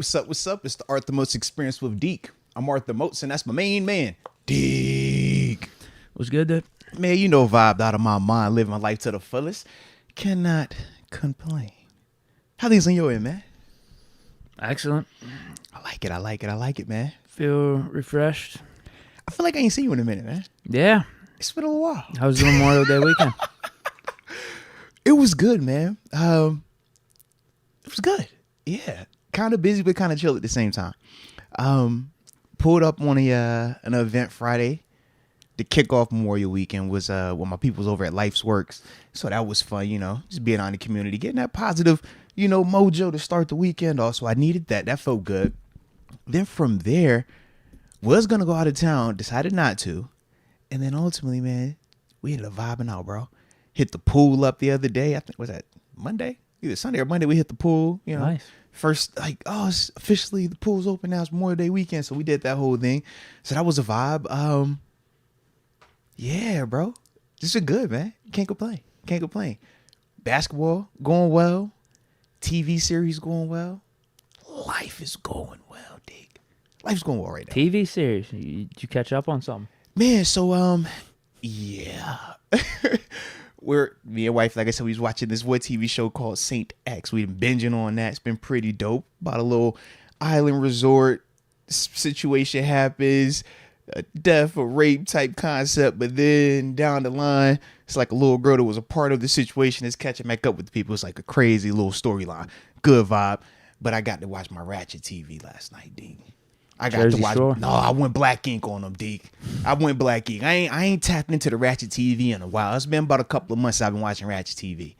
What's up? What's up? It's the Arthur Moats Experience with Deke. I'm Arthur Moats, and that's my main man, Deke. What's good, dude? Man, you know, vibed out of my mind, living my life to the fullest. Cannot complain. How things on your end, man? Excellent. I like it, man. Feel refreshed. I feel like I ain't seen you in a minute, man. Yeah. It's been a little while. How was the Memorial Day weekend? It was good, man. It was good. Yeah. Kind of busy, but kind of chill at the same time. Pulled up on an event Friday. The kickoff Memorial weekend was when my people's over at Life's Works. So that was fun, you know, just being out in the community, getting that positive, you know, mojo to start the weekend off. So I needed that. That felt good. Then from there, was going to go out of town, decided not to. And then ultimately, man, we ended up vibing out, bro. Hit the pool up the other day. I think, was that Monday? Either Sunday or Monday, we hit the pool, you know. Nice. First, like, oh, it's officially the pool's open now. It's Memorial Day weekend. So we did that whole thing. So that was a vibe. Yeah, bro. This is good, man. Can't complain. Basketball going well. TV series going well. Life is going well, Deke. Life's going well right now. TV series. Did you catch up on something? Man, so, yeah. Me and wife, like I said, we was watching this one TV show called Saint X. We've been binging on that. It's been pretty dope. About a little island resort situation happens. A death or rape type concept, but then down the line, it's like a little girl that was a part of the situation is catching back up with the people. It's like a crazy little storyline. Good vibe. But I got to watch my Ratchet TV last night, Deke. I got Jersey to watch. Shore? No, I went Black Ink on them, Deke. I went Black Ink. I ain't tapped into the Ratchet TV in a while. It's been about a couple of months I've been watching Ratchet TV.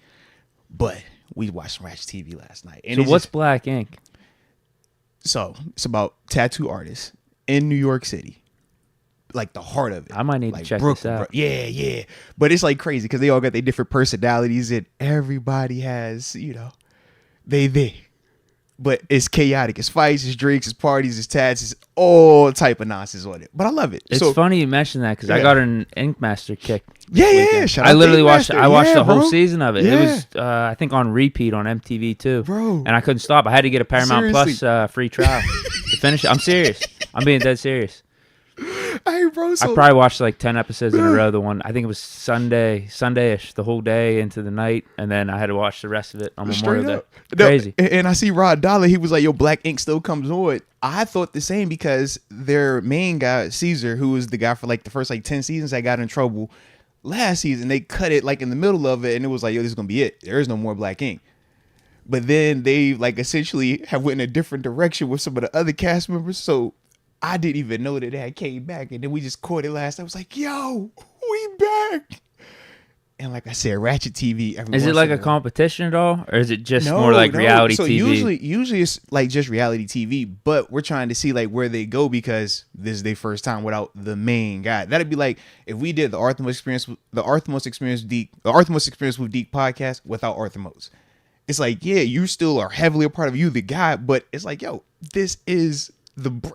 But we watched some Ratchet TV last night. And so what's Black Ink? So it's about tattoo artists in New York City. Like the heart of it. I might need like to check Brooklyn, this out. Yeah. But it's like crazy because they all got their different personalities and everybody has, you know, they. But it's chaotic. It's fights, it's drinks, it's parties, it's tats, it's all type of nonsense on it. But I love it. It's funny you mentioned that because I got an Ink Master kick. Yeah. I literally watched the whole bro. season of it. Yeah. It was, I think, on repeat on MTV too. Bro. And I couldn't stop. I had to get a Paramount Seriously. Plus free trial to finish it. I'm serious. I'm being dead serious. Hey, bro. I probably watched like 10 episodes in a row. The one, I think it was Sunday-ish, the whole day into the night, and then I had to watch the rest of it on Memorial Day. Crazy. No, and I see Rod Dollar, he was like, yo, Black Ink still comes on. I thought the same because their main guy, Caesar, who was the guy for like the first like 10 seasons that got in trouble last season, they cut it like in the middle of it, and it was like, yo, this is going to be it. There is no more Black Ink. But then they like essentially have went in a different direction with some of the other cast members, so I didn't even know that they came back, and then we just caught it last. I was like, "Yo, we back!" And like I said, Ratchet TV. Is it like a competition at all, or is it just more like reality so TV? Usually it's like just reality TV, but we're trying to see like where they go because this is their first time without the main guy. That'd be like if we did the Arthur Moats Experience with Deke podcast without Arthur Moats. It's like, yeah, you still are heavily a part of you, the guy, but it's like, yo, this is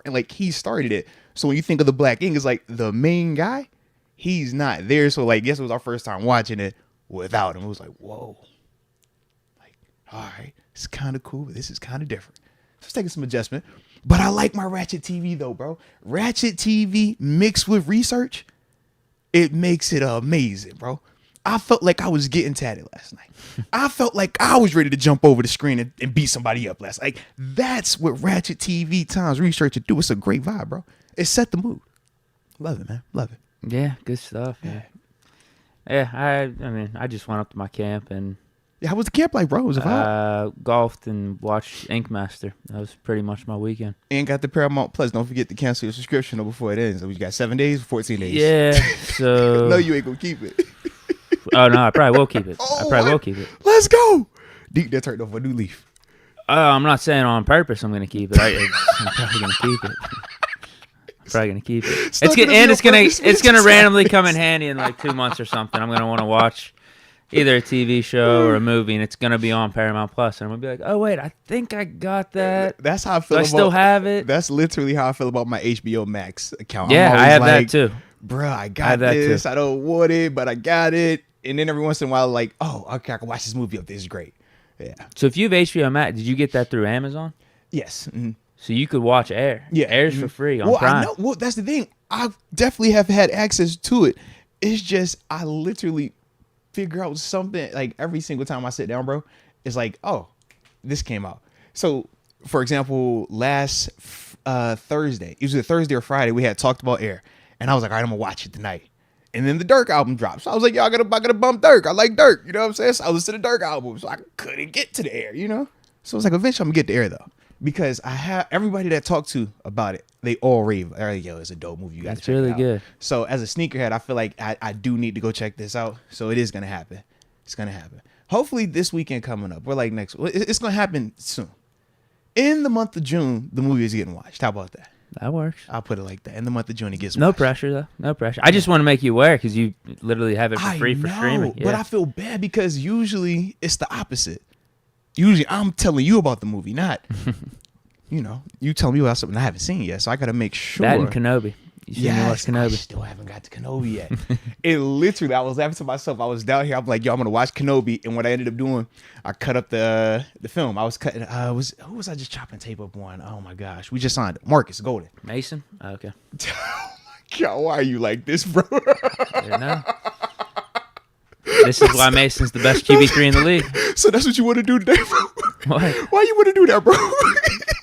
like he started it. So when you think of the Black Ink, it's like the main guy, he's not there. So like, guess it was our first time watching it without him. It was like, whoa, like, all right, it's kind of cool, but this is kind of different. So it's taking some adjustment. But I like my Ratchet TV though, bro. Ratchet TV mixed with research, it makes it amazing, bro. I felt like I was getting tatted last night. I felt like I was ready to jump over the screen and beat somebody up last night. Like, that's what Ratchet TV times research to do. It's a great vibe, bro. It set the mood. Love it, man. Love it. Yeah, good stuff. Yeah. I mean, I just went up to my camp and Yeah, how was the camp like, bro? Was it vibe? Golfed and watched Ink Master. That was pretty much my weekend. And got the Paramount Plus. Don't forget to cancel your subscription before it ends. So we got 7 days, 14 days. Yeah, so... No, you ain't gonna keep it. Oh, no, I probably will keep it. Oh, will keep it. Let's go. Deke, that turned off a new leaf. I'm not saying on purpose I'm going to keep it. I'm probably going to keep it. It's gonna randomly come in handy in like 2 months or something. I'm gonna want to watch either a TV show or a movie, and it's gonna be on Paramount Plus, and I'm gonna be like, oh wait, I think I got that. That's how I feel. I still have it. That's literally how I feel about my HBO Max account. Yeah, I have that too. Bruh, I got this. I don't want it, but I got it. And then every once in a while, like, oh, okay, I can watch this movie up. This is great. Yeah. So if you have HBO Max, did you get that through Amazon? Yes. So you could watch Air. Yeah. Air's for free on Well, Prime. I know. Well, that's the thing. I definitely have had access to it. It's just I literally figure out something like every single time I sit down, bro. It's like, oh, this came out. So, for example, last Thursday, it was a Thursday or Friday, we had talked about Air, and I was like, all right, I'm gonna watch it tonight. And then the Dirk album dropped. So I was like, yo, I gotta bump Dirk. I like Dirk. You know what I'm saying? So I listened to the Dirk album. So I couldn't get to the Air, you know? So I was like, eventually I'm gonna get to Air though. Because I have everybody that talked to about it, they all rave. They're like, yo, it's a dope movie. You gotta check really it out. good. So as a sneakerhead, I feel like I do need to go check this out. So it is gonna happen. It's gonna happen. Hopefully this weekend coming up. We're like next. It's gonna happen soon. In the month of June, the movie is getting watched. How about that? That works. I'll put it like that. In the month of June, it gets No watched. pressure, though. No pressure. I just want to make you aware because you literally have it for free for streaming. Yeah. But I feel bad because usually it's the opposite. Usually I'm telling you about the movie, not, you tell me about something I haven't seen yet. So I got to make sure. That and Kenobi. You see me watch I Kenobi. still haven't got to Kenobi yet. It literally, I was laughing to myself. I was down here. I'm like, yo, I'm gonna watch Kenobi. And what I ended up doing, I cut up the film. I was cutting. Who was I just chopping tape up on? Oh my gosh, we just signed it. Marcus Golden. Mason? Oh, okay. Oh my god, why are you like this, bro? I don't know. This is why Mason's the best QB3 in the league. So that's what you want to do today, bro? What? Why you want to do that, bro?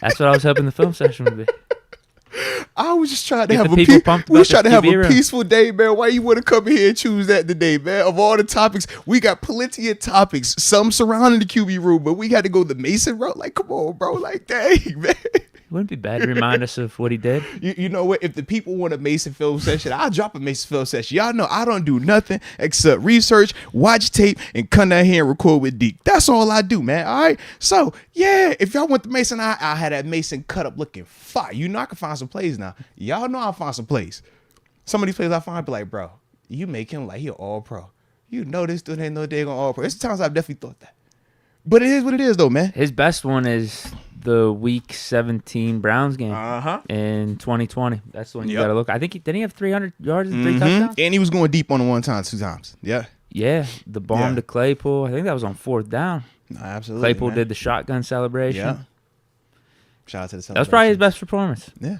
That's what I was hoping the film session would be. I was just trying to Get have the a people pumped we was about trying to this have QB a room. peaceful day, man. Why you want to come in here and choose that today, man? Of all the topics, we got plenty of topics, some surrounding the QB room, but we had to go the Mason route. Like, come on, bro. Like, dang, man. It wouldn't be bad to remind us of what he did. You know what? If the people want a Mason film session, I'll drop a Mason film session. Y'all know I don't do nothing except research, watch tape, and come down here and record with Deke. That's all I do, man. All right. So yeah, if y'all want the Mason, I had that Mason cut up looking fire. You know I can find some plays now. Y'all know I'll find some plays. Some of these plays I find, I be like, bro, you make him like he an all pro. You know this dude ain't no daggone all pro. There's times I've definitely thought that. But it is what it is though, man. His best one is the Week 17 Browns game in 2020. That's the one you got to look. I think didn't he have 300 yards and 3 touchdowns? And he was going deep on the 2 times. Yeah. Yeah, the bomb to Claypool. I think that was on 4th down. No, absolutely. Claypool did the shotgun celebration. Yeah. Shout out to the celebration. That was probably his best performance. Yeah.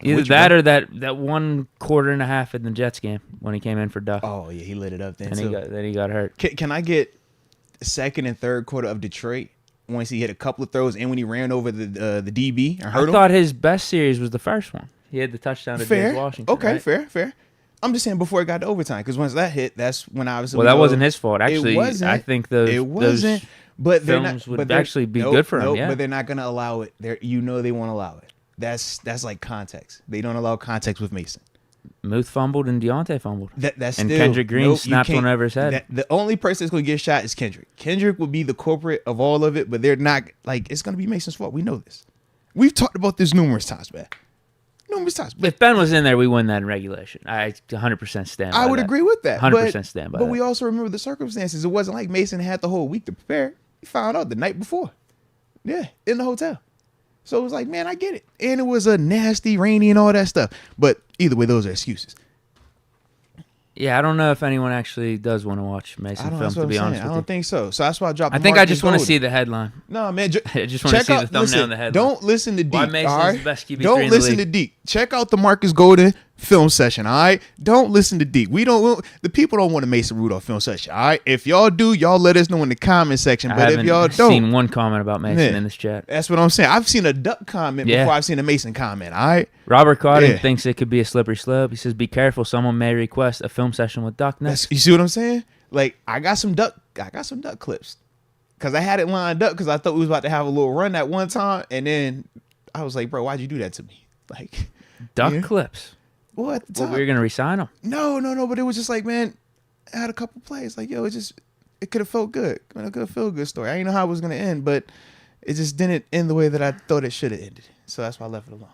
Either that or that 1 quarter and a half in the Jets game when he came in for Duck. Oh yeah, he lit it up then and too. Then he got hurt. Can I get second and third quarter of Detroit once he hit a couple of throws and when he ran over the DB and hurt him? I thought his best series was the first one. He had the touchdown to James Washington. Okay, right? fair. I'm just saying before it got to overtime because once that hit, that's when obviously. Well, that wasn't his fault. Actually, it wasn't. I think those but films would actually be good for him. Yeah, but they're not going to allow it. They they won't allow it. That's like context. They don't allow context with Mason. Muth fumbled and Deontay fumbled. That's and still, Kendrick Green snapped one over his head. The only person that's going to get shot is Kendrick. Kendrick will be the culprit of all of it, but they're not like it's going to be Mason's fault. We know this. We've talked about this numerous times, man. If Ben was in there, we win that in regulation. I 100% stand by that. I would agree with that. 100% stand by that. But we also remember the circumstances. It wasn't like Mason had the whole week to prepare. He found out the night before. Yeah, in the hotel. So it was like, man, I get it. And it was a nasty, rainy, and all that stuff. But either way, those are excuses. Yeah, I don't know if anyone actually does want to watch Mason film, to be honest with you. I don't think so. So that's why I dropped the I think I just want to Golden. see the headline. No, man. I just want to see the thumbnail and the headline. Don't listen to Deke. Why Mason's all right? the best QB3 Don't in the listen league. to Deke. Check out the Marcus Golden film session, all right? Don't listen to Deke. The people don't want a Mason Rudolph film session, all right? If y'all do, y'all let us know in the comment section. But if y'all don't, seen one comment about Mason in this chat. That's what I'm saying. I've seen a Duck comment before I've seen a Mason comment, all right? Robert Cotton thinks it could be a slippery slope. He says, be careful. Someone may request a film session with Duck next. You see what I'm saying? Like, I got some Duck clips. Because I had it lined up because I thought we was about to have a little run at one time. And then I was like, bro, why'd you do that to me? Like, Duck clips. Well, at the time. Well, we were going to resign him. No. But it was just like, man, I had a couple plays. Like, yo, it could have felt good. It could have felt a good story. I didn't know how it was going to end, but it just didn't end the way that I thought it should have ended. So that's why I left it alone.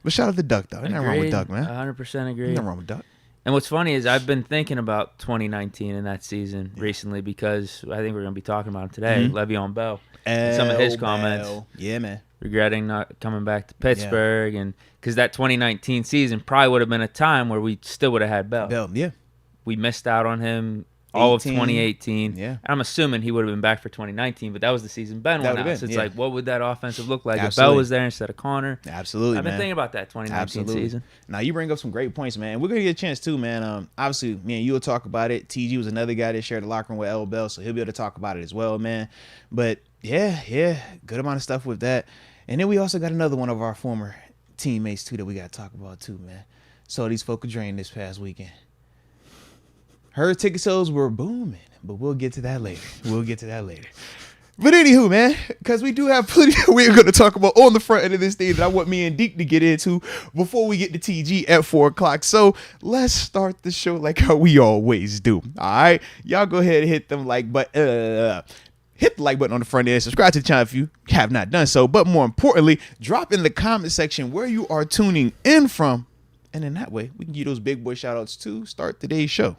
But shout out to Duck, though. Ain't nothing wrong with Duck, man. 100% agree. Ain't nothing wrong with Duck. And what's funny is I've been thinking about 2019 and that season recently because I think we're going to be talking about him today, Le'Veon Bell. And some of his comments. Yeah, man. Regretting not coming back to Pittsburgh. And because that 2019 season probably would have been a time where we still would have had Bell. Yeah. We missed out on him all of 2018. Yeah. I'm assuming he would have been back for 2019, but that was the season Ben went out. So it's like, what would that offensive look like if Bell was there instead of Connor? Absolutely, I've been thinking about that 2019 season. Now, you bring up some great points, man. We're going to get a chance, too, man. Obviously, me and you will talk about it. TG was another guy that shared the locker room with L. Bell, so he'll be able to talk about it as well, man. But, yeah, good amount of stuff with that. And then we also got another one of our former teammates, too, that we got to talk about, too, man. Saw these folk drain this past weekend. Her ticket sales were booming, but we'll get to that later. But anywho, man, because we do have plenty we're going to talk about on the front end of this thing that I want me and Deke to get into before we get to TG at 4 o'clock. So let's start the show like how we always do. All right, y'all go ahead and hit them hit the like button on the front end. Subscribe to the channel if you have not done so. But more importantly, drop in the comment section where you are tuning in from. And in that way, we can give those big boy shout outs to start today's show.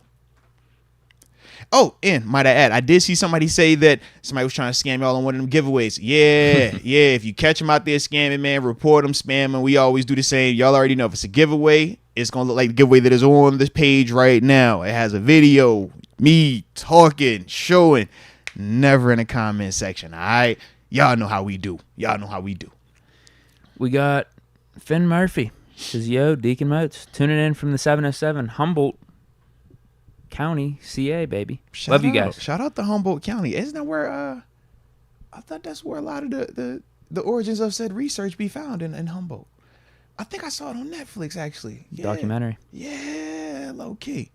Oh, and might I add, I did see somebody say that somebody was trying to scam y'all on one of them giveaways. Yeah. If you catch them out there scamming, man, report them, spam them. We always do the same. Y'all already know if it's a giveaway, it's going to look like the giveaway that is on this page right now. It has a video, me talking, showing, never in the comment section. All right. Y'all know how we do. We got Finn Murphy. Says, yo, Deke and Moats, tuning in from the 707 Humboldt County, CA, baby. Love you guys. Shout out to Humboldt County. Isn't that where I thought that's where a lot of the origins of said research be found in Humboldt. I think I saw it on Netflix actually. Yeah. Documentary. Yeah, low key.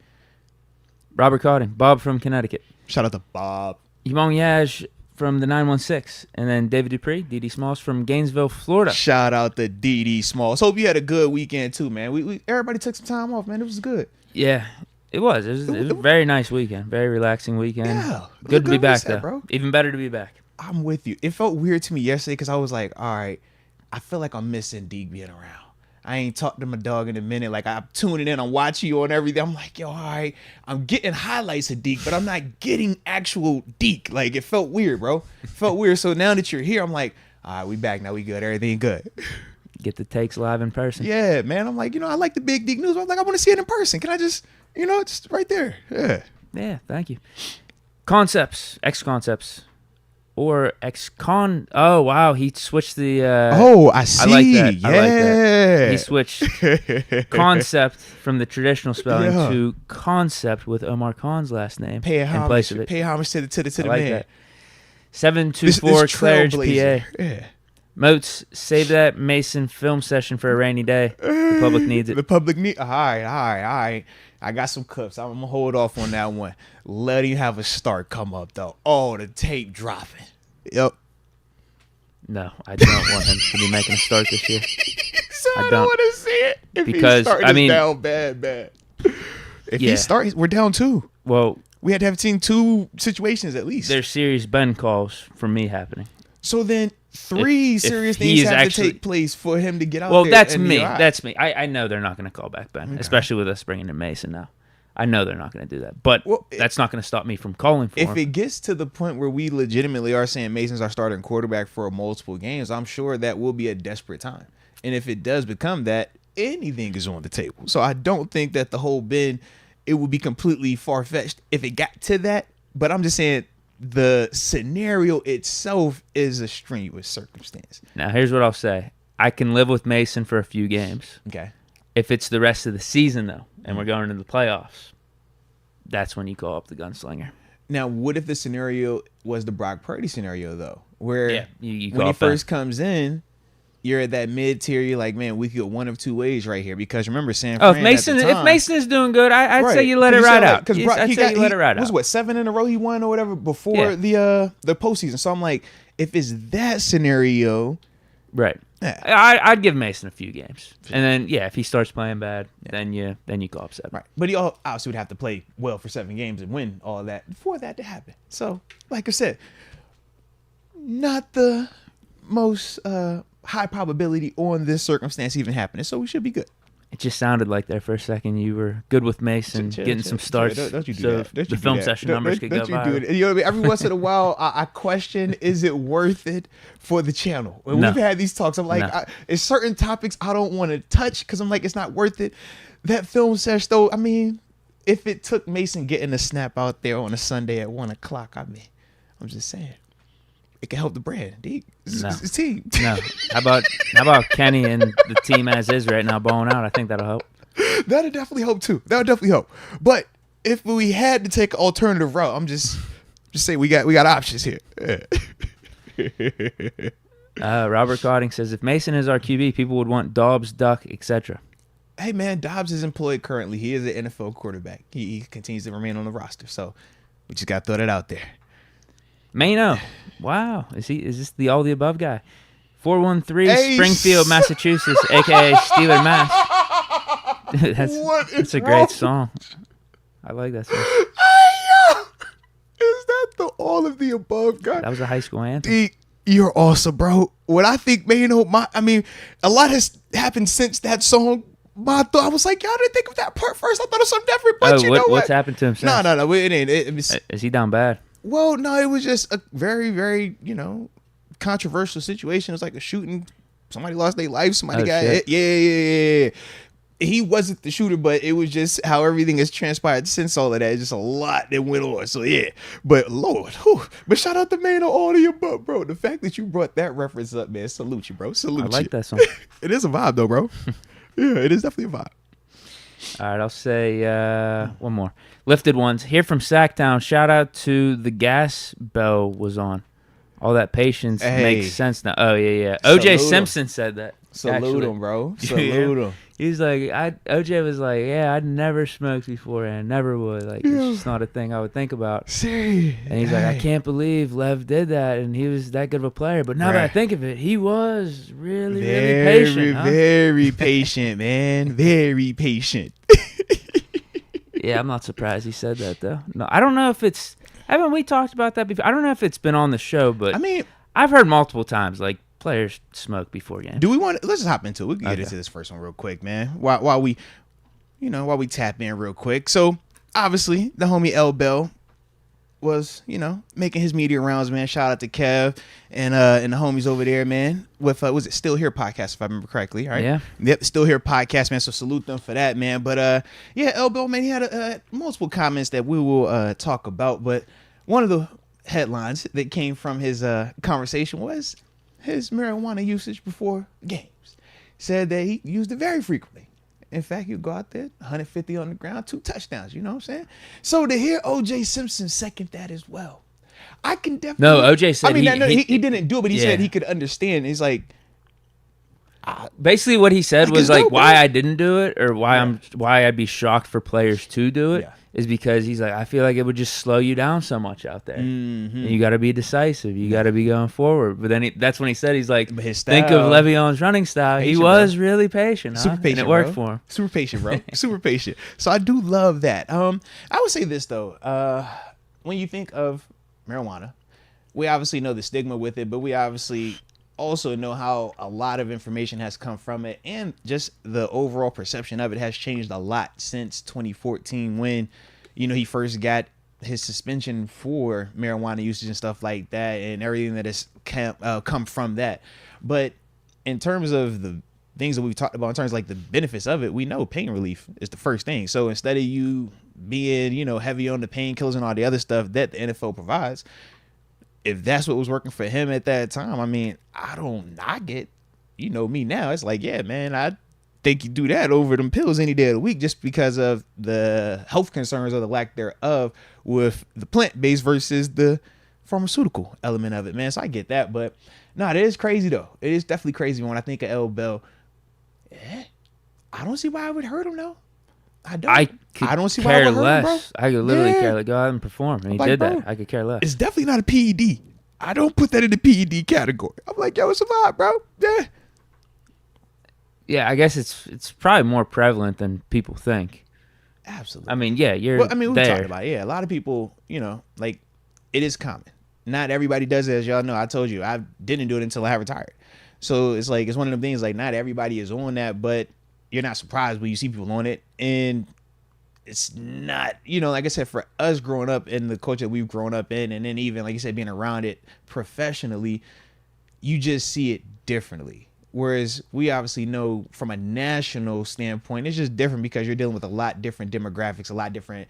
Robert Cotton, Bob from Connecticut. Shout out to Bob. Yvonne Yaj from the 916, and then David Dupree, DD Smalls from Gainesville, Florida. Shout out to DD Smalls. Hope you had a good weekend too, man. We everybody took some time off, man. It was good. Yeah. It was a very nice weekend. Very relaxing weekend. Yeah. Good to be back, reset, though. Bro. Even better to be back. I'm with you. It felt weird to me yesterday because I was like, all right, I feel like I'm missing Deke being around. I ain't talked to my dog in a minute. Like, I'm tuning in. I'm watching you on everything. I'm like, yo, all right. I'm getting highlights of Deke, but I'm not getting actual Deke. Like, it felt weird, bro. It felt weird. So now that you're here, I'm like, all right, we back. Now we good. Everything good. Get the takes live in person. Yeah, man. I'm like, I like the big Deke news. I'm like, I want to see it in person. Can I just... just right there. Yeah. Yeah, thank you. Concepts, X-Concepts, or X-Con. Oh, wow. He switched the... I see. I like that. Yeah. I like that. He switched concept from the traditional spelling to concept with Omar Khan's last name. Pay homage. In place of it. Pay homage to the like man. That. 724 Claridge, PA. Yeah. Moats, save that Mason film session for a rainy day. The public needs it. The public need. All right. I got some clips. I'm gonna hold off on that one. Let him have a start come up though. Oh, the tape dropping. Yep. No, I don't want him to be making a start this year. So I don't want to see it. If because he's down bad. If he starts, we're down 2. Well, we had to have seen 2 situations at least. There's serious Ben calls from me happening. So then 3 serious things have to take place for him to get out there. Well, that's me. That's me. I know they're not going to call back Ben, especially with us bringing in Mason now. I know they're not going to do that. But that's not going to stop me from calling for him. If it gets to the point where we legitimately are saying Mason's our starting quarterback for multiple games, I'm sure that will be a desperate time. And if it does become that, anything is on the table. So I don't think that the whole Ben, it would be completely far-fetched if it got to that. But I'm just saying, the scenario itself is a strenuous circumstance. Now, here's what I'll say. I can live with Mason for a few games. Okay. If it's the rest of the season, though, and we're going into the playoffs, that's when you call up the gunslinger. Now, what if the scenario was the Brock Purdy scenario, though? Where you when he first comes in, you're at that mid-tier, you're like, man, we could go one of 2 ways right here. Because remember, San Fran if Mason is doing good, I'd say you let it ride out. Because I'd say you let it ride out. Was what, 7 in a row he won or whatever before the postseason. So I'm like, if it's that scenario, right? Yeah. I'd give Mason a few games, and then if he starts playing bad, then you call up 7. Right, but he obviously would have to play well for 7 games and win all that for that to happen. So, like I said, not the most high probability on this circumstance even happening. So we should be good. It just sounded like there for a second you were good with Mason, getting some starts. Don't you do that. The film session numbers could go viral. Do it. You know what I mean? Every once in a while, I question, is it worth it for the channel? When we've had these talks, I'm like, it's certain topics I don't want to touch because I'm like, it's not worth it. That film session, though, I mean, if it took Mason getting a snap out there on a Sunday at 1 o'clock, I mean, I'm just saying, it can help the brand. Deke, it's team. No. How about Kenny and the team as is right now balling out? I think that'll help. That'll definitely help too. That'll definitely help. But if we had to take an alternative route, I'm just saying we got options here. Robert Godding says, if Mason is our QB, people would want Dobbs, Duck, etc. Hey man, Dobbs is employed currently. He is an NFL quarterback. He continues to remain on the roster. So we just got to throw that out there. Mano. Wow. Is this the all the above guy? 413 Springfield, Massachusetts, aka Steeler Mass. That's a great song. I like that song. Is that the all of the above guy? That was a high school anthem. You're awesome, bro. What I think, man, a lot has happened since that song. I was like, y'all didn't think of that part first. I thought it was something different, but you know what? What's happened to him since? No. It ain't. Is he down bad? Well, no, it was just a very, very, controversial situation. It was like a shooting. Somebody lost their life. Somebody got hit. Yeah. He wasn't the shooter, but it was just how everything has transpired since all of that. It's just a lot that went on. So, yeah. But, Lord. But shout out to man on all of your butt, bro. The fact that you brought that reference up, man, salute you, bro. Salute you. I like that song. It is a vibe, though, bro. Yeah, it is definitely a vibe. All right, I'll say one more. Lifted Ones. Here from Sacktown. Shout out to the gas bell was on. All that patience makes sense now. Oh, yeah. O.J. Simpson said that. Salute him, bro. Salute him. He's like, OJ was like, yeah, I'd never smoked before and never would. Like, it's just not a thing I would think about. Serious. And he's like, I can't believe Lev did that, and he was that good of a player. But now that I think of it, he was really patient. Very patient, man. Very patient. Yeah, I'm not surprised he said that, though. No, I don't know if it's... Haven't we talked about that before? I don't know if it's been on the show, but... I mean... I've heard multiple times, like, players smoke before games. Do we want? Let's just hop into it. We can get into this first one real quick, man. While we tap in real quick. So obviously the homie L Bell was making his media rounds, man. Shout out to Kev and the homies over there, man. With was it Still Here podcast, if I remember correctly, right? Yeah. Yep, Still Here podcast, man. So salute them for that, man. But yeah, L Bell, man, he had multiple comments that we will talk about. But one of the headlines that came from his conversation was his marijuana usage before games. Said that he used it very frequently. In fact, he'd go out there, 150 on the ground, 2 touchdowns. You know what I'm saying? So to hear O.J. Simpson second that as well, I can definitely... No, O.J. said he didn't do it, but he said he could understand. He's like... Basically what he said was like why I didn't do it or why I'd be shocked for players to do it is because he's like, I feel like it would just slow you down so much out there. Mm-hmm. And you got to be decisive. You got to be going forward. But then that's when he said, he's like, think of Le'Veon's running style. Patient, he was really patient. Super patient, and it worked for him. Super patient, bro. Super patient. So I do love that. I would say this, though. When you think of marijuana, we obviously know the stigma with it, but we obviously also know how a lot of information has come from it, and just the overall perception of it has changed a lot since 2014 when he first got his suspension for marijuana usage and stuff like that, and everything that has come from that. But in terms of the things that we've talked about, in terms of like the benefits of it, we know pain relief is the first thing. So instead of you being heavy on the painkillers and all the other stuff that the NFL provides, if that's what was working for him at that time, I mean, I don't knock it. You know me now. It's like, yeah, man, I think you do that over them pills any day of the week just because of the health concerns or the lack thereof with the plant-based versus the pharmaceutical element of it, man. So I get that. But, no, it is crazy, though. It is definitely crazy when I think of L. Bell. I don't see why I would hurt him, though. I don't see why I would hurt him, bro. I could literally care less. Go out and perform. And he did that. I could care less. It's definitely not a PED. I don't put that in the PED category. I'm like, yo, it's a vibe, bro. Yeah. Yeah, I guess it's probably more prevalent than people think. Absolutely. I mean, yeah, we talked about it. Yeah, a lot of people, like, it is common. Not everybody does it, as y'all know. I told you, I didn't do it until I retired. So it's like, it's one of them things, like, not everybody is on that, but you're not surprised when you see people on it. And it's not, like I said, for us growing up in the culture that we've grown up in, and then even, like you said, being around it professionally, you just see it differently. Whereas we obviously know from a national standpoint, it's just different because you're dealing with a lot different demographics, a lot different,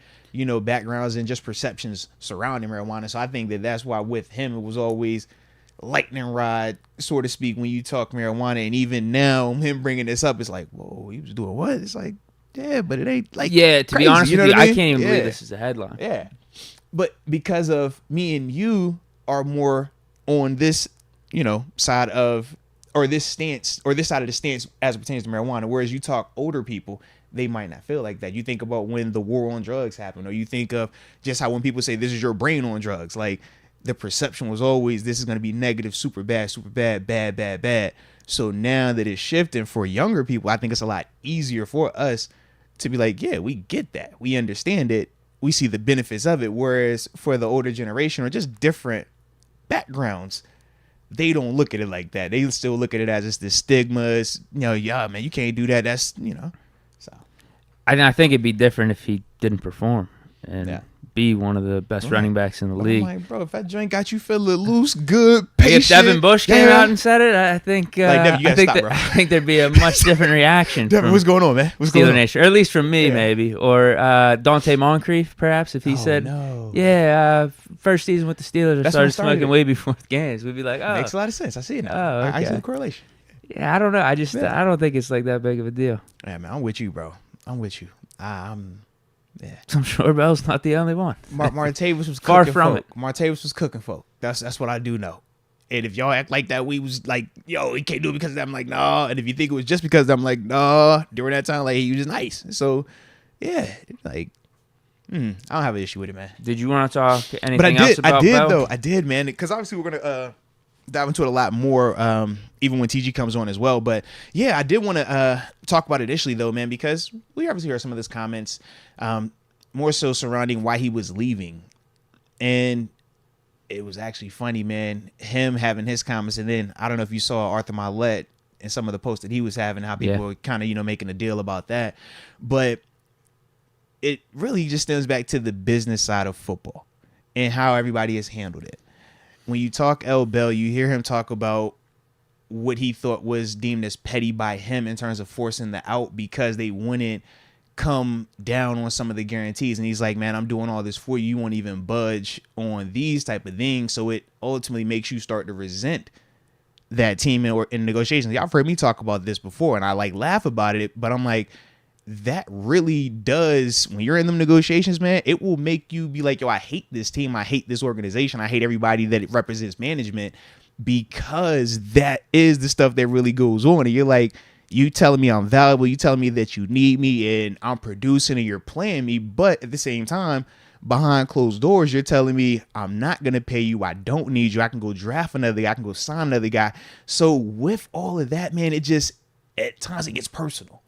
backgrounds and just perceptions surrounding marijuana. So I think that's why with him, it was always lightning rod, so to speak, when you talk marijuana. And even now, him bringing this up, it's like, whoa, he was doing what? It's like, yeah, but it ain't like to crazy, be honest with you, I can't even believe Yeah. this is a headline. Yeah. But because of me and you are more on this, side of, or this stance, or this side of the stance as it pertains to marijuana, whereas you talk older people, they might not feel like that. You think about when the war on drugs happened, or you think of just how when people say this is your brain on drugs, like the perception was always this is going to be negative, super bad, bad. So now that it's shifting for younger people, I think it's a lot easier for us to be like, yeah, we get that. We understand it. We see the benefits of it. Whereas for the older generation or just different backgrounds, they don't look at it like that. They still look at it as just the stigmas. Yeah, man, you can't do that. That's, so. I think it'd be different if he didn't perform and be one of the best running backs in the league. I'm like, bro, if that joint got you feeling loose, good, patient. If Devin Bush came out and said it, I think Devin, you gotta stop, bro. I think there'd be a much different reaction. Devin, what's going on, man? What's going on? Steeler Nation, or at least from me, maybe, or Dante Moncrief, perhaps, if he said, first season with the Steelers, I started smoking way before the games. We'd be like, oh, makes a lot of sense. I see it now. Oh, okay. I see the correlation. Yeah, I don't know. I don't think it's like that big of a deal. Yeah, man, I'm with you, bro. I'm with you. Yeah. I'm sure Bell's not the only one. Martavis was far cooking from folk. Martavis was cooking folk. That's what I do know. And if y'all act like that, we was like, yo, he can't do it because of that, I'm like, nah. And if you think it was just because of that, I'm like, nah. During that time, like, he was just nice. So, yeah, like, I don't have an issue with it, man. Did you want to talk anything else about Bell? Though. I did, man. Because obviously we're going to dive into it a lot more, even when TG comes on as well. But, yeah, I did want to talk about it initially, though, man, because we obviously heard some of those comments, more so surrounding why he was leaving. And it was actually funny, man, him having his comments. And then I don't know if you saw Arthur Mallette and some of the posts that he was having, how people were kind of, making a deal about that. But it really just stems back to the business side of football and how everybody has handled it. When you talk L. Bell, you hear him talk about what he thought was deemed as petty by him in terms of forcing the out because they wouldn't come down on some of the guarantees. And he's like, man, I'm doing all this for you. You won't even budge on these type of things. So it ultimately makes you start to resent that team in negotiations. Y'all have heard me talk about this before and I like laugh about it, but I'm like, that really does, when you're in them negotiations, man, it will make you be like, yo, I hate this team. I hate this organization. I hate everybody that it represents management, because that is the stuff that really goes on. And you're like, you telling me I'm valuable. You telling me that you need me and I'm producing and you're playing me. But at the same time, behind closed doors, you're telling me I'm not going to pay you. I don't need you. I can go draft another guy. I can go sign another guy. So with all of that, man, it just, at times it gets personal.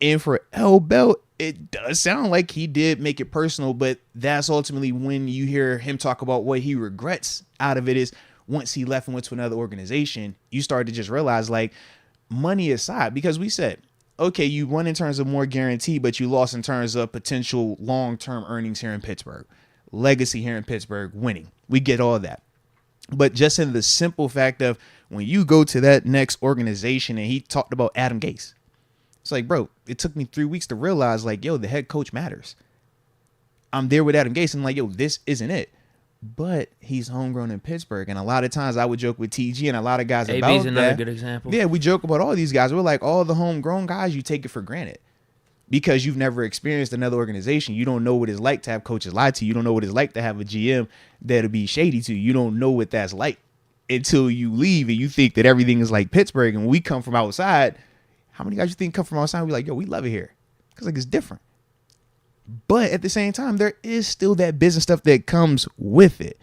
And for L. Bell, it does sound like he did make it personal, but that's ultimately when you hear him talk about what he regrets out of it is once he left and went to another organization, you start to just realize, like, money aside, because we said, okay, you won in terms of more guarantee, but you lost in terms of potential long-term earnings here in Pittsburgh, legacy here in Pittsburgh, winning. We get all that. But just in the simple fact of when you go to that next organization, and he talked about Adam Gase. It's like, bro, it took me 3 weeks to realize, like, yo, the head coach matters. I'm there with Adam Gase and like, yo, this isn't it. But he's homegrown in Pittsburgh. And a lot of times I would joke with TG and a lot of guys about that. AB's another good example. Yeah, we joke about all these guys. We're like, all the homegrown guys, you take it for granted because you've never experienced another organization. You don't know what it's like to have coaches lie to you. You don't know what it's like to have a GM that'll be shady to you. You don't know what that's like until you leave and you think that everything is like Pittsburgh. And when we come from outside, how many guys you think come from outside? We're like, yo, we love it here because like it's different. But at the same time, there is still that business stuff that comes with it.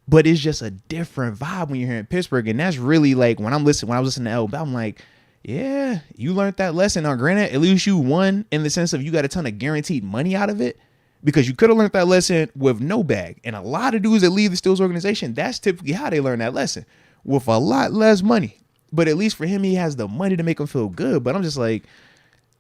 But it's just a different vibe when you're here in Pittsburgh. And that's really like when I was listening to L. I'm like, yeah, you learned that lesson. Now, granted, at least you won in the sense of you got a ton of guaranteed money out of it because you could have learned that lesson with no bag. And a lot of dudes that leave the Steelers organization, that's typically how they learn that lesson, with a lot less money. But at least for him, he has the money to make him feel good. But I'm just like,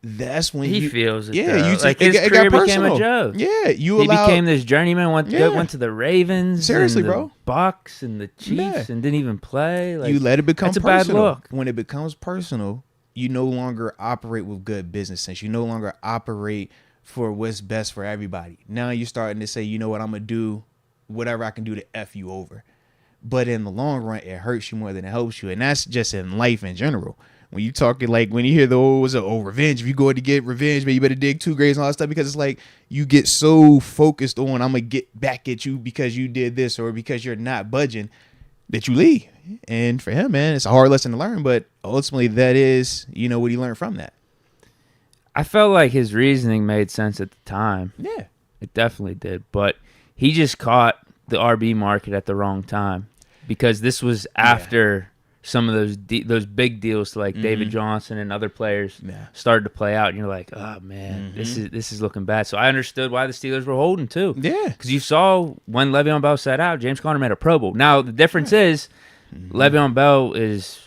that's when he feels it. Yeah, though. you like it, his it career got became personal. a joke. Yeah, He became this journeyman. Went to the Ravens. Seriously, and the bro. Bucks and the Chiefs and didn't even play. Like, you let it become that's personal. a bad look. When it becomes personal, you no longer operate with good business sense. You no longer operate for what's best for everybody. Now you're starting to say, you know what, I'm gonna do whatever I can do to F you over. But in the long run, it hurts you more than it helps you. And that's just in life in general. When you talking like when you hear the revenge, if you go to get revenge, man, you better dig 2 grades and all that stuff, because it's like you get so focused on I'm gonna get back at you because you did this or because you're not budging that you leave. And for him, man, it's a hard lesson to learn, but ultimately that is, you know, what he learned from that. I felt like his reasoning made sense at the time. Yeah. It definitely did. But he just caught the RB market at the wrong time, because this was after some of those big deals to like David Johnson and other players started to play out, and you're like, oh man, this is looking bad. So I understood why the Steelers were holding too. Yeah, because you saw when Le'Veon Bell sat out, James Conner made a Pro Bowl. Now the difference is Le'Veon Bell is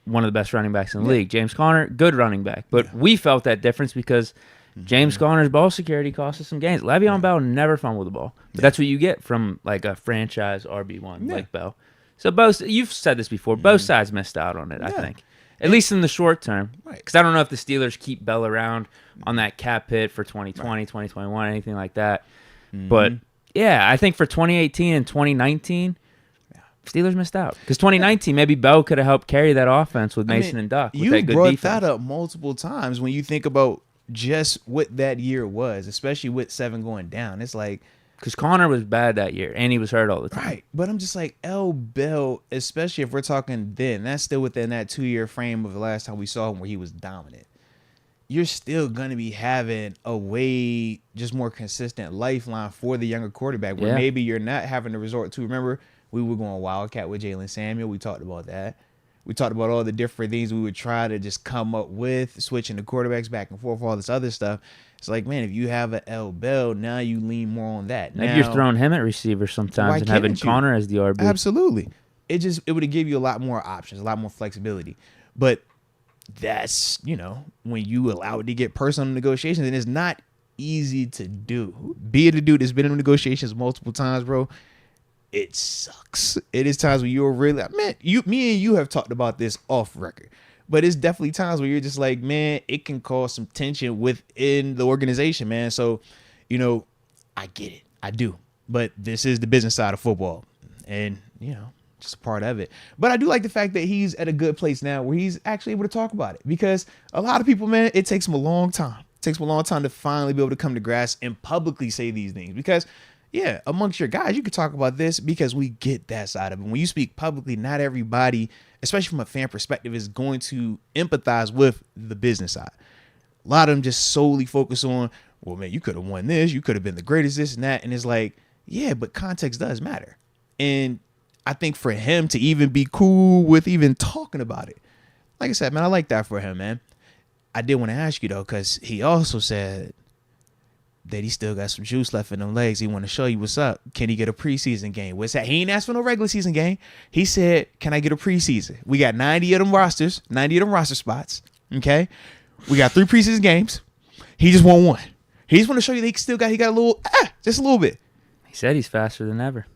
one of the best running backs in the league. James Conner, good running back, but we felt that difference because James Conner's ball security cost us some games. Le'Veon Bell never fumbled the ball, but that's what you get from like a franchise RB1 like Bell. So both, you've said this before, both sides missed out on it, I think. At least in the short term. Because I don't know if the Steelers keep Bell around on that cap hit for 2020, 2021, anything like that. But, yeah, I think for 2018 and 2019, Steelers missed out. Because 2019, maybe Bell could have helped carry that offense with Mason and Duck. With that good brought defense. that up multiple times when you think about just what that year was, especially with 7 going down. It's like, because Conner was bad that year, and he was hurt all the time. Right, but I'm just like, L. Bell, especially if we're talking then, that's still within that 2-year frame of the last time we saw him where he was dominant. You're still going to be having a way just more consistent lifeline for the younger quarterback where maybe you're not having to resort to. Remember, we were going Wildcat with Jalen Samuel. We talked about that. We talked about all the different things we would try to just come up with, switching the quarterbacks back and forth, all this other stuff. It's like, man, if you have an L. Bell, now you lean more on that. Maybe you're throwing him at receiver sometimes and having Conner as the RB. Absolutely. It would give you a lot more options, a lot more flexibility. But that's, you know, when you allow it to get personal negotiations, and it's not easy to do. Being a dude that's been in negotiations multiple times, bro, it sucks. It is times when you're really, man, me and you have talked about this off record. But it's definitely times where you're just like, man, it can cause some tension within the organization, man. So, you know, I get it. I do. But this is the business side of football. And, you know, just a part of it. But I do like the fact that he's at a good place now where he's actually able to talk about it. Because a lot of people, man, it takes them a long time. It takes them a long time to finally be able to come to grasp and publicly say these things. Because, yeah, amongst your guys, you could talk about this because we get that side of it. When you speak publicly, not everybody, especially from a fan perspective, is going to empathize with the business side. A lot of them just solely focus on, well, man, you could have won this. You could have been the greatest, this and that. And it's like, yeah, but context does matter. And I think for him to even be cool with even talking about it, like I said, man, I like that for him, man. I did want to ask you, though, because he also said that he still got some juice left in them legs. He want to show you what's up. Can he get a preseason game? What's that? He ain't asked for no regular season game. He said, can I get a preseason? We got 90 of them rosters, 90 of them roster spots. Okay? We got 3 preseason games. He just won 1. He just want to show you that he got a little, just a little bit. He said he's faster than ever.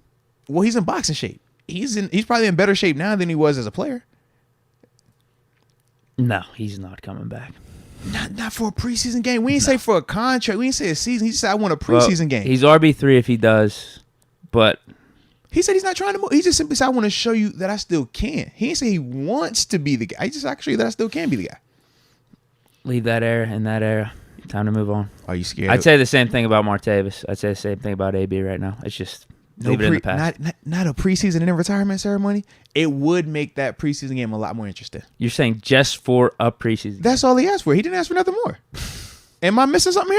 Well, he's in boxing shape. He's probably in better shape now than he was as a player. No, he's not coming back. Not for a preseason game. We didn't say for a contract. We didn't say a season. He said, I want a preseason game. He's RB3 if he does, but he said he's not trying to move. He just simply said, I want to show you that I still can. He didn't say he wants to be the guy. He just actually that I still can be the guy. Leave that era in that era. Time to move on. Are you scared? I'd say the same thing about Martavis. I'd say the same thing about AB right now. It's just leave it in the past. Not a preseason and then retirement ceremony. It would make that preseason game a lot more interesting. You're saying just for a preseason? That's all he asked for. He didn't ask for nothing more. Am I missing something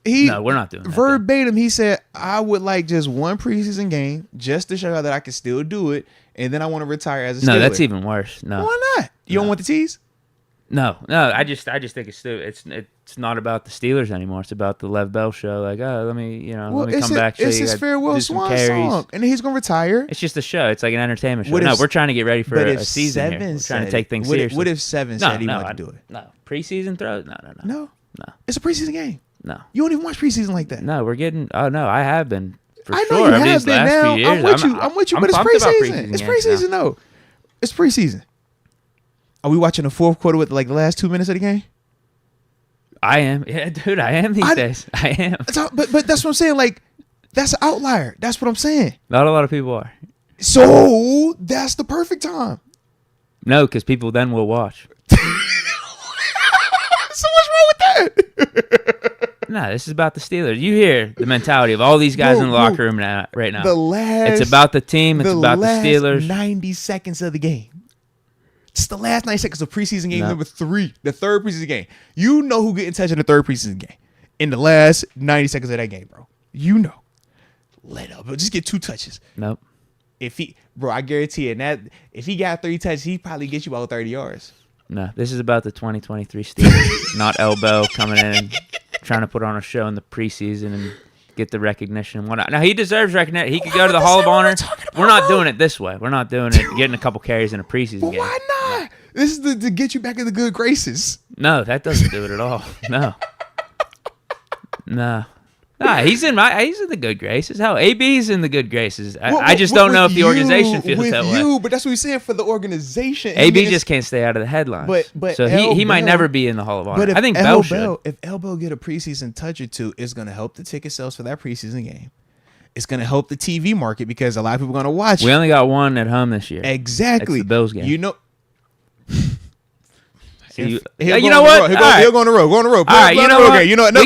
here? No, we're not doing that. Verbatim, he said, I would like just 1 preseason game just to show you that I can still do it, and then I want to retire as a Steeler. No, that's even worse. No. Why not? You don't want the tease? No. I just think it's stupid. It's not about the Steelers anymore. It's about the Lev Bell show. Like, let me come back. It's his farewell swan song, and then he's gonna retire. It's just a show. It's like an entertainment show. We're trying to get ready for a season here. We're trying to take things seriously. What if 7 said he wanted to do it? No, preseason throws? No. No. It's a preseason game. No. You don't even watch preseason like that. No, we're getting. Oh no, I have been. For I know sure. you Over have these been last now. few years. I'm with you, but it's preseason. It's preseason, though. It's preseason. Are we watching the fourth quarter with like the last 2 minutes of the game? I am. Yeah, dude, I am these days. I am. But that's what I'm saying. Like, that's an outlier. That's what I'm saying. Not a lot of people are. So that's the perfect time. No, because people then will watch. So what's wrong with that? No, this is about the Steelers. You hear the mentality of all these guys in the locker room right now. It's about the team. It's about the Steelers. 90 seconds of the game. It's the last 90 seconds of preseason game number 3, the third preseason game. You know who get in touch in the third preseason game. In the last 90 seconds of that game, bro. You know. Let up. Just get 2 touches. Nope. I guarantee it. That if he got 3 touches, he probably get you about 30 yards. No, this is about the 2023 Steelers, not Elbow coming in and trying to put on a show in the preseason and get the recognition and whatnot. Now, he deserves recognition. He could go to the Hall of Honor. We're not doing it this way. We're not doing it getting a couple carries in a preseason game. Why not? This is to get you back in the good graces. No, that doesn't do it at all. No. Nah, he's in the good graces. Hell, AB's in the good graces. I just don't know if the organization feels that way. But that's what we're saying for the organization. AB just can't stay out of the headlines. But so he might never be in the Hall of Honor. I think Bell should. If Elbow get a preseason touch or 2, it's going to help the ticket sales for that preseason game. It's going to help the TV market because a lot of people are going to watch. We only got one at home this year. Exactly. It's the Bills game. You know. You know what? He'll go on the road. Go on the road. All right, you know what? No.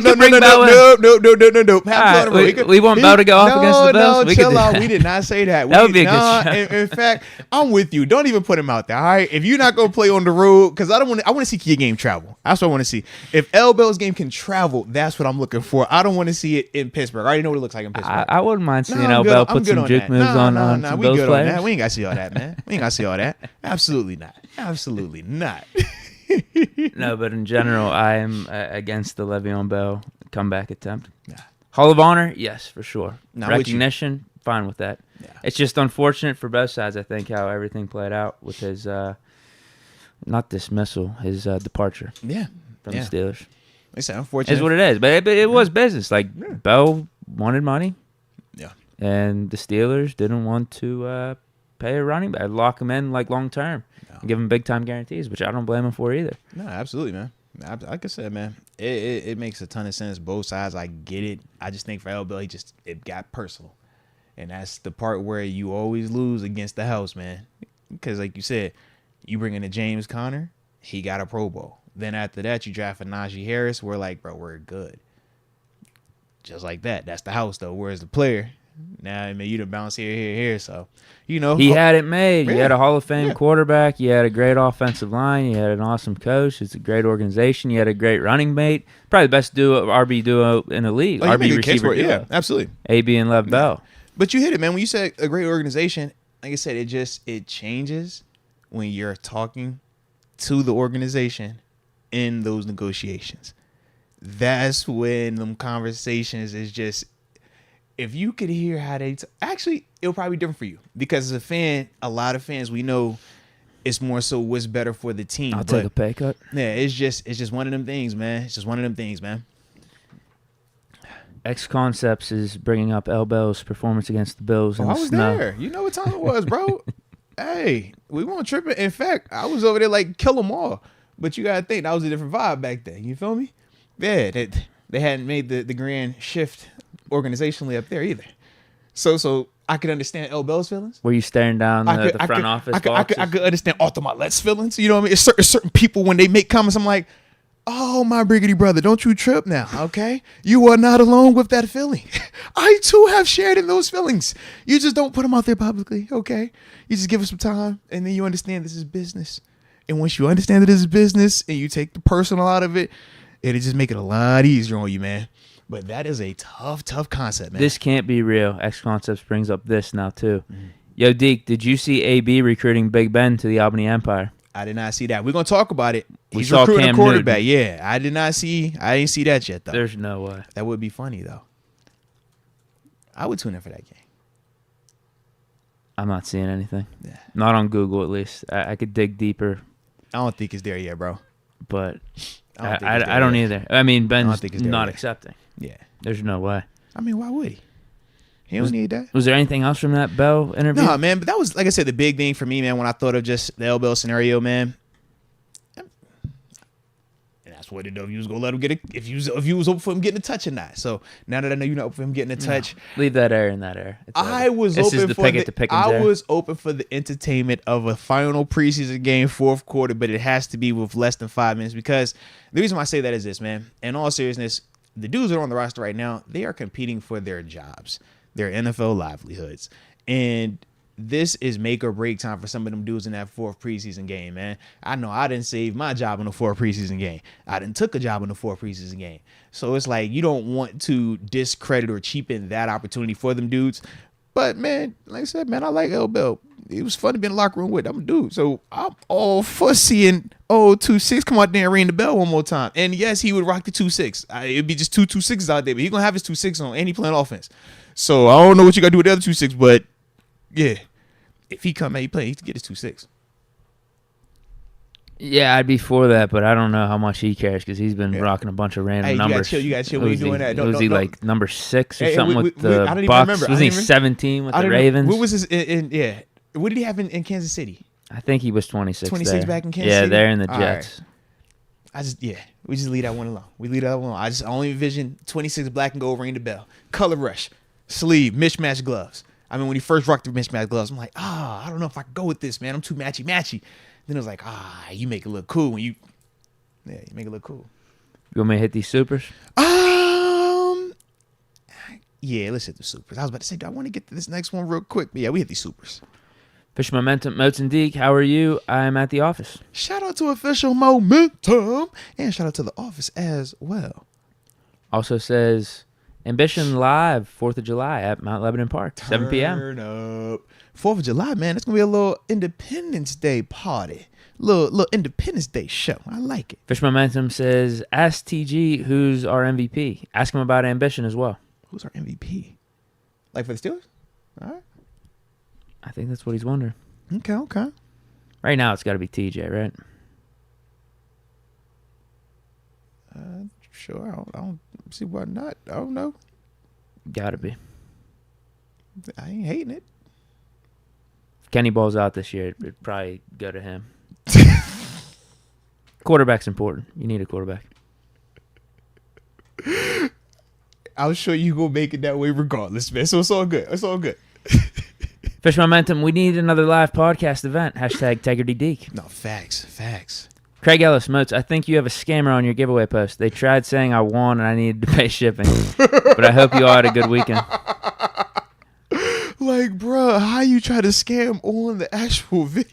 We want Bell to go off against the Bills. No, chill out. We did not say that. That would be a good show. In fact, I'm with you. Don't even put him out there. All right, if you're not gonna play on the road, because I want to see your game travel. That's what I want to see. If L Bell's game can travel, that's what I'm looking for. I don't want to see it in Pittsburgh. I already know what it looks like in Pittsburgh. I wouldn't mind seeing L Bell put some juke moves on some Bills players. We ain't got to see all that, man. We ain't got to see all that. Absolutely not. Absolutely not. No, but in general, I am against the Le'Veon Bell comeback attempt. Yeah. Hall of Honor, yes, for sure. Recognition, fine with that. Yeah. It's just unfortunate for both sides, I think, how everything played out with his, not dismissal, his departure from the Steelers. It's unfortunate. It's what it is, but it was business. Like, Bell wanted money. Yeah. And the Steelers didn't want to pay a running back, lock him in like long term. Give him big time guarantees, which I don't blame him for either. No, absolutely, man. Like I said, man, it makes a ton of sense. Both sides, I get it. I just think for L. Bell, it got personal, and that's the part where you always lose against the house, man. Because like you said, you bring in a James Conner, he got a Pro Bowl. Then after that, you draft a Najee Harris. We're like, bro, we're good. Just like that. That's the house, though. Whereas the player, now, I mean, you done bounce here. So, you know. He had it made. You had a Hall of Fame quarterback. You had a great offensive line. You had an awesome coach. It's a great organization. You had a great running mate. Probably the best RB duo in the league. RB receiver duo. Yeah, absolutely. AB and Lev Bell. But you hit it, man. When you said a great organization, like I said, it changes when you're talking to the organization in those negotiations. That's when them conversations is just, if you could hear how they actually, it'll probably be different for you, because as a fan, a lot of fans, we know it's more so what's better for the team. I'll take a pay cut. Yeah, it's just one of them things, man. It's just one of them things, man. X Concepts is bringing up L. Bell's performance against the Bills in the snow. I was there. You know what time it was, bro. Hey, we weren't tripping. In fact, I was over there like kill them all. But you gotta think that was a different vibe back then. You feel me? Yeah, they hadn't made the grand shift organizationally up there either. So I could understand L. Bell's feelings. Were you staring down the front office boxes? I could understand Arthur Mallette's feelings. You know what I mean? It's certain people, when they make comments, I'm like, oh, my briggity brother, don't you trip now, okay? You are not alone with that feeling. I, too, have shared in those feelings. You just don't put them out there publicly, okay? You just give us some time, and then you understand this is business. And once you understand that this is business and you take the personal out of it, it'll just make it a lot easier on you, man. But that is a tough concept, man. This can't be real. X Concepts brings up this now, too. Mm-hmm. Yo, Deke, did you see AB recruiting Big Ben to the Albany Empire? I did not see that. We're going to talk about it. He's recruiting a quarterback. Newton. Yeah, I didn't see that yet, though. There's no way. That would be funny, though. I would tune in for that game. I'm not seeing anything. Yeah. Not on Google, at least. I could dig deeper. I don't think it's there yet, bro. but I I don't either. I mean, Ben's not yet. accepting. Yeah. There's no way. I mean, why would he? He don't need that. Was there anything else from that Bell interview? No, man. But that was, like I said, the big thing for me, man, when I thought of just the L Bell scenario, man. And that's what it do. If you was gonna let him get it, if you was open for him getting a touch or not. So now that I know you're not open for him getting a touch, leave that air in that air. I was open for the entertainment of a final preseason game, fourth quarter, but it has to be with less than 5 minutes, because the reason why I say that is this, man. In all seriousness, the dudes that are on the roster right now, they are competing for their jobs, their NFL livelihoods. And this is make or break time for some of them dudes in that fourth preseason game, man. I know I didn't save my job in the fourth preseason game. I didn't took a job in the fourth preseason game. So it's like you don't want to discredit or cheapen that opportunity for them dudes. But, man, like I said, man, I like L Bell. It was fun to be in the locker room with. I'm a dude. So I'm all for seeing 2-6 come out there and ring the bell one more time. And, yes, he would rock the 2-6. It'd be just 2-2-6s out there. But he's going to have his 2-6 on, and he playing offense. So I don't know what you got to do with the other 2-6. But, yeah, if he come out, he play, he can get his 2-6. Yeah, I'd be for that, but I don't know how much he cares because he's been rocking a bunch of random numbers. You got to chill when you're doing that. Was he like number 6 or something with the I don't even Bucks? remember. Was he 17 with the Ravens? What was his? What did he have in Kansas City? I think he was 26. 26 there. back in Kansas City. Yeah, there in the Jets. Right. We just leave that one alone. I just only envision 26 black and gold ring the bell, color rush, sleeve, mismatched gloves. I mean, when he first rocked the mismatched gloves, I'm like, I don't know if I can go with this, man. I'm too matchy. Then it was like, you make it look cool when you make it look cool. You want me to hit these supers? Yeah, let's hit the supers. I was about to say, do I want to get to this next one real quick? But yeah, we hit these supers. Fish Momentum, Moats and Deke, how are you? I'm at the office. Shout out to Official Momentum, and shout out to the office as well. Also says, Ambition Live, 4th of July at Mount Lebanon Park, 7 p.m. Turn up. 4th of July, man. It's going to be a little Independence Day party. Little Independence Day show. I like it. Fish Momentum says, ask TG who's our MVP. Ask him about Ambition as well. Who's our MVP? Like for the Steelers? All right. I think that's what he's wondering. Okay. Right now, it's got to be TJ, right? Sure. I don't see why not. I don't know. Got to be. I ain't hating it. If Kenny balls out this year, it'd probably go to him. Quarterback's important. You need a quarterback. I'm sure you gonna make it that way regardless, man. So it's all good. Fish Momentum, we need another live podcast event. Hashtag Integrity Deke. No, facts. Craig Ellis, Moats, I think you have a scammer on your giveaway post. They tried saying I won and I needed to pay shipping. But I hope you all had a good weekend. Like, bro, how you try to scam on the actual video?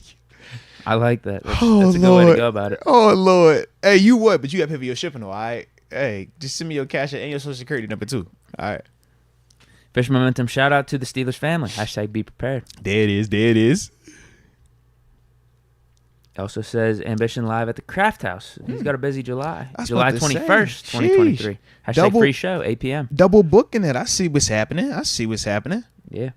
I like that. That's a good way to go about it. Oh, Lord. Hey, you what? But you got to pay for your shipping, though, all right? Hey, just send me your cash and your social security number, too. All right. Fish Momentum, shout out to the Steelers family. Hashtag be prepared. There it is. It also says Ambition Live at the Craft House. He's got a busy July. July 21st, 2023. Hashtag free show, 8 p.m. Double booking it. I see what's happening. Yeah.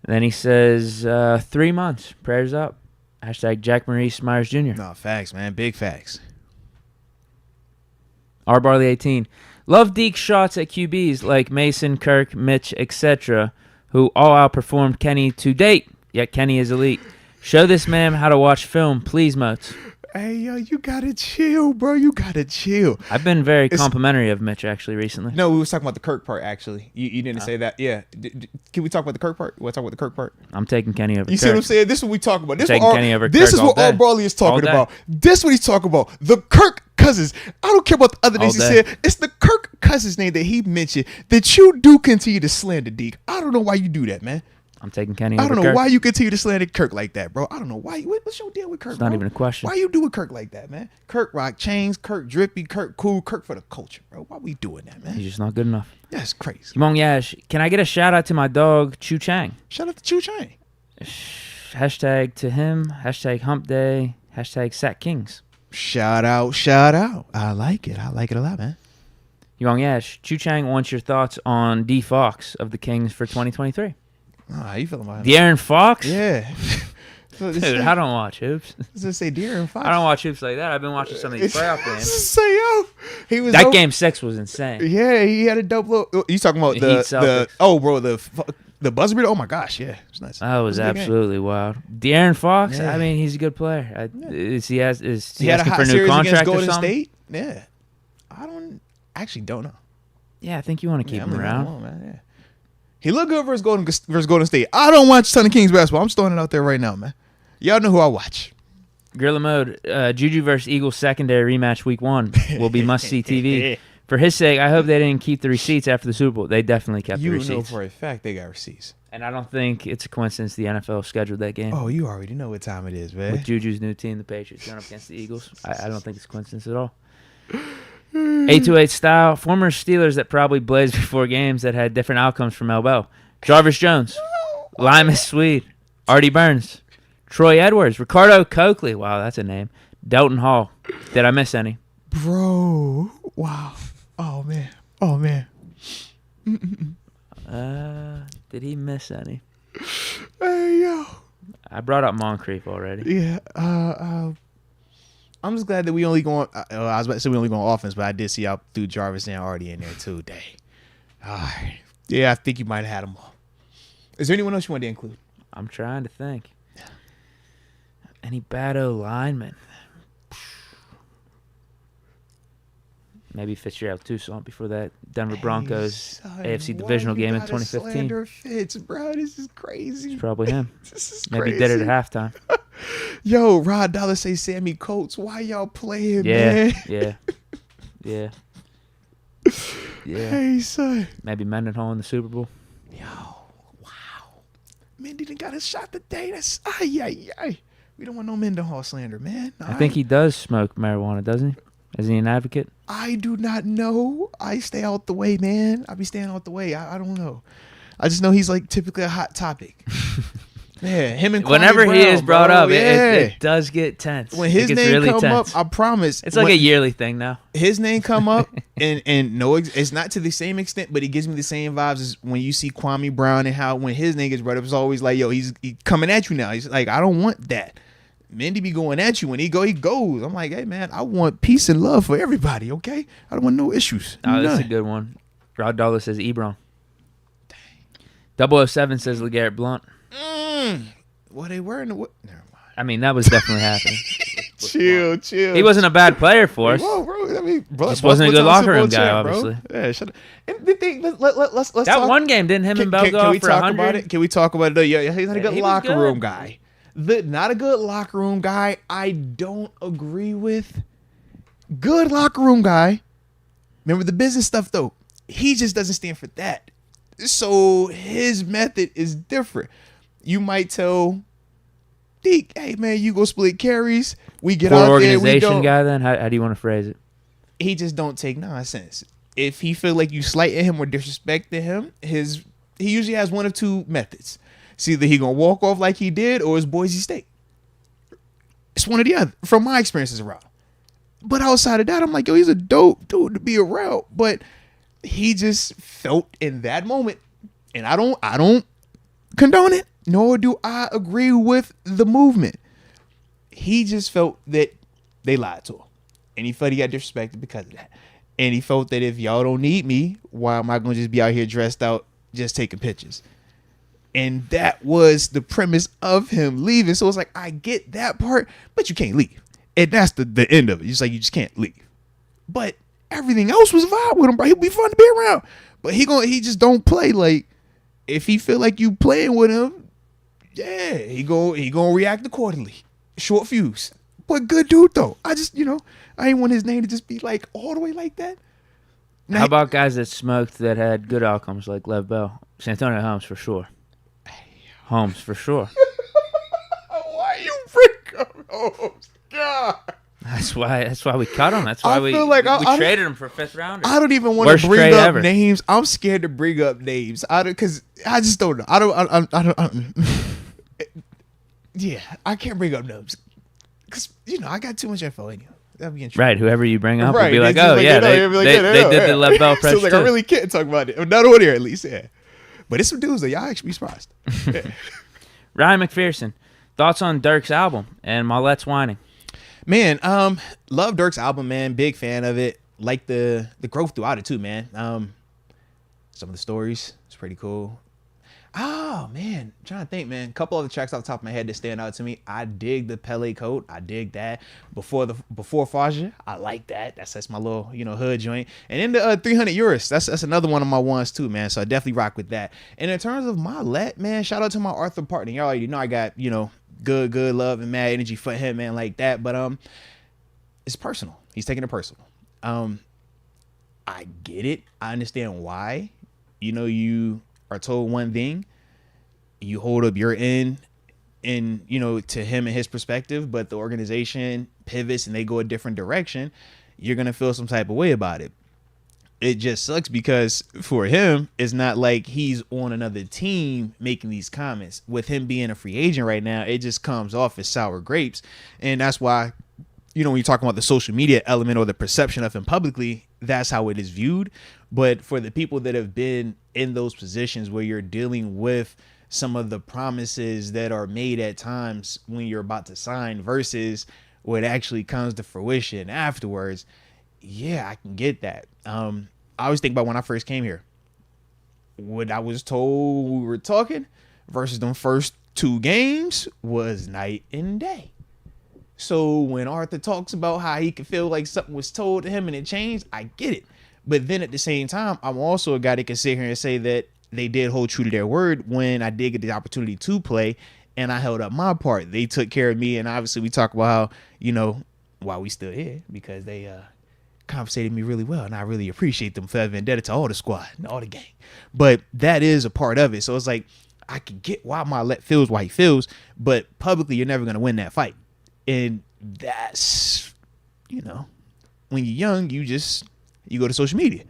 And then he says 3 months. Prayers up. Hashtag Jack Maurice Myers Jr. No, facts, man. Big facts. R. Barley 18. Love Deke's shots at QBs like Mason, Kirk, Mitch, etc., who all outperformed Kenny to date, yet Kenny is elite. Show this man how to watch film, please, Moats. Hey, yo, you gotta chill, bro. You gotta chill. I've been very complimentary of Mitch, actually, recently. No, we was talking about the Kirk part, actually. You didn't say that. Yeah. Can we talk about the Kirk part? You want to talk about the Kirk part? I'm taking Kenny over You Kirk. See what I'm saying? This is what we talk about. This is what R. Barley is talking about. This is what he's talking about. The Kirk Cousins. I don't care about the other names he said. It's the Kirk Cousins name that he mentioned that you do continue to slander, Deke. I don't know why you do that, man. I'm taking Kenny over I don't know Kirk. why you continue to slander Kirk like that, bro. I don't know why. What's your deal with Kirk, It's not even a question. Why you doing Kirk like that, man? Kirk rock chains, Kirk drippy, Kirk cool, Kirk for the culture, bro. Why we doing that, man? He's just not good enough. That's crazy. Yimong Yash, can I get a shout out to my dog, Chu Chang? Shout out to Chu Chang. Hashtag to him. Hashtag hump day. Hashtag Sack Kings. Shout out. I like it a lot, man. Yimong Yash, Chu Chang wants your thoughts on D. Fox of the Kings for 2023. How you feeling about him? De'Aaron Fox? Yeah. Dude, I don't watch hoops. I was gonna say De'Aaron Fox. I don't watch hoops like that. I've been watching some of these playoff games. Say yo, he was that game 6 was insane. Yeah, he had a double. You talking about the buzzer beater? Oh my gosh, yeah, it was nice. That was absolutely wild. De'Aaron Fox. Yeah. I mean, he's a good player. Is he asking for a new contract or something? State? Yeah, I don't know. Yeah, I think you want to keep him around. Man, yeah. He looked good versus Golden State. I don't watch a ton of Kings basketball. I'm just throwing it out there right now, man. Y'all know who I watch. Gorilla Mode, Juju versus Eagles secondary rematch week 1 will be must-see TV. For his sake, I hope they didn't keep the receipts after the Super Bowl. They definitely kept the receipts. You know for a fact they got receipts. And I don't think it's a coincidence the NFL scheduled that game. Oh, you already know what time it is, man. With Juju's new team, the Patriots, going up against the Eagles. I don't think it's a coincidence at all. 828 style. Former Steelers that probably blazed before games that had different outcomes from Elbow. Jarvis Jones. Limas Swede. Artie Burns. Troy Edwards. Ricardo Coakley. Wow, that's a name. Delton Hall. Did I miss any? Bro. Wow. Oh, man. Did he miss any? Hey, yo. I brought up Moncrief already. Yeah. I'm just glad that we only going. I was about to say we only going offense, but I did see y'all threw Jarvis and Artie in there too. Dang. All right. Yeah, I think you might have had them all. Is there anyone else you want to include? I'm trying to think. Any bad linemen? Maybe Fitzgerald Toussaint before that Denver Broncos AFC divisional game in 2015. Slander Fitz, bro. This is crazy. It's probably him. This is Maybe crazy. did it at halftime. Yo, Rod Dollar say Sammy Coates. Why y'all playing, man? Yeah. Hey, son. Maybe Mendenhall in the Super Bowl. Yo, wow. Mendy done got a shot today. That's ay. We don't want no Mendenhall slander, man. I think he does smoke marijuana, doesn't he? Is he an advocate? I do not know. I stay out the way, man. I be staying out the way. I don't know. I just know he's like typically a hot topic. Yeah, him and whenever Brown, he is brought up, yeah. it does get tense. When his name really come tense. up, I promise. It's like a yearly thing now. His name come up, and no, it's not to the same extent, but it gives me the same vibes as when you see Kwame Brown and how when his name gets brought up, it's always like, yo, he's coming at you now. He's like, I don't want that. Mendy be going at you. When he goes. I'm like, hey, man, I want peace and love for everybody, okay? I don't want no issues. Oh, that's a good one. Rod Dollar says Ebron. Dang. 007 says LeGarrette Blount. What they were in the what? Never mind. I mean, that was definitely happening. Chill. He wasn't a bad player for us. Whoa, bro. I mean, just wasn't a good locker room guy, obviously. Yeah, shut up. And the thing, let's that talk. One game, didn't him and Bell go off for 100? About it? Can we talk about it? Yeah, he's not a good locker room guy. Not a good locker room guy. I don't agree with. Good locker room guy. Remember the business stuff, though. He just doesn't stand for that. So his method is different. You might tell Deke, hey, man, you go split carries. We get out there. Organization guy, then? How do you want to phrase it? He just don't take nonsense. If he feel like you slighting him or disrespecting him, he usually has one of two methods. It's either he going to walk off like he did or it's Boise State. It's one or the other, from my experiences around. But outside of that, I'm like, yo, he's a dope dude to be around. But he just felt in that moment, and I don't condone it, nor do I agree with the movement. He just felt that they lied to him, and he felt he got disrespected because of that. And he felt that if y'all don't need me, why am I going to just be out here dressed out, just taking pictures? And that was the premise of him leaving. So it's like, I get that part, but you can't leave. And that's the end of it. It's like, you just can't leave. But everything else was a vibe with him, bro. He'll be fun to be around. But he just don't play. Like, if he feel like you playing with him, yeah, he gonna react accordingly. Short fuse. But good dude, though. I just, I ain't want his name to just be like all the way like that. Now, how about guys that smoked that had good outcomes like Lev Bell? Santonio Holmes for sure. Holmes for sure. Why you bring up Holmes? God. That's why we cut him. That's why we traded him for a 5th rounder. I don't even want to bring up names. I'm scared to bring up names. Because I just don't know. I don't. Yeah, I can't bring up names because I got too much info anyway. That'd be interesting. Right, whoever you bring up will be like, oh yeah, they did the Lev Bell press. So like, I really can't talk about it. Not on here, at least. Yeah, but it's some dudes that y'all actually be surprised. Yeah. Ryan McPherson. Thoughts on Dirk's album and Mallette's whining? Man, love Dirk's album, man. Big fan of it. Like the growth throughout it too, man. Some of the stories, it's pretty cool. Oh man, I'm trying to think, man. A couple of the tracks off the top of my head that stand out to me. I dig the Pele Coat. I dig that. Before Faja, I like that. That's my little hood joint. And then the 300 Euros. That's another one of my ones too, man. So I definitely rock with that. And in terms of Mallette, man, shout out to my Arthur partner. Y'all already know I got good love and mad energy for him, man, like that. But it's personal. He's taking it personal. I get it. I understand why. You are told one thing, you hold up your end and to him and his perspective, but the organization pivots and they go a different direction, you're gonna feel some type of way about it. It just sucks because for him, it's not like he's on another team making these comments. With him being a free agent right now, it just comes off as sour grapes. And that's why, when you're talking about the social media element or the perception of him publicly, that's how it is viewed. But for the people that have been in those positions where you're dealing with some of the promises that are made at times when you're about to sign versus what actually comes to fruition afterwards, yeah, I can get that. I always think about when I first came here, what I was told we were talking versus them first 2 games was night and day. So when Arthur talks about how he could feel like something was told to him and it changed, I get it. But then at the same time, I'm also a guy that can sit here and say that they did hold true to their word when I did get the opportunity to play and I held up my part. They took care of me. And obviously we talk about how, why we still here, because they compensated me really well. And I really appreciate them for having indebted to all the squad and all the gang. But that is a part of it. So it's like, I can get why Mallette feels why he feels, but publicly you're never going to win that fight. And that's, when you're young, you go to social media.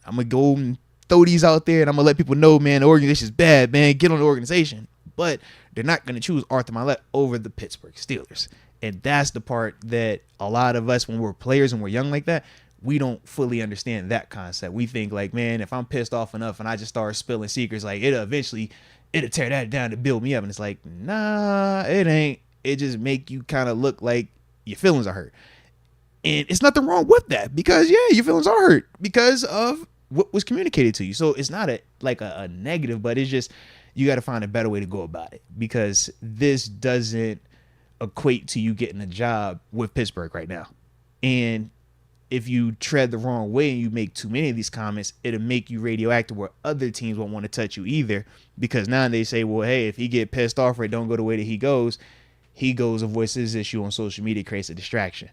I'm going to go and throw these out there and I'm going to let people know, man, the organization's bad, man. Get on the organization. But they're not going to choose Arthur Mallette over the Pittsburgh Steelers. And that's the part that a lot of us, when we're players and we're young like that, we don't fully understand that concept. We think like, man, if I'm pissed off enough and I just start spilling secrets, like it'll tear that down to build me up. And it's like, nah, it ain't. It just make you kind of look like your feelings are hurt. And it's nothing wrong with that because, yeah, your feelings are hurt because of what was communicated to you. So it's not a negative, but it's just you got to find a better way to go about it because this doesn't equate to you getting a job with Pittsburgh right now. And if you tread the wrong way and you make too many of these comments, it'll make you radioactive where other teams won't want to touch you either because now they say, well, hey, if he get pissed off or it don't go the way that he goes and voices his issue on social media, creates a distraction.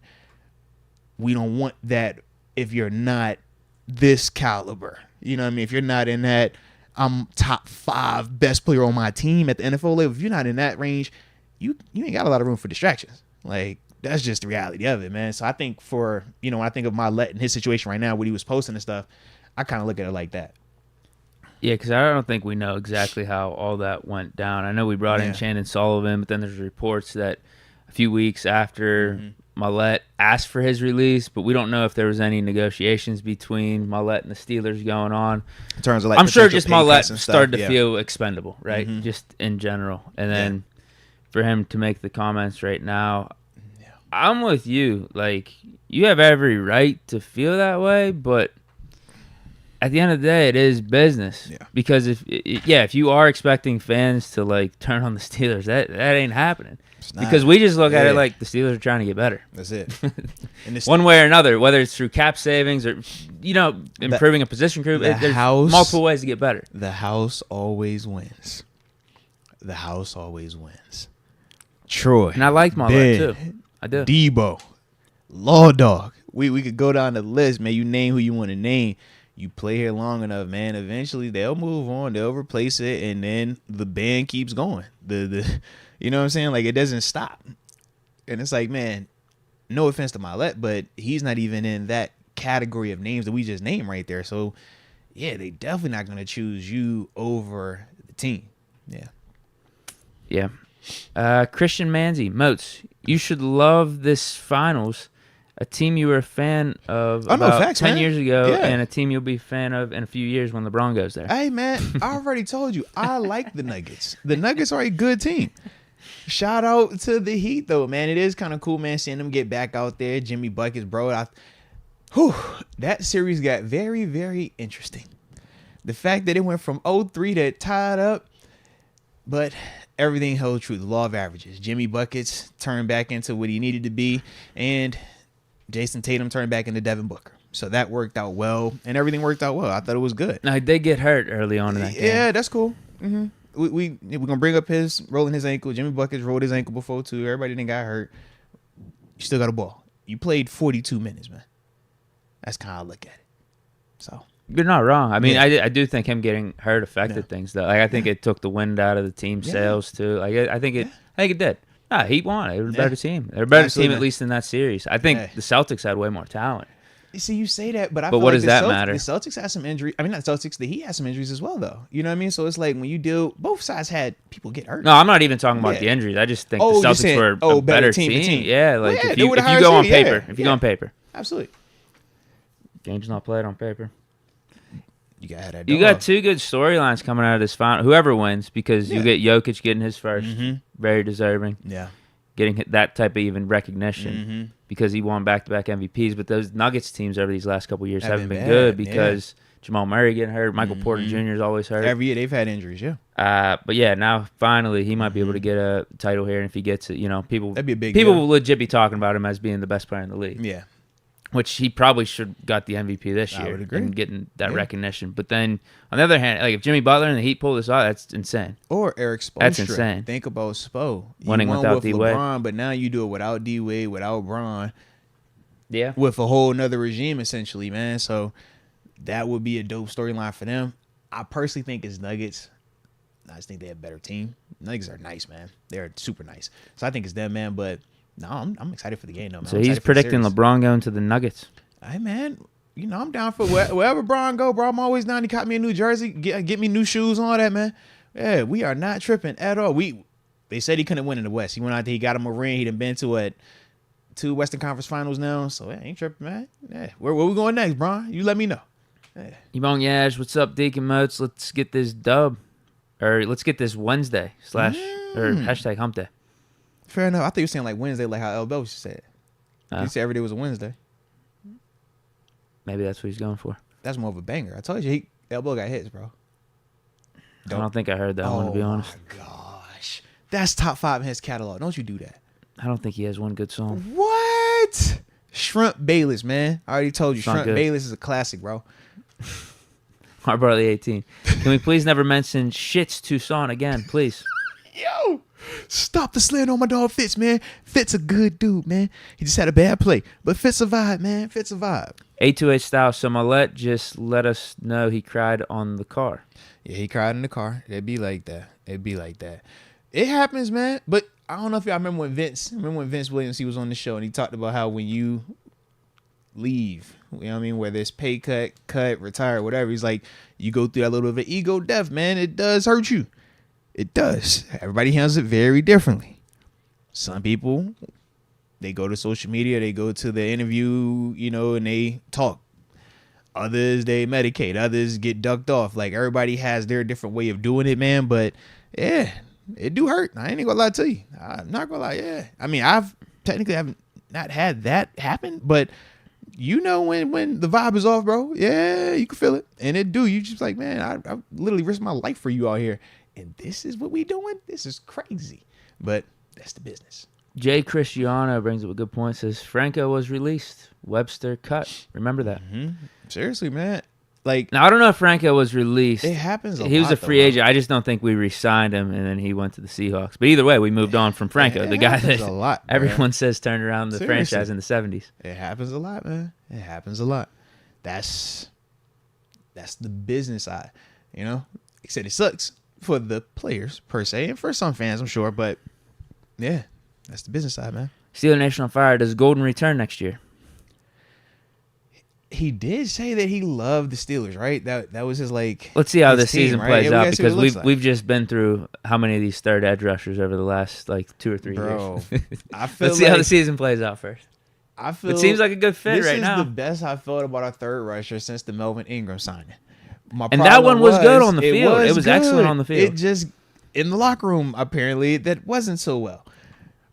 We don't want that if you're not this caliber. You know what I mean? If you're not in that, I'm top 5 best player on my team at the NFL level, if you're not in that range, you ain't got a lot of room for distractions. Like, that's just the reality of it, man. So I think when I think of Mallette and his situation right now, what he was posting and stuff, I kind of look at it like that. Yeah, because I don't think we know exactly how all that went down. I know we brought in Shannon Sullivan, but then there's reports that a few weeks after Mallette asked for his release, but we don't know if there was any negotiations between Mallette and the Steelers going on. In terms of like, I'm sure just Mallette started to feel expendable, right? Just in general. And then for him to make the comments right now, I'm with you. Like, you have every right to feel that way, but at the end of the day, it is business. Yeah. Because if you are expecting fans to like turn on the Steelers, that ain't happening. Because we just look at it like the Steelers are trying to get better. That's it. One way or another, whether it's through cap savings or improving a position group, there's multiple ways to get better. The house always wins. The house always wins. Troy, and I like Mallette too. I do. Debo, Law Dog. We could go down the list, man. You name who you want to name. You play here long enough, man. Eventually, they'll move on. They'll replace it, and then the band keeps going. You know what I'm saying? Like, it doesn't stop. And it's like, man, no offense to Mallette, but he's not even in that category of names that we just named right there. So, yeah, they definitely not going to choose you over the team. Yeah. Yeah. Christian Manzi, Moats, you should love this finals. A team you were a fan of about 10 years ago, and a team you'll be a fan of in a few years when LeBron goes there. Hey, man, I already told you, I like the Nuggets. The Nuggets are a good team. Shout out to the Heat, though, man. It is kind of cool, man, seeing them get back out there. Jimmy Buckets, bro. That series got very, very interesting. The fact that it went from 0-3 to tied up, but everything held true. The law of averages. Jimmy Buckets turned back into what he needed to be, and Jason Tatum turned back into Devin Booker. So that worked out well, and everything worked out well. I thought it was good. Now, he did get hurt early on in that game. Yeah, that's cool. Mm-hmm. We're going to bring up his rolling his ankle. Jimmy Buckets rolled his ankle before, too. Everybody didn't got hurt. You still got a ball. You played 42 minutes, man. That's kind of how I look at it. So you're not wrong. I mean, I do think him getting hurt affected things, though. Like, I think it took the wind out of the team sails, too. Like, I think it did. Nah, Heat won. They were a better team. They were a better team, at least in that series. I think the Celtics had way more talent. You see, you say that, but I feel what like does that matter? The Celtics had some injury. I mean, not Celtics. The Heat had some injuries as well, though. You know what I mean? So it's like when you deal, both sides had people get hurt. No, I'm not even talking about the injuries. I just think the Celtics were a better team. Yeah, like if you go on paper, if you go on paper, absolutely. Game's not played on paper. You got that. You got two good storylines coming out of this final. Whoever wins, because you get Jokic getting his first, very deserving. Yeah. Getting that type of even recognition because he won back-to-back MVPs. But those Nuggets teams over these last couple of years haven't been good because Jamal Murray getting hurt. Michael Porter Jr. is always hurt. Every year they've had injuries, yeah. But yeah, now finally he might be able to get a title here. And if he gets it, people that'd be a big people deal. will legit be talking about him as being the best player in the league. Yeah. Which he probably should got the MVP this year. I would agree. And getting that recognition. But then, on the other hand, like if Jimmy Butler and the Heat pull this off, that's insane. Or Eric Spoelstra. That's insane. Think about Spo. Winning without D-Wade. LeBron, but now you do it without D-Wade, without Bron. Yeah. With a whole nother regime, essentially, man. So that would be a dope storyline for them. I personally think it's Nuggets. I just think they have a better team. Nuggets are nice, man. They're super nice. So I think it's them, man. But no, I'm excited for the game, though, man. So he's predicting LeBron going to the Nuggets. Hey, man, I'm down for wherever Bron go, bro. I'm always down. He caught me a new jersey, get me new shoes and all that, man. Yeah, we are not tripping at all. They said he couldn't win in the West. He went out there, he got him a ring. He done been to two Western Conference Finals now. So yeah, ain't tripping, man. Yeah, where we going next, Bron? You let me know. Yeah. Yvonne Yash, what's up, Deke and Moats? Let's get this dub, or let's get this Wednesday / or hashtag hump day. Fair enough. I thought you were saying like Wednesday, like how Elbow said. You said every day was a Wednesday. Maybe that's what he's going for. That's more of a banger. I told you, Elbow got hits, bro. I don't think I heard that one, to be honest. Oh, my gosh. That's top 5 in his catalog. Don't you do that. I don't think he has one good song. What? Shrimp Bayless, man. I already told you. Shrimp good. Bayless is a classic, bro. Our brother 18. Can we please never mention Shit's Tucson again, please? Yo, stop the slander on my dog Fitz, man. Fitz a good dude, man. He just had a bad play. But Fitz a vibe, man. Fitz a vibe. 828 style. So Mallette just let us know he cried on the car. Yeah, he cried in the car. It'd be like that. It happens, man. But I don't know if y'all remember when Vince Williams, he was on the show and he talked about how when you leave, you know what I mean, whether it's pay cut, retire, whatever, he's like, you go through that little bit of ego death, man. It does hurt you. It does. Everybody handles it very differently. Some people, they go to social media, they go to the interview, and they talk. Others, they medicate. Others get ducked off. Like, everybody has their different way of doing it, man. But, yeah, it do hurt. I ain't gonna lie to you. I'm not gonna lie, yeah. I mean, I've technically haven't not had that happen, but when the vibe is off, bro, yeah, you can feel it. And it do. You just like, man, I literally risked my life for you out here. And this is what we doing? This is crazy. But that's the business. Jay Cristiano brings up a good point. Says, Franco was released. Webster cut. Remember that. Mm-hmm. Seriously, man. Like, now, I don't know if Franco was released. It happens a lot. He was a free agent. I just don't think we re-signed him, and then he went to the Seahawks. But either way, we moved on from Franco, the guy that everyone says turned around the franchise in the 70s. It happens a lot, man. It happens a lot. That's the business side. Like I said, it sucks for the players per se, and for some fans, I'm sure. But yeah, that's the business side, man. Steeler Nation on fire. Does Golden return next year? He did say that he loved the Steelers, right? That was his like. Let's see how this season plays out, because we've just been through how many of these third edge rushers over the last 2 or 3 years. Let's see how the season plays out first. It seems like a good fit right now. This is the best I felt about our third rusher since the Melvin Ingram signing. And that one was good on the field. It was excellent on the field. in the locker room, apparently, that wasn't so well.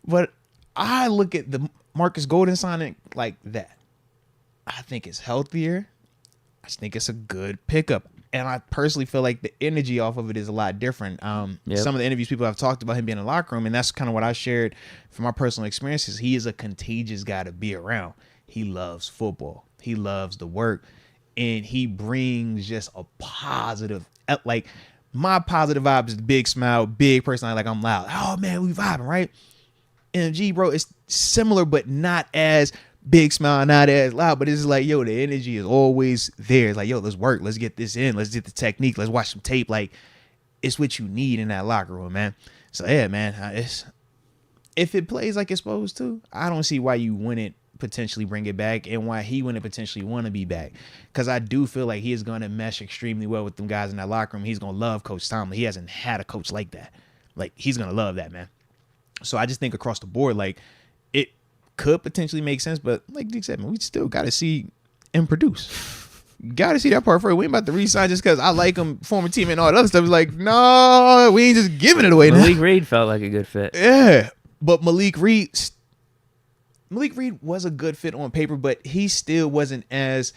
But I look at the Marcus Golden signing like that. I think it's healthier. I just think it's a good pickup. And I personally feel like the energy off of it is a lot different. Some of the interviews people have talked about him being in the locker room, and that's kind of what I shared from my personal experiences. He is a contagious guy to be around. He loves football. He loves the work. And he brings just a positive, like, my positive vibe is the big smile, big personality, like I'm loud. Oh, man, we vibing, right? MG, bro, it's similar, but not as big smile, not as loud, but it's like, yo, the energy is always there. It's like, yo, let's work. Let's get this in. Let's get the technique. Let's watch some tape. Like, it's what you need in that locker room, man. So, yeah, man, if it plays like it's supposed to, I don't see why you wouldn't potentially bring it back and why he wouldn't potentially want to be back. Because I do feel like he is going to mesh extremely well with them guys in that locker room. He's going to love Coach Tomlin. He hasn't had a coach like that. Like, he's going to love that, man. So I just think across the board, like, it could potentially make sense, but like Deke said, man, we still got to see him produce. Got to see that part first. We ain't about to re-sign just because I like him, former teammate and all that other stuff. It's like, no, we ain't just giving it away now. Malik Reed felt like a good fit. Yeah, but Malik Reed was a good fit on paper, but he still wasn't as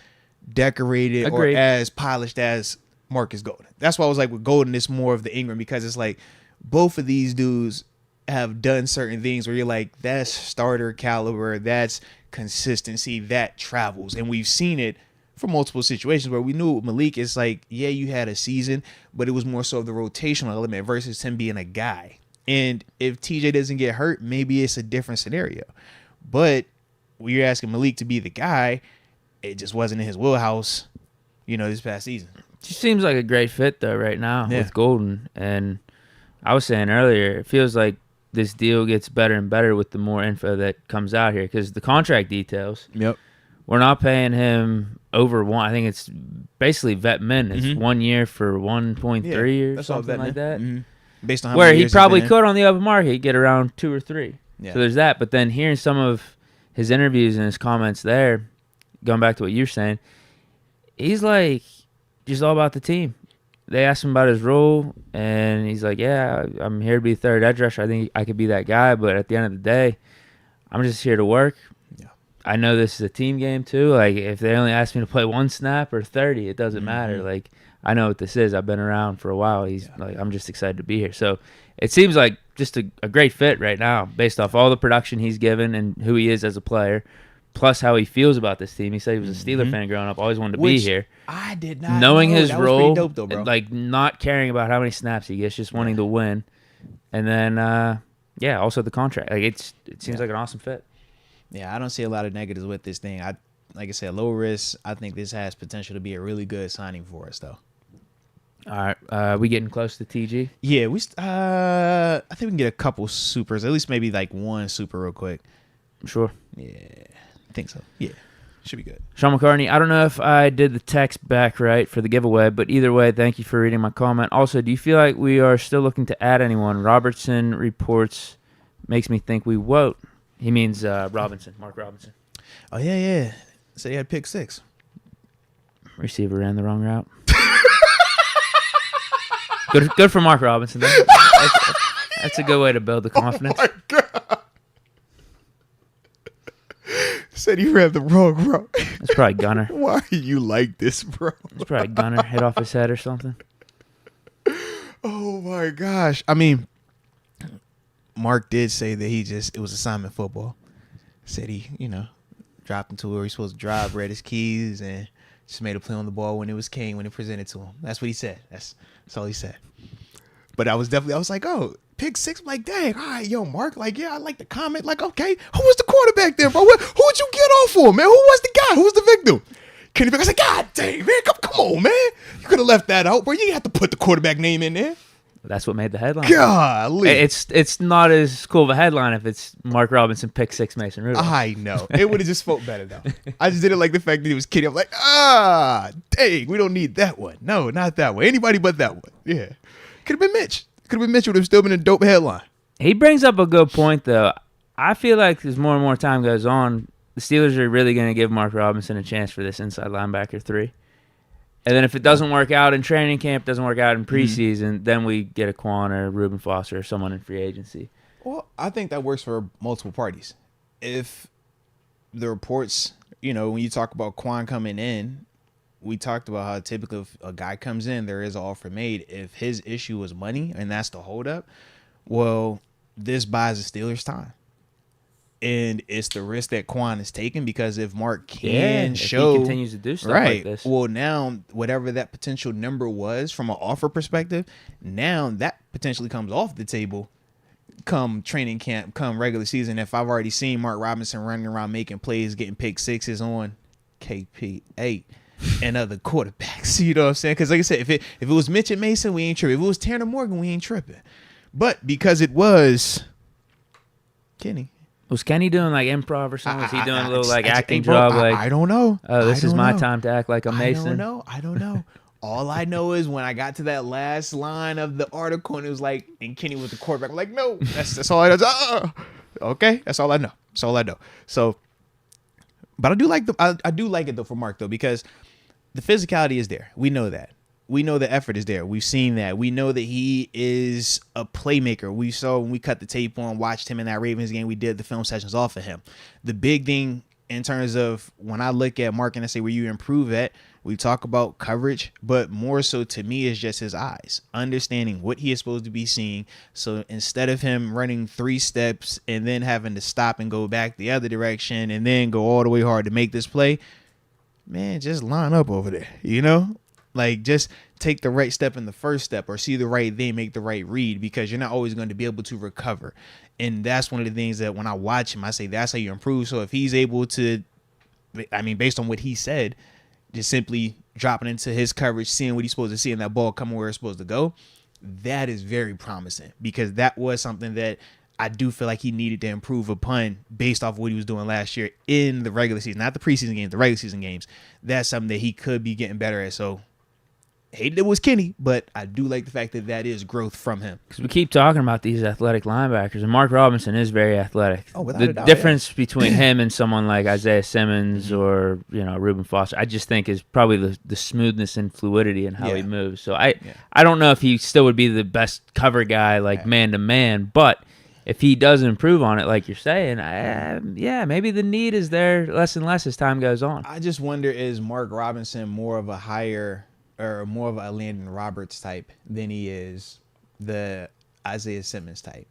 decorated or as polished as Marcus Golden. That's why I was like, with Golden, it's more of the Ingram, because it's like both of these dudes have done certain things where you're like, that's starter caliber, that's consistency, that travels. And we've seen it for multiple situations where we knew with Malik, it's like, yeah, you had a season, but it was more so of the rotational element versus him being a guy. And if TJ doesn't get hurt, maybe it's a different scenario. But when you're asking Malik to be the guy, it just wasn't in his wheelhouse, this past season. Just seems like a great fit, though, right now with Golden. And I was saying earlier, it feels like this deal gets better and better with the more info that comes out here, because the contract details. Yep. We're not paying him over one. I think it's basically vet min. It's 1 year for 1.3 or something like that. Mm-hmm. Based on how where many he years probably could on the open market get around 2 or 3. Yeah. So there's that. But then hearing some of his interviews and his comments there, going back to what you're saying, he's like just all about the team. They asked him about his role, and he's like, yeah, I'm here to be third edge rusher. I think I could be that guy, but at the end of the day, I'm just here to work. Yeah. I know this is a team game, too. Like, if they only ask me to play 1 snap or 30, it doesn't matter. Like, I know what this is. I've been around for a while. Like, I'm just excited to be here. So it seems like just a great fit right now based off all the production he's given and who he is as a player, plus how he feels about this team. He said he was a Steeler fan growing up, always wanted to be here. I did not knowing know. his That role, was pretty dope, though, bro. like not caring about how many snaps he gets, just wanting to win. And then, also the contract. Like it seems like an awesome fit. Yeah, I don't see a lot of negatives with this thing. Like I said, low risk. I think this has potential to be a really good signing for us, though. All right, we getting close to TG? Yeah, I think we can get a couple supers, at least maybe like one super real quick. Sure. Yeah, I think so. Yeah, should be good. Sean McCartney, I don't know if I did the text back right for the giveaway, but either way, thank you for reading my comment. Also, do you feel like we are still looking to add anyone? Robertson reports makes me think we won't. He means Robinson, Mark Robinson. Oh, yeah. So he had pick 6. Receiver ran the wrong route. Good for Mark Robinson. That's a good way to build the confidence. Oh, my God. Said he ran the wrong route. It's probably Gunner. Why are you like this, bro? It's probably Gunner hit off his head or something. Oh, my gosh. I mean, Mark did say that it was assignment football. Said he, dropped into where he's supposed to drop, read his keys, and just made a play on the ball when it was Kane, when it presented to him. That's what he said. That's all he said. But I was like, oh, pick 6. I'm like, dang, all right, yo, Mark. Like, yeah, I like the comment. Like, okay, who was the quarterback there, bro? Who'd you get off for, man? Who was the guy? Who was the victim? Kenny Pickett. I said, God dang, man, come on, man. You could have left that out, bro. You didn't have to put the quarterback name in there. That's what made the headline. Golly. It's not as cool of a headline if it's Mark Robinson pick 6 Mason Rudolph. I know. It would have just felt better, though. I just didn't like the fact that he was kidding. I'm like, dang, we don't need that one. No, not that one. Anybody but that one. Yeah. Could have been Mitch. Would have still been a dope headline. He brings up a good point, though. I feel like as more and more time goes on, the Steelers are really going to give Mark Robinson a chance for this inside linebacker 3. And then if it doesn't work out in training camp, doesn't work out in preseason, then we get a Quan or Reuben Foster or someone in free agency. Well, I think that works for multiple parties. If the reports, when you talk about Quan coming in, we talked about how typically if a guy comes in, there is an offer made. If his issue was money and that's the holdup, well, this buys the Steelers time. And it's the risk that Quan is taking because if Mark can show, he continues to do stuff like this, well, now whatever that potential number was from an offer perspective, now that potentially comes off the table. Come training camp, come regular season. If I've already seen Mark Robinson running around making plays, getting pick sixes on KP8 and other quarterbacks, you know what I'm saying? Because like I said, if it was Mitch and Mason, we ain't tripping. If it was Tanner Morgan, we ain't tripping. But because it was Kenny. Was Kenny doing like improv or something? Was he doing a little like acting job? I don't know. Oh, this is my time to act like a Mason. I don't know. All I know is when I got to that last line of the article and it was like, and Kenny was the quarterback. I'm like, no, that's all I know. Okay, that's all I know. That's all I know. So, but I do like I do like it though for Mark though because the physicality is there. We know that. We know the effort is there. We've seen that. We know that he is a playmaker. We saw when we cut the tape on, watched him in that Ravens game. We did the film sessions off of him. The big thing in terms of when I look at Mark and I say where you improve at, we talk about coverage, but more so to me is just his eyes, understanding what he is supposed to be seeing. So instead of him running 3 steps and then having to stop and go back the other direction and then go all the way hard to make this play, man, just line up over there, Like, just take the right step in the first step or see the right thing, make the right read because you're not always going to be able to recover. And that's one of the things that when I watch him, I say that's how you improve. So if he's able to, based on what he said, just simply dropping into his coverage, seeing what he's supposed to see and that ball coming where it's supposed to go, that is very promising because that was something that I do feel like he needed to improve upon based off what he was doing last year in the regular season, not the preseason games, the regular season games. That's something that he could be getting better at. So, hated it was Kenny, but I do like the fact that that is growth from him. Because we keep talking about these athletic linebackers, and Mark Robinson is very athletic. Oh, without the a doubt, difference between him and someone like Isaiah Simmons or Reuben Foster, I just think is probably the smoothness and fluidity in how he moves. So I don't know if he still would be the best cover guy like man to man, but if he does improve on it, like you're saying, maybe the need is there less and less as time goes on. I just wonder, is Mark Robinson more of a higher or more of a Landon Roberts type than he is the Isaiah Simmons type,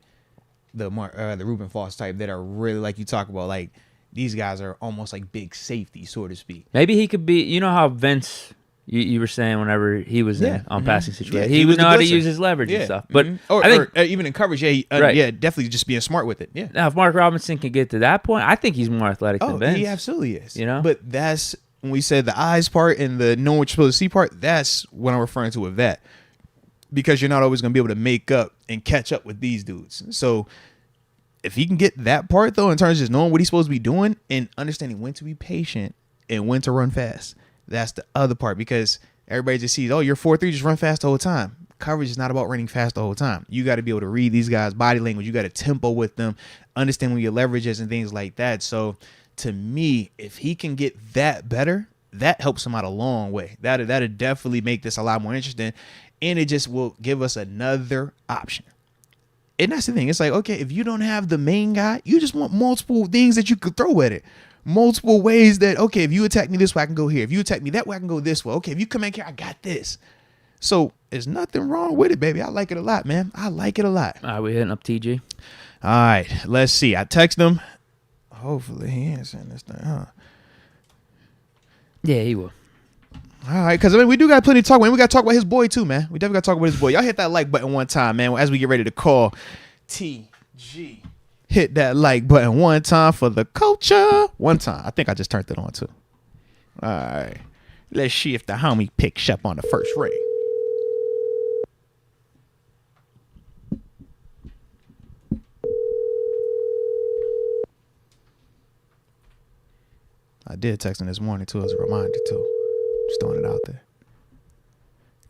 the Reuben Foster type that are really like you talk about, like these guys are almost like big safety, so to speak. Maybe he could be, how Vince, you were saying whenever he was in on passing situations, he would know how to use his leverage and stuff. But I think even in coverage, definitely just being smart with it. Yeah. Now, if Mark Robinson can get to that point, I think he's more athletic than Vince. He absolutely is. But that's when we said the eyes part and the knowing what you're supposed to see part, that's what I'm referring to with that. Because you're not always going to be able to make up and catch up with these dudes. So if he can get that part, though, in terms of just knowing what he's supposed to be doing and understanding when to be patient and when to run fast, that's the other part. Because everybody just sees, you're 4-3, just run fast the whole time. Coverage is not about running fast the whole time. You got to be able to read these guys' body language. You got to tempo with them, understand when your leverage is and things like that. So to me, if he can get that better, that helps him out a long way. That'll definitely make this a lot more interesting, and it just will give us another option. And that's the thing. It's like, okay, if you don't have the main guy, you just want multiple things that you could throw at it. Multiple ways that, okay, if you attack me this way, I can go here. If you attack me that way, I can go this way. Okay, if you come in here, I got this. So there's nothing wrong with it, baby. I like it a lot, man. I like it a lot. All right, we hitting up TG. All right, let's see. I text him. Hopefully he ain't saying this thing, huh? Yeah, he will. All right, because we do got plenty to talk about. We got to talk about his boy too, man. We definitely got to talk about his boy. Y'all hit that like button one time, man, as we get ready to call TG. Hit that like button one time for the culture. One time. I think I just turned it on too. All right. Let's see if the homie picks up on the first ring. I did text him this morning too as a reminder too. Just throwing it out there.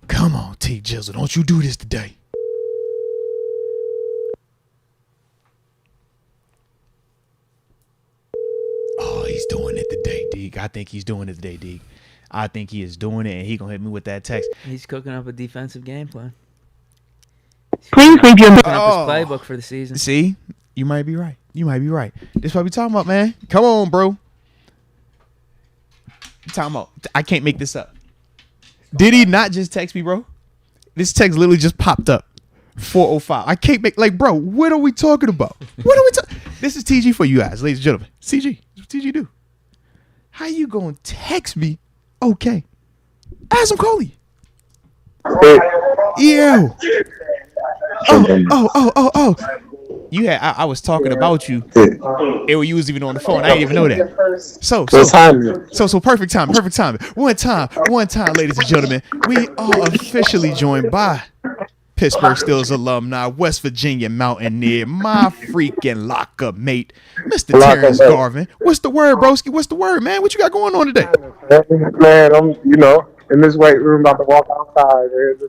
Come on, T Jizzle, don't you do this today. Oh, he's doing it today, Deke. I think he's doing it today, Deke. I think he is doing it, and he gonna hit me with that text. He's cooking up a defensive game plan. Please leave your. Cooking up his playbook for the season. See, you might be right. This is what we talking about, man. Come on, bro. Time out. I can't make this up. Did he not just text me, bro? This text literally just popped up. 4:05. I can't make bro. What are we talking about? What are we talking? This is TG for you guys, ladies and gentlemen. CG. What TG do? How you gonna text me? Okay. As I'm calling you. Ew. Oh. You had I was talking about you. And you was even on the phone. I didn't even know that. So perfect time. One time, ladies and gentlemen. We are officially joined by Pittsburgh Steelers alumni, West Virginia Mountaineer, my freaking locker mate, Mr. Terence Garvin. What's the word, broski? What's the word, man? What you got going on today? Man, I'm in this weight room about to walk outside. It's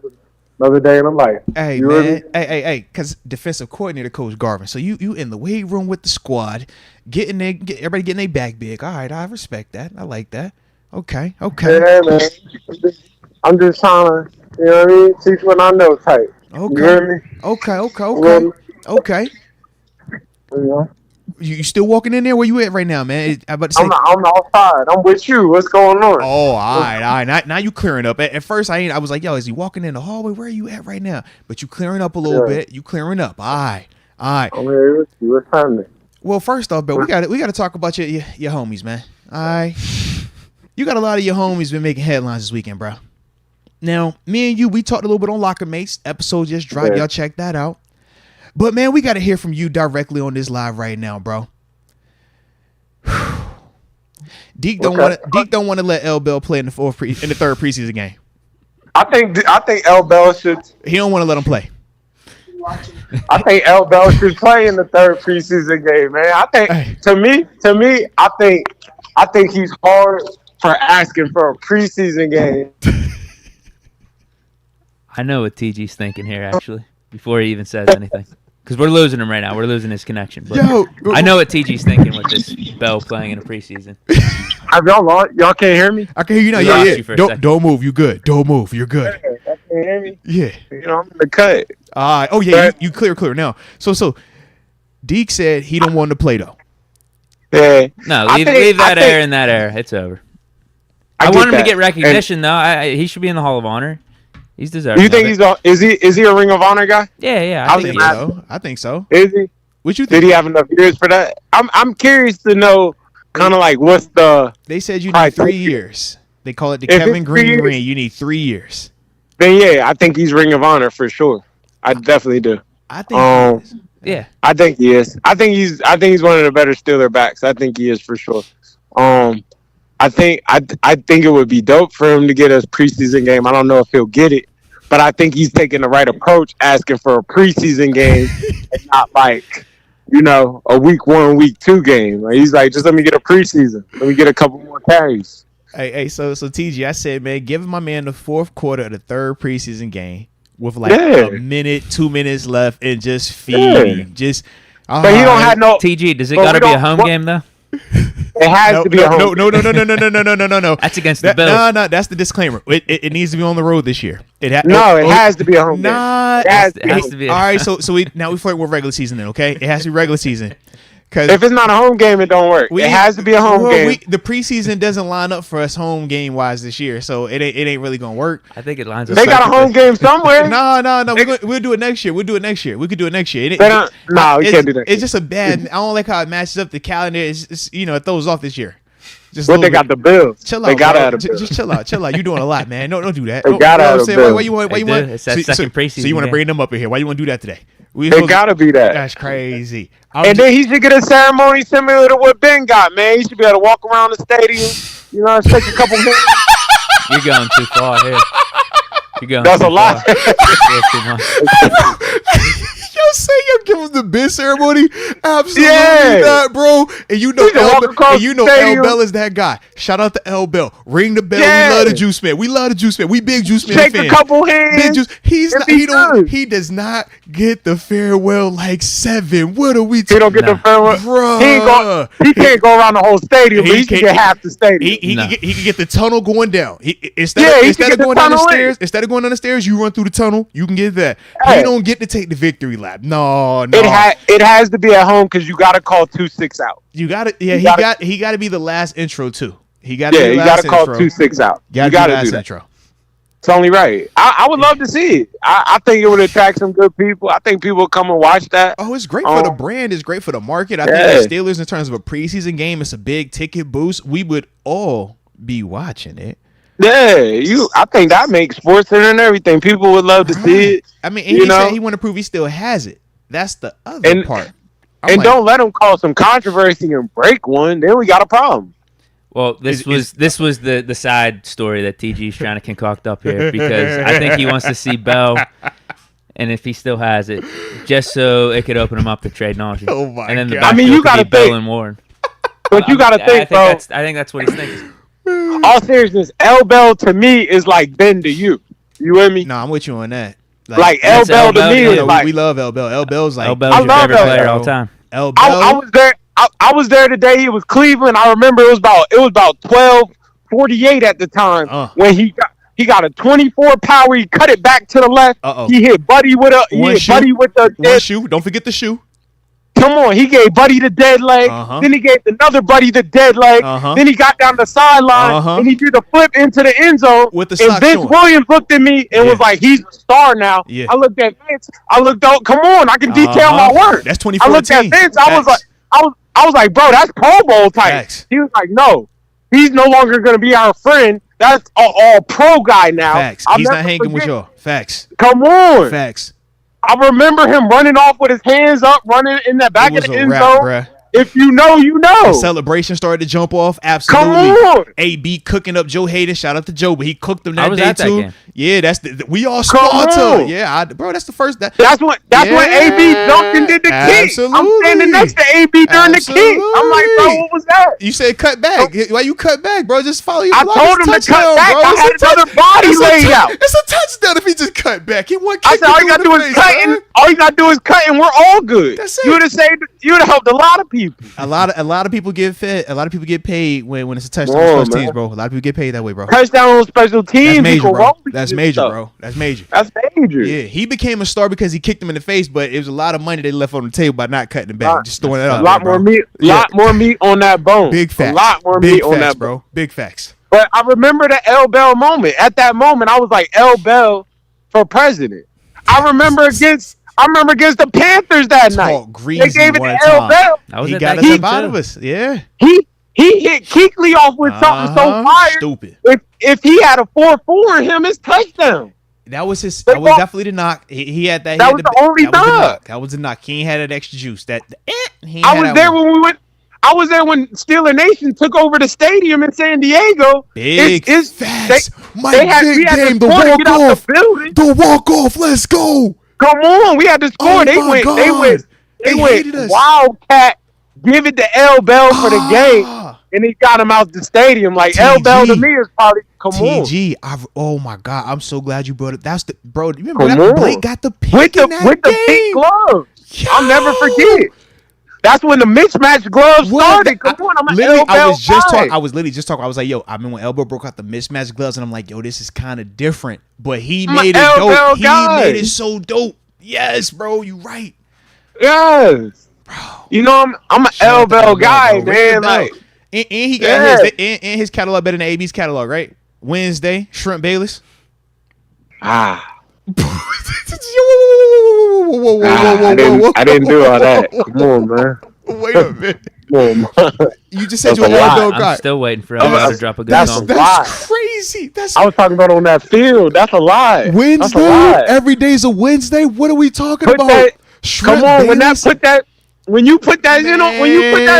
another day in the life. Hey, you man. Hey, because defensive coordinator Coach Garvin. So you in the weight room with the squad, everybody getting their back big. All right, I respect that. I like that. Okay. Yeah, man. I'm just trying to, you know what I mean? Teach what I know type. Okay. You hear me? Okay. Yeah. You still walking in there? Where you at right now, man? I'm about to say. I'm outside. I'm with you. What's going on? Oh, all right. Now you clearing up. At first, I was like, yo, is he walking in the hallway? Where are you at right now? But you clearing up a little bit. You clearing up. All right. I'm here with you. What's happening? Well, first off, but we got to talk about your homies, man. All right. You got a lot of your homies been making headlines this weekend, bro. Now, me and you, we talked a little bit on Locker Mates. Episode just dropped. Yeah. Y'all check that out. But, man, we got to hear from you directly on this live right now, bro. Deke don't want to let L. Bell play in the third preseason game. I think L. Bell should. He don't want to let him play. I think L. Bell should play in the third preseason game, man. I think to me, I think he's hard for asking for a preseason game. I know what TG's thinking here, actually, before he even says anything. Because we're losing him right now. We're losing his connection. But I know what TG's thinking with this Bell playing in a preseason. Y'all can't hear me? I can hear you now. Yeah. Don't move. You good. Don't move. You're good. Y'all can't hear me? Yeah. I'm in the cut. Oh, yeah. You clear now. So Deke said he don't want to play, though. Yeah. No, leave that air in that air. It's over. I want him to get recognition, though. He should be in the Hall of Honor. He's deserving. You think is he a Ring of Honor guy? Yeah. I think so. Is he? What you think? Did he have enough years for that? I'm curious to know kind of like what's the. They said you need 3 years. They call it the Kevin Green ring. You need 3 years. Then I think he's Ring of Honor for sure. I definitely do. I think he is. Yeah. I think he is. I think he's one of the better Steeler backs. I think he is for sure. I think it would be dope for him to get a preseason game. I don't know if he'll get it, but I think he's taking the right approach, asking for a preseason game and not like, a week 1, week 2 game. Like, he's like, just let me get a preseason. Let me get a couple more carries. Hey, so TG, I said, man, give my man the fourth quarter of the third preseason game with a minute, 2 minutes left, and just feed him. But he don't have no TG. Does it got to be a home game though? It has to be a home. No. That's against the Bills. No. That's the disclaimer. It needs to be on the road this year. It has to be a home game. It has to be. All right. So we flirt with regular season then. Okay, it has to be regular season. If it's not a home game, it don't work. It has to be a home game. The preseason doesn't line up for us home game wise this year, so it ain't really gonna work. I think it lines up. They got a home game somewhere. No. We'll do it next year. We could do it next year. We can't do that. It's just a bad. I don't like how it matches up the calendar. It's it throws off this year. They got the Bills. Chill out. They got out. Just chill out. You're doing a lot, man. Don't do that. They got out of Bills. Why you want? It's that second preseason. So you want to bring them up in here? Why you want to do that today? They gotta be that. That's crazy. Then he should get a ceremony similar to what Ben got, man. He should be able to walk around the stadium, take a couple minutes. You're going too far here. That's a lot. Yo, say your Give him the bid ceremony. Absolutely Yeah. not, bro. And you know, He can walk across the L stadium. Bell is that guy. Shout out to L Bell. Ring the bell. Yeah. We love the Juice Man. We love the Juice Man. We big Juice Man Shake fans. a couple hands. Big Juice. if he does. He does not get the farewell like 7. What are we He talking? don't get the farewell. Bruh. He can't go around the whole stadium, but he can get half the stadium. He No. can get the tunnel going down. Instead Yeah, he of can get the going down the tunnel in. stairs, you run through the tunnel. You can get that. Hey. He don't get to take the victory lap. No. It has to be at home because you got to call 2-6 out. You got to. Yeah, he got to be the last intro too. He got to. Yeah, be you the got last to call intro. 2-6 out. You You got got to to do do that that. intro. It's only right. I would love to see it. I think it would attract some good people. I think people would come and watch that. Oh, it's great for the brand. It's great for the market. I think the Steelers, in terms of a preseason game, it's a big ticket boost. We would all be watching it. Yeah, I think that makes sports and everything. People would love to see it. I mean, and he said he want to prove he still has it. That's the other part. And don't let him cause some controversy and break one. Then we got a problem. Well, this was the side story that TG's trying to concoct up here because I think he wants to see Bell, and if he still has it, just so it could open him up to trade Najee. Oh my and then the God. backfield I mean, you could gotta be Bell think. and Warren. But you got to think, bro. I think that's what he's thinking. All seriousness, L Bell to me is like Ben to you. You with me? No, I'm with you on that. Like L That's Bell L. to Bell, me yeah, is like we love L Bell. L Bell's like L. Bell's I your love favorite L. player Bell. all the time. L Bell. I was there. I was there the day he was Cleveland. I remember it was about 12:48 at the time when he got a 24 power. He cut it back to the left. He hit Buddy with the one shoe. Don't forget the shoe. Come on, he gave Buddy the dead leg. Then he gave another Buddy the dead leg. Then he got down the sideline and he did a flip into the end zone. With the and sock Vince showing. Williams looked at me and was like, "He's a star now." Yeah. I looked at Vince. I looked out. Come on, I can detail my work. That's I looked 2014. at Vince. I was like, "Bro, that's Pro Bowl type." Facts. He was like, "No, he's no longer going to be our friend. That's an all pro guy now." Facts. He's not hanging with y'all. Facts. Come on. Facts. I remember him running off with his hands up, running in the back It of was the a end wrap, zone. bruh. If you know, you know. The celebration started to jump off. Absolutely. Come on. AB cooking up Joe Hayden. Shout out to Joe, but he cooked them I that was day at that too. game. Yeah, that's we all Come sponsored. on. Yeah, bro, that's the first. That's when AB jumped and did the kick. Absolutely. I'm standing next to AB during the kick. I'm like, bro, what was that? You said cut back. Why you cut back, bro? Just follow your I block. told It's him to cut touchdown, back. bro. I It's had a touch- another body it's a laid tou- out. It's a touchdown if he just cut back. He won. I said, all you gotta do is cut, and all you gotta do is cut, and we're all good. That's it. You would have saved. You would have helped a lot of people. A lot of people get fed. A lot of people get paid when it's a touchdown Whoa, on special teams, man. bro. A lot of people get paid that way, bro. Touchdown on special teams. That's major, equal bro. rolling That's and major, stuff. bro. That's major. That's major. Yeah, he became a star because he kicked him in the face, but it was a lot of money they left on the table by not cutting it back. Just throwing it out. A lot there, more bro. meat. Yeah. Lot more meat on that bone. Big facts. A lot more Big meat on facts, that bro. bone. Big facts. But I remember the L Bell moment. At that moment, I was like, L Bell for president. I remember against the Panthers that night. Talk greasy They gave it one to L time. Bell. I was He at got that us game up out too. of us. Yeah. He hit Kuechly off with something so fire. Stupid. If he had a 4-4 in him, it's touchdown. That was his. That was definitely the knock. He had that. That he was had the only that was the knock. knock. That was the knock. He ain't had that extra juice. I was there when we went. I was there when Steeler Nation took over the stadium in San Diego. Big facts. We Big had game. to The score to walk get out off. the building. The walk off. Let's go. Come on, we had to score. Oh They my went. God. They They went hated us. Wildcat. Give it to L Bell for the game, and he got him out the stadium. Like L Bell to me is probably on. TG. Oh my God. I'm so glad you brought it. That's the bro. You remember Come that on. Blake got the pick with the in that game? pink glove. Yo. I'll never forget. That's when the mismatched gloves started. Come on, I'm an literally, L Bell guy. I was literally just talking. I was like, yo, I mean, when Elbow broke out the mismatched gloves, and I'm like, yo, this is kind of different. But he I'm made an it L Bell dope. He guy. made it so dope. Yes, bro, you right. Yes. Bro. You know, I'm an Shout L out to Bell L guy, bro. Ring the man. bell. Like, and he got Yeah. his and his catalog better than AB's catalog, right? Wednesday, Shrimp Bayless. I didn't do all that. Come on, man. Wait a minute. Come on, man. You just said That's you're an a lot. L Bell guy. I'm still waiting for Elbow to drop a good that's- song. That's crazy. That's I was talking about on that field. That's a lie. That's a Wednesday. lie. Every day's a Wednesday. What are we talking Put about? that- Shrimp Come on, when that Bayless? put that when you put that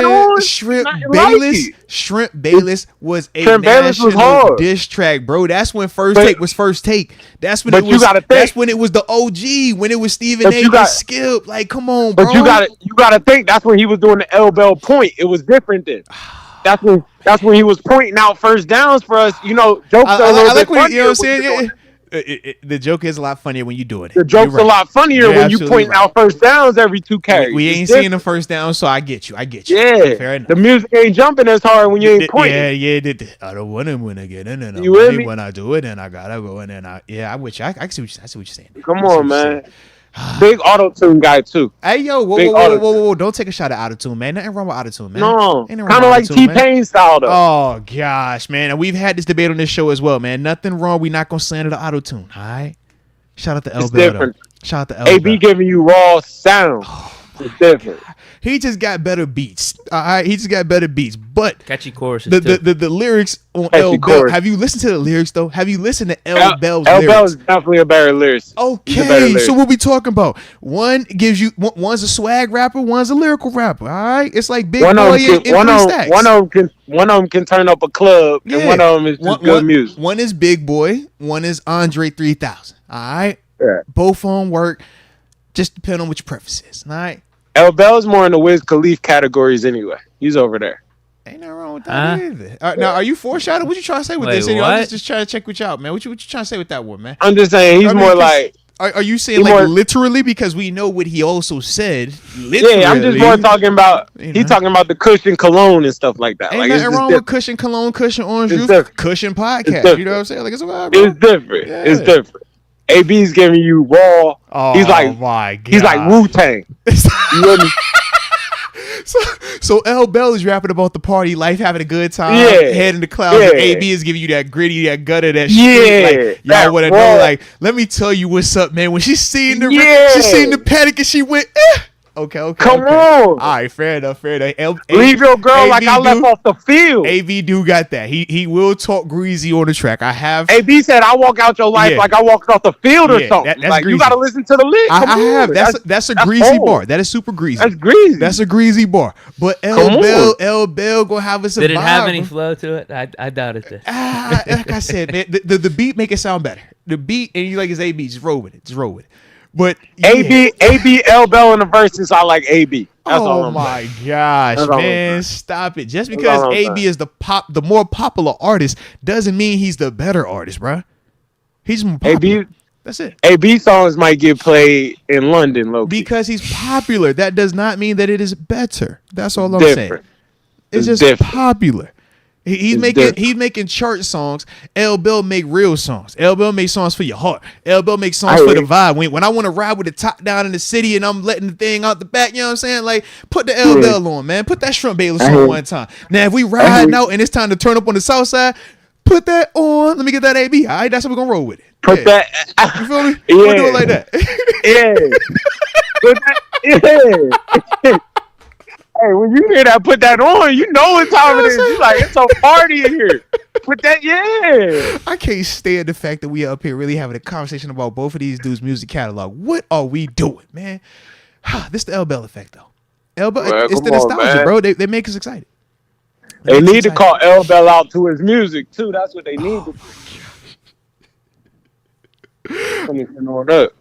on, Shrimp Bayless was a Shrimp Bayless was national hard. diss track, bro. That's when First Take was First Take. That's when it was. That's when it was the OG. When it was Stephen A. and Skip. Like, come on, bro. But you gotta think that's when he was doing the L Bell point. It was different then. That's when he was pointing out first downs for us. You know, jokes are a little bit funnier. You know what I'm saying? The joke is a lot funnier when you do it. The joke's a lot funnier when you point out first downs every 2 carries. We ain't seeing the first down, so I get you. Yeah, fair enough. The music ain't jumping as hard when you ain't pointing. Yeah. I don't want to win again. No. You with me? When I do it, then I gotta go, and then I'm with you. I see what you're saying. Come on, man. Big auto-tune guy too. Hey yo, whoa! Don't take a shot at auto-tune, man. Nothing wrong with auto-tune, man. No, kind of like T-Pain style though. Oh gosh, man, and we've had this debate on this show as well, man. Nothing wrong. We not gonna slander the auto-tune. All right. Shout out to L Bell. Shout out to L Bell. AB giving you raw sound. It's different. He just got better beats. All right, he just got better beats. But catchy choruses. The lyrics on L Bell. Have you listened to the lyrics though? Have you listened to L Bell's lyrics? L Bell is definitely a better lyricist. Okay, so what we talking about? One's a swag rapper, one's a lyrical rapper. All right, it's like Big Boy and Three Stacks. One of them can turn up a club, and one of them is just good music. One is Big Boy, one is Andre 3000. All right, both of them work. Just depend on what your preference is. All right. L Bell's more in the Wiz Khalifa categories anyway. He's over there. Ain't nothing wrong with that either. Now, are you foreshadowing? What you trying to say with this? I'm just trying to check what you out, man. What you trying to say with that one, man? I'm just saying he's more like. Are you saying like literally because we know what he also said? Literally. Yeah, I'm just more talking about. He's talking about the cushion cologne and stuff like that. Ain't like, nothing wrong with cushion cologne, cushion orange juice, cushion podcast. You know what I'm saying? Like it's a vibe, bro. It's different. Yeah. It's different. AB's giving you raw. He's like Wu-Tang. You know me? So L Bell is rapping about the party life, having a good time, head in the clouds. And AB is giving you that gritty, that gutter, that shit. Like, y'all want to know? Like, let me tell you what's up, man. When she seen the panic and she went, Okay. Come on. All right, fair enough. Leave your girl like I left off the field. AB do got that. He will talk greasy on the track. I have. AB said I walk out your life like I walked off the field or something. Like greasy. You got to listen to the lyrics. I have. That's a greasy bar. That is super greasy. That's greasy. That's a greasy bar. But L Bell gonna have a survival. Did it have any flow to it? I doubt it did. Like I said, man, the beat make it sound better. The beat and you like it's AB. Just roll with it. But AB L Bell in the verses, I like AB. That's all my gosh, man! Stop it! Just because AB is the more popular artist doesn't mean he's the better artist, bro. He's more popular. AB, that's it. AB songs might get played in London, low-key. Because he's popular. That does not mean that it is better. That's all I'm saying. It's just popular. He's making chart songs. L Bell make real songs. L Bell make songs for your heart. L Bell make songs for the vibe. When I want to ride with the top down in the city and I'm letting the thing out the back, you know what I'm saying? Like, put the L Bell on, man. Put that Shrimp Bayless on one time. Now, if we riding out and it's time to turn up on the south side, put that on. Let me get that AB. All right, that's how we're gonna roll with it. Put that. You feel me? Yeah. We'll do it like that. Put that. Yeah. Hey, when you hear that, put that on. You know what time it is. You like, it's a party in here. Put that, I can't stand the fact that we up here really having a conversation about both of these dudes' music catalog. What are we doing, man? This is the L Bell effect, though. L Bell, it's the nostalgia, bro. They make us excited. They need to call L Bell out to his music too. That's what they need.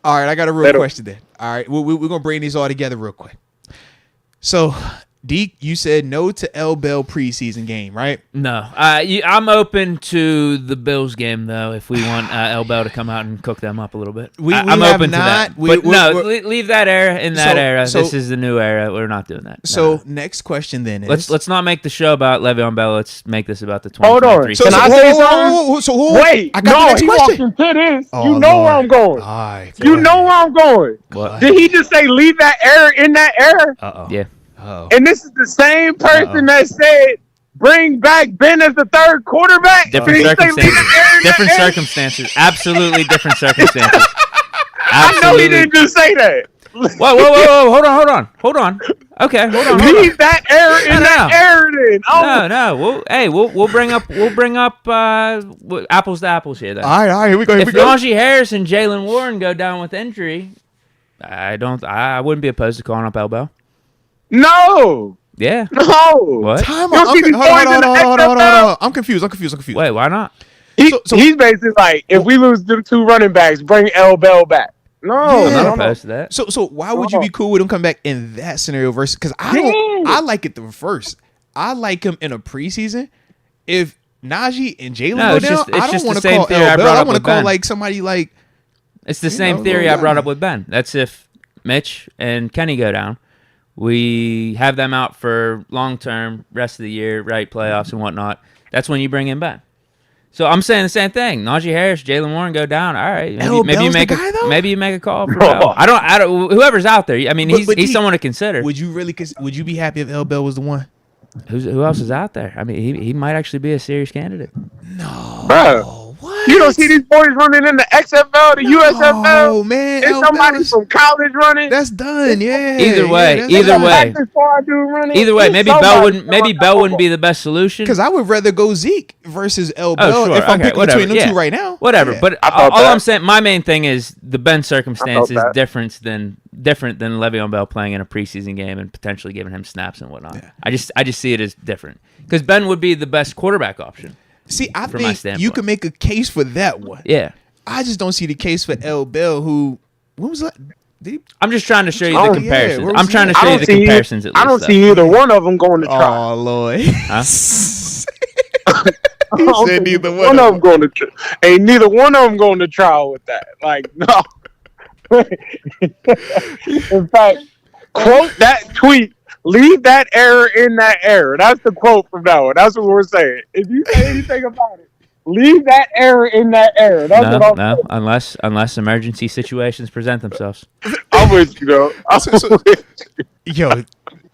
All right, I got a real question then. All right, we're gonna bring these all together real quick. So, Deke, you said no to L Bell preseason game, right? No. I'm open to the Bills game, though, if we want L Bell to come out and cook them up a little bit. I'm open to that. Leave that era in that era. This is the new era. We're not doing that. So, next question then is... Let's not make the show about Le'Veon Bell. Let's make this about the 2023. Hold on. Can I say something? Wait. I got the next question. Walked into this. You know where I'm going. You know where I'm going. What? Did he just say leave that era in that era? Uh-oh. Yeah. Oh. And this is the same person that said, bring back Ben as the third quarterback. Different circumstances. Absolutely different circumstances. I know he didn't just say that. Whoa. Hold on. Okay, hold on. Leave that era in that era then. No. We'll bring up apples to apples here then. All right, here we go. If Najee Harris and Jalen Warren go down with injury, I wouldn't be opposed to calling up L Bell. No. Yeah. No. What? Time You out. don't see these boys in the Hold XFL? on. I'm confused. Wait, why not? He's basically like, if we lose the 2 running backs, bring L. Bell back. No, Yeah. I'm no, not no. opposed to that. So why would you be cool with him coming back in that scenario versus? Because I like it the reverse. I like him in a preseason. If Najee and Jalen No, go it's down, just- it's I don't just want the to same call theory I L. brought Bell. I up want to with call Ben. like somebody like. It's the same theory I brought up with Ben. That's if Mitch and Kenny go down, we have them out for long term, rest of the year, right? Playoffs and whatnot. That's when you bring in Ben. So I'm saying the same thing. Najee Harris, Jalen Warren go down. All right, maybe you make a call for Bell. I don't. Whoever's out there. I mean, he's someone to consider. Would you really? Would you be happy if L. Bell was the one? Who else is out there? I mean, he might actually be a serious candidate. No. Bro. What? You don't see these boys running in the XFL, the USFL. Oh man, It's somebody from college running. That's done. Yeah. Either way, that's either done. way. Either way, maybe Bell wouldn't be the best solution. Because I would rather go Zeke versus L. Bell sure. if I'm Okay, picking between them yeah. two right now. Whatever. Yeah. But all I'm saying, my main thing is the Ben circumstance is different than Le'Veon Bell playing in a preseason game and potentially giving him snaps and whatnot. Yeah. I just see it as different because Ben would be the best quarterback option. See, I think you can make a case for that one. Yeah. I just don't see the case for L. Bell, who, when was that? I'm just trying to show you the comparisons. Yeah, I'm trying to show you the comparisons at least. I don't see either one of them going to try. Oh, Lord. Huh? He said neither one of them going to try. Ain't neither one of them going to trial with that. Like, no. In fact, quote that tweet. Leave that error in that error. That's the quote from that one. That's what we're saying. If you say anything about it, leave that error in that error. That's what I'm saying. Unless emergency situations present themselves. I'm with you, though. Yo,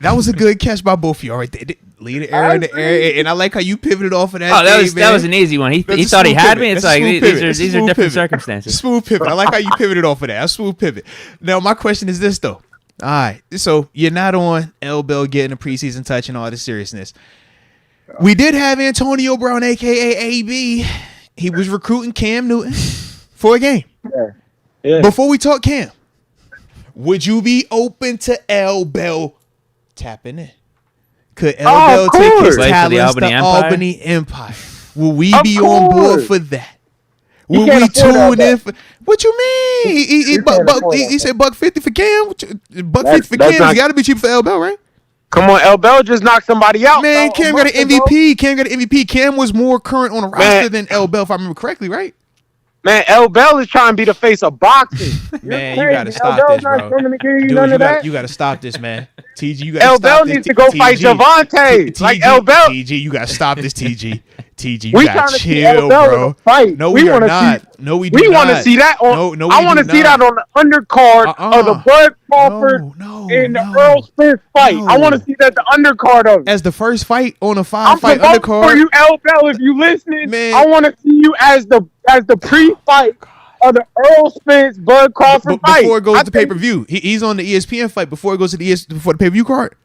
that was a good catch by both of y'all right there. Leave the error in the error. And I like how you pivoted off of that. Oh, that was an easy one. He thought he had me. It's like these are different circumstances. Smooth pivot. I like how you pivoted off of that. A smooth pivot. Now, my question is this, though. All right, so you're not on L. Bell getting a preseason touch and all the seriousness. We did have Antonio Brown, a.k.a. AB. He was recruiting Cam Newton for a game. Yeah. Before we talk Cam, would you be open to L. Bell tapping in? Could L. Bell take his talents to the Albany Empire? Will we be on board for that? Will we tune in for... What you mean? He said $150 for Cam. $150 for Cam. It's got to be cheap for L. Bell, right? Come on, L. Bell just knocked somebody out. Man, Cam got an MVP. Cam was more current on the roster than L. Bell, if I remember correctly, right? Man, L. Bell is trying to be the face of boxing. Man, you got to stop this, bro. Dude, you got to stop this, man. TG, you got to stop this. L. Bell needs to go fight Javante. Like L. Bell. TG, you got to stop this, TG. TG, you got to chill, bro. No, we are not. No, we do not. We want to see that on. No, I want to see that on the undercard of the Bud Crawford and the Earl Spence fight. I want to see that the undercard of it. As the first fight on a 5-fight undercard. For you, L. Bell, if you listening, man. I want to see you as the pre-fight of the Earl Spence Bud Crawford fight. Before it goes to pay-per-view. He's on the ESPN fight before it goes to before the pay-per-view card.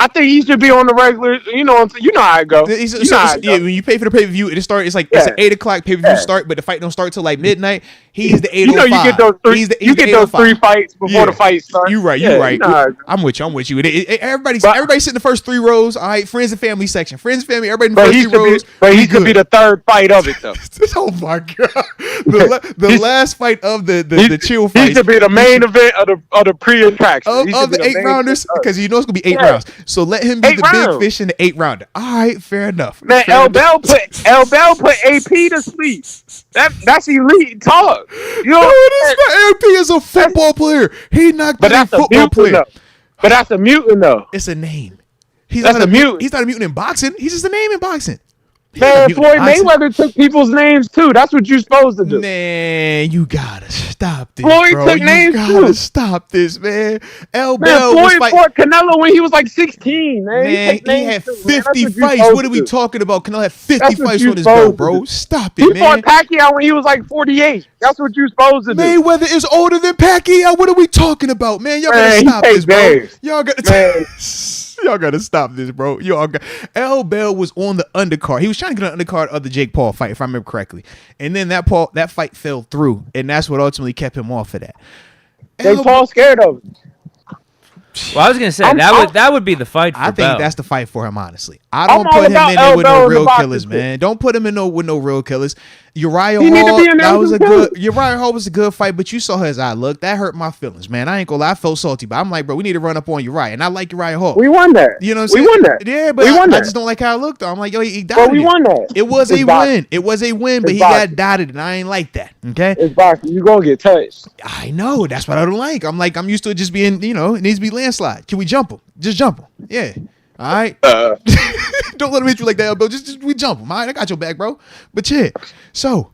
I think he should be on the regular. You know how it goes. When you pay for the pay per view, it's an 8 o'clock pay per view start, but the fight don't start till like midnight. He's the 8:05. You get those three fights before the fight starts. You right. I'm with you. Everybody's sitting in the first 3 rows. All right, friends and family section. Friends and family. Everybody in the first 3 rows. But he could be the third fight of it though. Oh my god! The last fight of the chill fight. He should be the main event of the pre-attraction of the 8 rounders because you know it's gonna be 8 rounds. So let him be the big fish in the 8 rounder. All right, fair enough. Man, L. Bell put AP to sleep. That's elite talk. You know, AP is a football player. He knocked out a football player. But that's a mutant though. It's a name. He's not a mutant. He's not a mutant in boxing. He's just a name in boxing. Man, Floyd Mayweather took people's names too. That's what you're supposed to do. Man, you gotta stop this, Floyd bro. took names too. You gotta stop this, man. L. Bell Floyd fought Canelo when he was like 16, man. He had 50 fights. What are we talking about? Canelo had 50 fights on his belt, bro. Stop it, man. He fought Pacquiao when he was like 48. That's what you're supposed to do. Mayweather is older than Pacquiao. What are we talking about, man? Y'all gotta stop this, bro. Y'all gotta stop this, bro. L. Bell was on the undercard. He was trying to get an undercard of the Jake Paul fight, if I remember correctly. And then that fight fell through, and that's what ultimately kept him off of that. Jake Paul scared of him. Well, I was gonna say that would be the fight for I think Bell. that's the fight for him, honestly. I don't put him in there with no real killers, man. Don't put him in with no real killers. Uriah Hall was a good fight, but you saw his eye look. That hurt my feelings, man. I ain't gonna lie, I felt salty, but I'm like, bro, we need to run up on Uriah, and I like Uriah Hall. We won that. You know what I'm saying? We won that. Yeah, but I just don't like how it looked, though. I'm like, yo, he died. But we won that. It was a win. It was a win, but he got dotted, and I ain't like that. Okay? It's boxing. You gonna get touched. I know. That's what I don't like. I'm used to it just being, it needs to be landslide. Can we jump him? Just jump him. Yeah. All right. Don't let him hit you like that, L-Bell. Just we jump him. All right. I got your back, bro. But yeah. So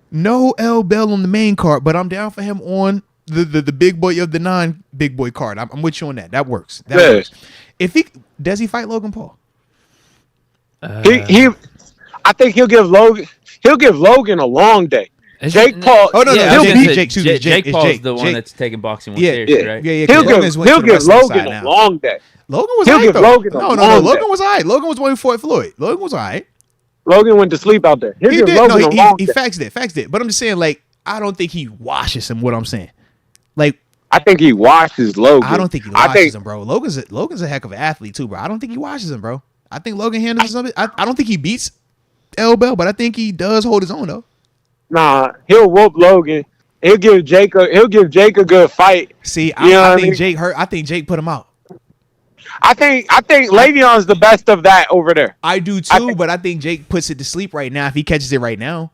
no L Bell on the main card, but I'm down for him on the big boy of the non-big boy card. I'm with you on that. That works. That works. If does he fight Logan Paul? I think he'll give Logan a long day. Jake Paul. Oh no, he'll beat Jake. Jake Paul's the one that's taking boxing more seriously, right? Yeah. He'll give Logan a long day. Logan was alright though. No. Logan was alright. Logan was the one who fought Floyd. Logan was alright. Logan went to sleep out there. He did. No, he faxed it. But I'm just saying, like, I don't think he washes him. What I'm saying, like, I think he washes Logan. I don't think he washes him, bro. Logan's a heck of an athlete too, bro. I don't think he washes him, bro. I think Logan handles something. I don't think he beats L Bell, but I think he does hold his own though. Nah, he'll whoop Logan. He'll give Jake a good fight. See, I think Jake hurt. I think Jake put him out. I think Le'Veon's the best of that over there. I do too, but I think Jake puts it to sleep right now if he catches it right now.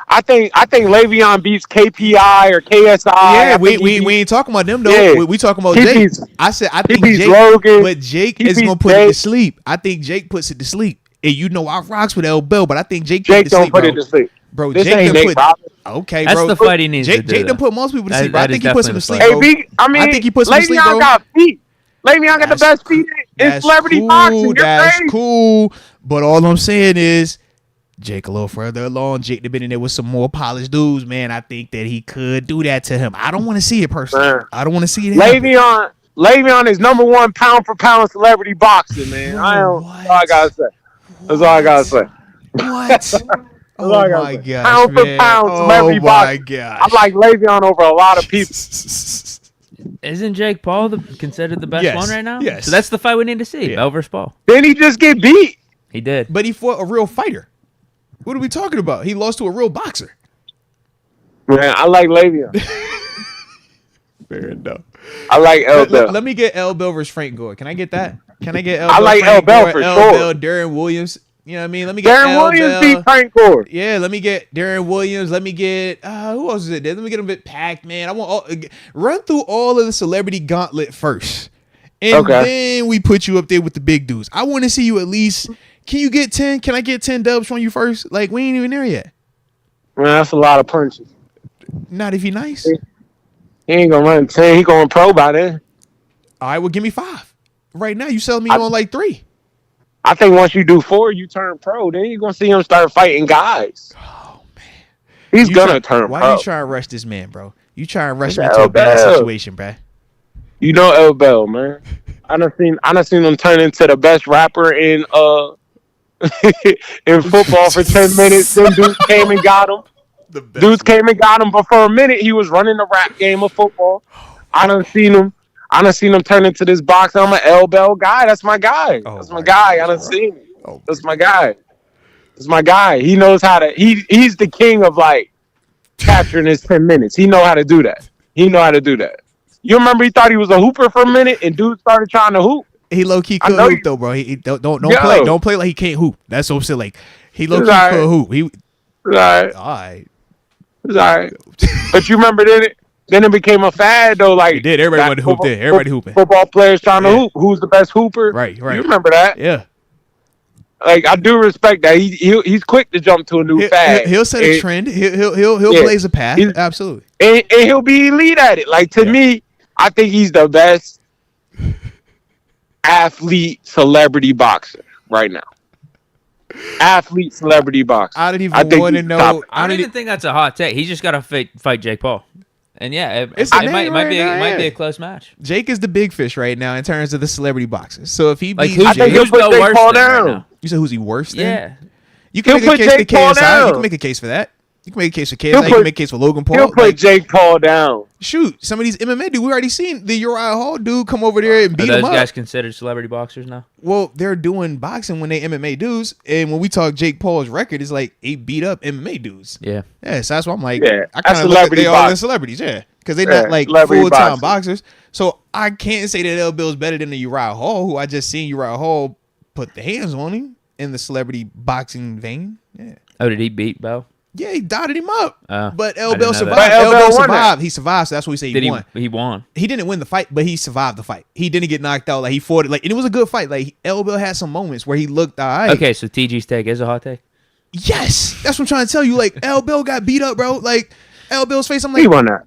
I think Le'Veon beats KPI or KSI. Yeah, we ain't talking about them though. Yeah. We talking about Jake. I think Jake, Logan, but Jake is gonna put it to sleep. I think Jake puts it to sleep. And I rocks with L Bell, but I think Jake put it to sleep. Bro, this Jake ain't Nate Robinson. Okay, that's bro. the fight he needs to do. Jake done put most people to sleep. I think he puts him to sleep. Hey, bro. I think he puts him to sleep, bro. Got feet. Le'Veon got the best feet in celebrity boxing. That's cool. But all I'm saying is, Jake a little further along. Jake have been in there with some more polished dudes, man. I think that he could do that to him. I don't want to see it personally. I don't want to see it. Le'Veon is number one pound for pound celebrity boxing, man. That's all I gotta say. That's all I gotta say. What? Oh my god! Pound for pound celebrity boxing. Oh my god! I like Le'Veon over a lot of people. Isn't Jake Paul considered the best one right now? Yes. So that's the fight we need to see. Bell versus Paul. Didn't he just get beat? He did. But he fought a real fighter. What are we talking about? He lost to a real boxer. Man, I like Le'Veon. Fair enough. I like L Bell. Let me get L Bell versus Frank Gore. Can I get that? Can I get L Bell? I like L Bell for L sure. Bell, Darren Williams. You know what I mean? Let me get Darren Williams beat Frank Gore. Yeah, let me get Darren Williams. Let me get who else is it? Let me get a bit packed, man. I want run through all of the celebrity gauntlet first, and then we put you up there with the big dudes. I want to see you at least. Can you get 10? Can I get 10 dubs from you first? Like we ain't even there yet. Man, that's a lot of punches. Not if he nice. He ain't gonna run 10. He going pro by then. All right, well give me 5. Right now you sell me on like 3. I think once you do 4, you turn pro. Then you're going to see him start fighting guys. Oh, man. He's going to turn pro. Why you trying to rush this man, bro? You trying to rush me into a bad situation, bro. You know L Bell, man. I done seen him turn into the best rapper in in football for 10 minutes. Then dudes came and got him. But for a minute, he was running the rap game of football. I done seen him turn into this boxer. I'm an L Bell guy. That's my guy. That's my guy. I done seen it. That's my guy. That's my guy. He knows how to. He's the king of like capturing his 10 minutes. He know how to do that. You remember he thought he was a hooper for a minute, and dude started trying to hoop. He low key could hoop though, bro. He don't play like he can't hoop. That's what I'm saying. Like he low key could hoop. He all right. But you remember then it became a fad though. Like it did. Everybody wanted to hoop there. Everybody hooping. Football players trying to hoop. Who's the best hooper? Right. You remember that? Yeah. Like I do respect that. He's quick to jump to a new fad. He'll set a trend. He'll blaze a path. Absolutely. And he'll be elite at it. Like to me, I think he's the best athlete celebrity boxer right now. Athlete celebrity boxer. I didn't even want to know. I don't even think that's a hot take. He's just got to fight Jake Paul. And yeah, it might be a close match. Jake is the big fish right now in terms of the celebrity boxers. So if he beats I think he'll put Jake Paul down. You said who's he worse than? Yeah. You can make a case for KSI. You can make a case for that. You can make a case for KSI. You can make a case for Logan Paul. He'll put Jake Paul down. Shoot, some of these MMA dudes, we already seen the Uriah Hall dude come over there and beat him up. Are those guys considered celebrity boxers now? Well, they're doing boxing when they MMA dudes, and when we talk Jake Paul's record, it's like he beat up MMA dudes. Yeah. Yeah, so that's why I'm like, Yeah, I kind of look at they all the celebrities, yeah, because they're not like full-time boxers. So I can't say that Bill's better than the Uriah Hall, who I just seen Uriah Hall put the hands on him in the celebrity boxing vein. Yeah. Oh, did he beat Bell? Yeah, he dotted him up. But I Bell didn't know survived. that. Bell survived. He survived, so that's what we say he won. He won. He didn't win the fight, but he survived the fight. He didn't get knocked out. Like he fought it. Like, and it was a good fight. Like Bell had some moments where he looked all right. Okay, so TG's take is a hot take. Yes, that's what I'm trying to tell you. Like Bell got beat up, bro. Like Bell's face. I'm like, he won that.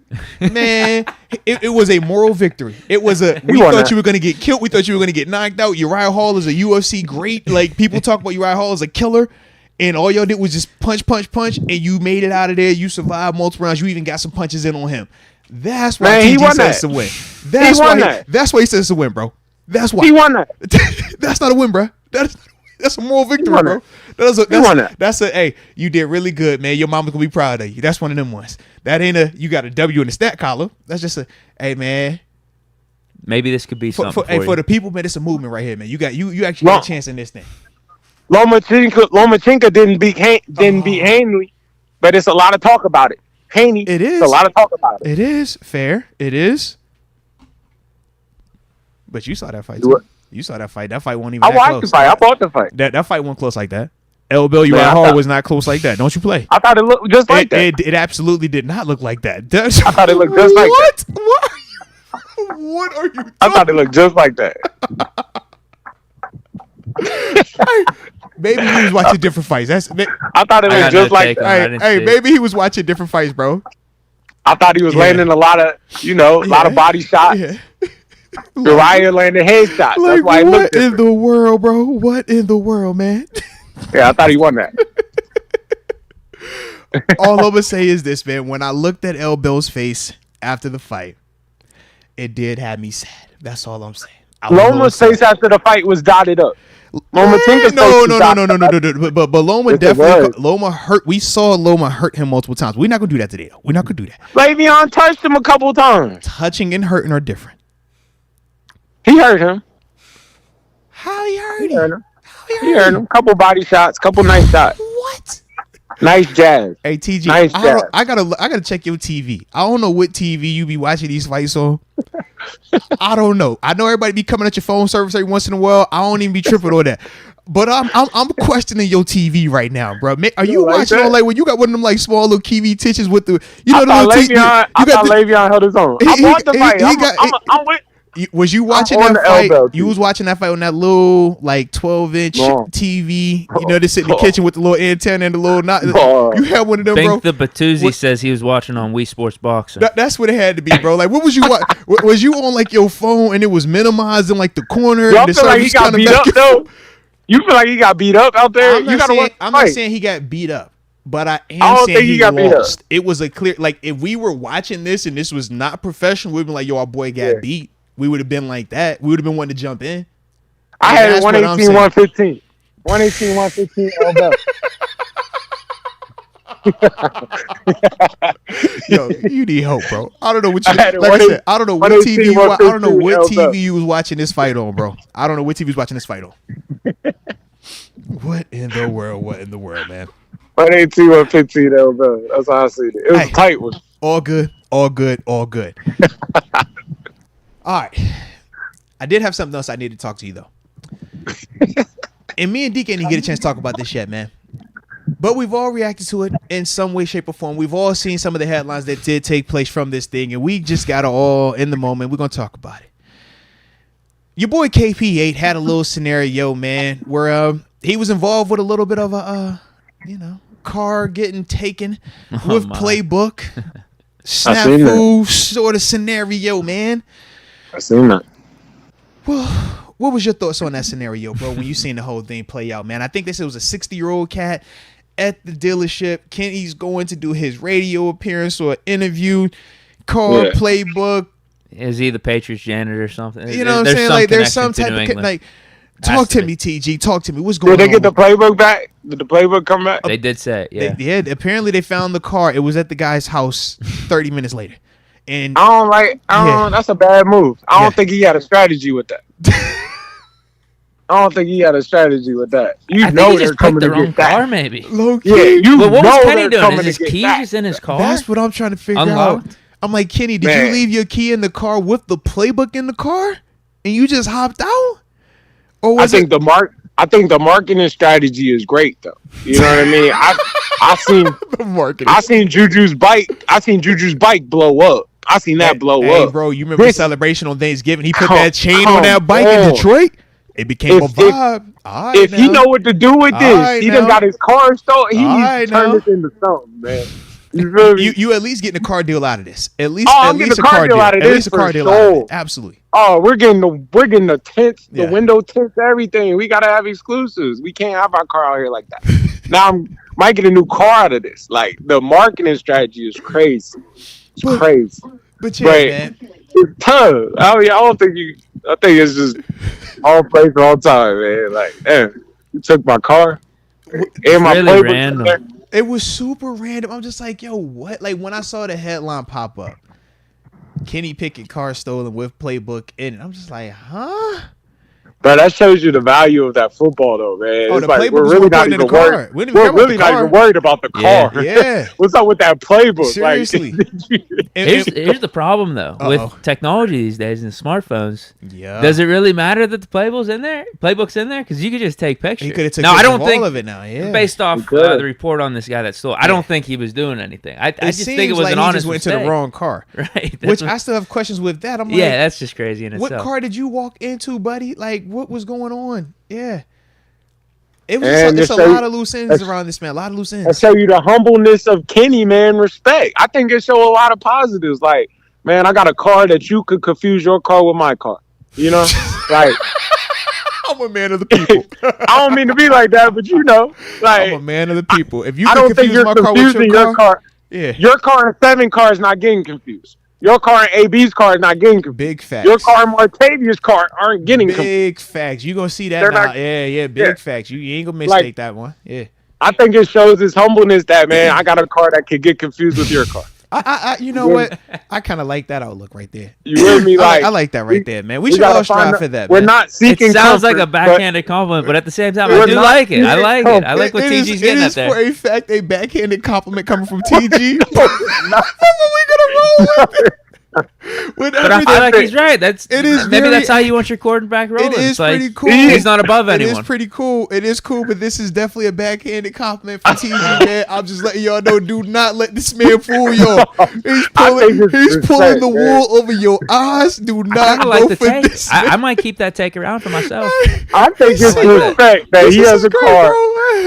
Man, it was a moral victory. It was a. We thought you were gonna get killed. We thought you were gonna get knocked out. Uriah Hall is a UFC great. Like people talk about Uriah Hall as a killer. And all y'all did was just punch, and you made it out of there. You survived multiple rounds. You even got some punches in on him. That's why TG says it's a win. That's why he says it's a win, bro. That's why he won that. That's not a win, bro. That's a moral victory, bro. That's a hey, you did really good, man. Your mama's gonna be proud of you. That's one of them ones. That ain't a you got a W in the stat column. That's just a hey, man. Maybe this could be something for the people, man. It's a movement right here, man. You actually got a chance in this thing. Lomachenko didn't beat Haney, but it's a lot of talk about it. Haney, it is a lot of talk about it. It is fair. It is. But you saw that fight too. You saw that fight. That fight wasn't even. I watched the fight. I bought the fight. That fight wasn't close like that. Bell Uriah Hall was not close like that. Don't you play? I thought it looked just like that. It absolutely did not look like that. I thought it looked just like that. What are you? I thought it looked just like that. Maybe he was watching different fights. I thought it was just like that. Hey, maybe he was watching different fights, bro. I thought he was landing a lot of, lot of body shots. Yeah. Uriah landed head shots. That's why he looked different. What in the world, bro? What in the world, man? Yeah, I thought he won that. All I'm gonna say is this, man. When I looked at Bell's face after the fight, it did have me sad. That's all I'm saying. Loma's face after the fight was dotted up. No. But Loma definitely Loma hurt. We saw Loma hurt him multiple times. We're not gonna do that today. We're not gonna do that. Le'Veon touched him a couple times. Touching and hurting are different. He hurt him. How he hurt him? He hurt him. Couple body shots. Couple nice shots. What? Nice jazz. Hey TG, nice jazz. I gotta check your TV. I don't know what TV you be watching these fights on. I don't know. I know everybody be coming at your phone service every once in a while. I don't even be tripping on that. But I'm questioning your TV right now, bro. Are you watching on like when you got one of them like small little TV titches with the I thought Le'Veon held his own. I bought the fight. I'm with. Was you watching that fight? You was watching that fight on that little like 12-inch TV. You know, they sit in the kitchen with the little antenna and the little knot. You had one of them, bro. The Batuzzi says he was watching on Wii Sports Boxing. That's what it had to be, bro. Like, what was you? Was you on like your phone and it was minimized in like the corner? Y'all feel like he got beat up though? You feel like he got beat up out there? I'm not saying he got beat up. But I am saying he got lost. It was a clear, like, if we were watching this and this was not professional, we'd be like, yo, our boy got beat. We would have been like that. We would have been wanting to jump in. I had it 118, 115. 118, 115 Yo, you need hope, bro. I don't know what you like I said, I don't know what TV I don't know what TV you was watching this fight on, bro. I don't know what TV was watching this fight on. What in the world? What in the world, man? 118, 115 bro. That's how I see it. It was a tight one. All good. All good. All good. All right. I did have something else I need to talk to you, though. And me and Deke didn't get a chance to talk about this yet, man. But we've all reacted to it in some way, shape, or form. We've all seen some of the headlines that did take place from this thing, and we just got to all, in the moment, we're going to talk about it. Your boy KP8 had a little scenario, man, where he was involved with a little bit of a, car getting taken with playbook. Snafu sort of scenario, man. I seen that. Well, what was your thoughts on that scenario, bro, when you seen the whole thing play out, man? I think they said it was a 60-year-old cat at the dealership. Kenny's going to do his radio appearance or interview, playbook. Is he the Patriots janitor or something? You know what I'm saying? Like, there's some type of like Talk to me, TG. Talk to me. What's going on? Did they get the playbook back? Did the playbook come back? They did say it, yeah. Apparently they found the car. It was at the guy's house 30 minutes later. And that's a bad move. I don't think he had a strategy with that. I don't think he had a strategy with that. I think he just picked the wrong car, maybe. Low key. Yeah, but what was Kenny doing? Is his key just in his car? That's what I'm trying to figure Unlocked? out. I'm like, Kenny, did you leave your key in the car with the playbook in the car, and you just hopped out? Or was I think the marketing strategy is great, though. You know what I mean? I seen Juju's bike. I seen Juju's bike blow up. I seen that blow up. Hey, bro, you remember the celebration on Thanksgiving? He put that chain on that bike in Detroit. It became a vibe. If he know what to do with this, he done got his car stolen. He needs to turn this into something, man. You at least getting a car deal out of this. At least a car deal out of this. Absolutely. Oh, we're getting the tents, the window tents, everything. We gotta have exclusives. We can't have our car out here like that. Now I might get a new car out of this. Like the marketing strategy is crazy. It's crazy. But man, it's tough. I think it's just all place all time, man. Like, damn, you took my car and my really random. It was super random. I'm just like, yo, what? Like when I saw the headline pop up, Kenny Pickett car stolen with playbook in it. I'm just like, huh? But that shows you the value of that football, though, man. Oh, it's the like, playbook we're really not even worried. We're really not even worried about the car. Yeah. What's up with that playbook? Seriously. Here's the problem, though. With technology these days and smartphones. Yeah. Does it really matter that the playbook's in there? Because you could just take pictures. You could have taken all of it now, yeah. Based off the report on this guy that stole, I don't think he was doing anything. I just think it was like an honest he just went to the wrong car. Right. Which I still have questions with that. I'm like, that's just crazy in itself. What car did you walk into, buddy? Like, what was going on? Yeah. It was just a lot of loose ends around this, man. A lot of loose ends. I show you the humbleness of Kenny, man. Respect. I think it show a lot of positives. Like, man, I got a car that you could confuse your car with my car. You know? Like, I'm a man of the people. I don't mean to be like that, but you know. Like, I'm a man of the people. If you I don't think you're my car confusing with your car. Yeah. Your car and 7 car is not getting confused. Your car and AB's car is not getting confused. Big facts. Your car and Martavia's car aren't getting confused. Big facts. You gonna see that now. Big facts. You ain't gonna mistake that one. Yeah. I think it shows his humbleness that, man, I got a car that could get confused with your car. You know what? I kind of like that outlook right there. You with me? Like, I like that right there, man. We should all strive for that. We're man. Not seeking. It sounds comfort, like a backhanded compliment, but at the same time, I do like it. I like it. I like what TG's getting at there. It is for a fact a backhanded compliment coming from TG. That's what we gonna roll with. But I feel like he's right. Maybe that's how you want your quarterback rolling. It is pretty cool. He's not above anyone. It is pretty cool. It is cool, but this is definitely a backhanded compliment from TG, man. I'm just letting y'all know, do not let this man fool y'all. He's pulling the wool over your eyes. Do not go for this. I might keep that take around for myself. I think it's respect that he has a car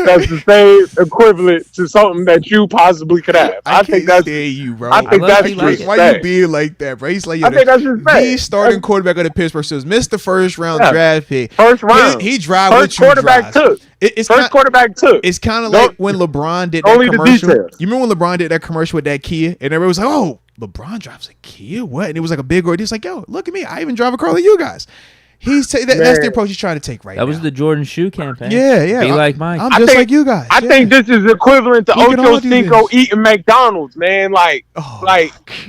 that's the same equivalent to something that you possibly could have. I think that's you, bro. I think that's respect. Why you being like that, bro? He's like, I think that's respect. The starting quarterback of the Pittsburgh Steelers, missed the first round draft pick. First round. He drive first what you quarterback drive. First quarterback took. It's kind of like when LeBron did that commercial. You remember when LeBron did that commercial with that Kia, and everybody was like, "Oh, LeBron drives a Kia? What?" And it was like a big ordeal. He's like, "Yo, look at me! I even drive a car like you guys." That's the approach he's trying to take right now. That was the Jordan Shoe campaign. Yeah. Be like Mike. I'm just like you guys. I think this is equivalent to Ocho Cinco eating McDonald's, man. Like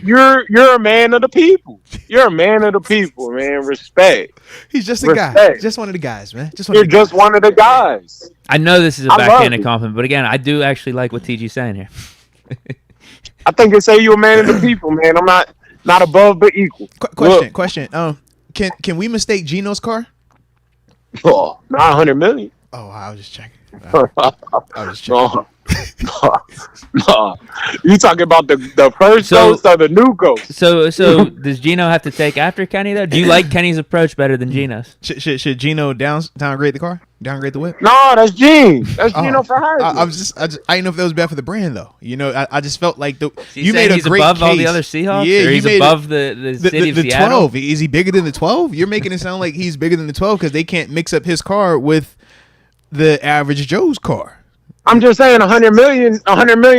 you're a man of the people. You're a man of the people, man. Respect. He's just a guy. Just one of the guys, man. You're just one of the guys. I know this is a backhanded compliment, but again, I do actually like what TG's saying here. I think it say you're a man of the people, man. I'm not above but equal. Question. Can we mistake Gino's car? Oh, not 100 million. Oh, I was just checking. No. You talking about the first ghost or the new ghost? So does Gino have to take after Kenny though? Do you like Kenny's approach better than Gino's? Should Gino downgrade the car? Downgrade the whip? No, that's Gene. That's Gino for hire. I didn't know if that was bad for the brand though. You know, I just felt like you made a great above case. All the other Seahawks. Yeah, or he's above the city of Seattle. 12. Is he bigger than the 12? You're making it sound like he's bigger than the 12 because they can't mix up his car with the average Joe's car. I'm just saying 100 million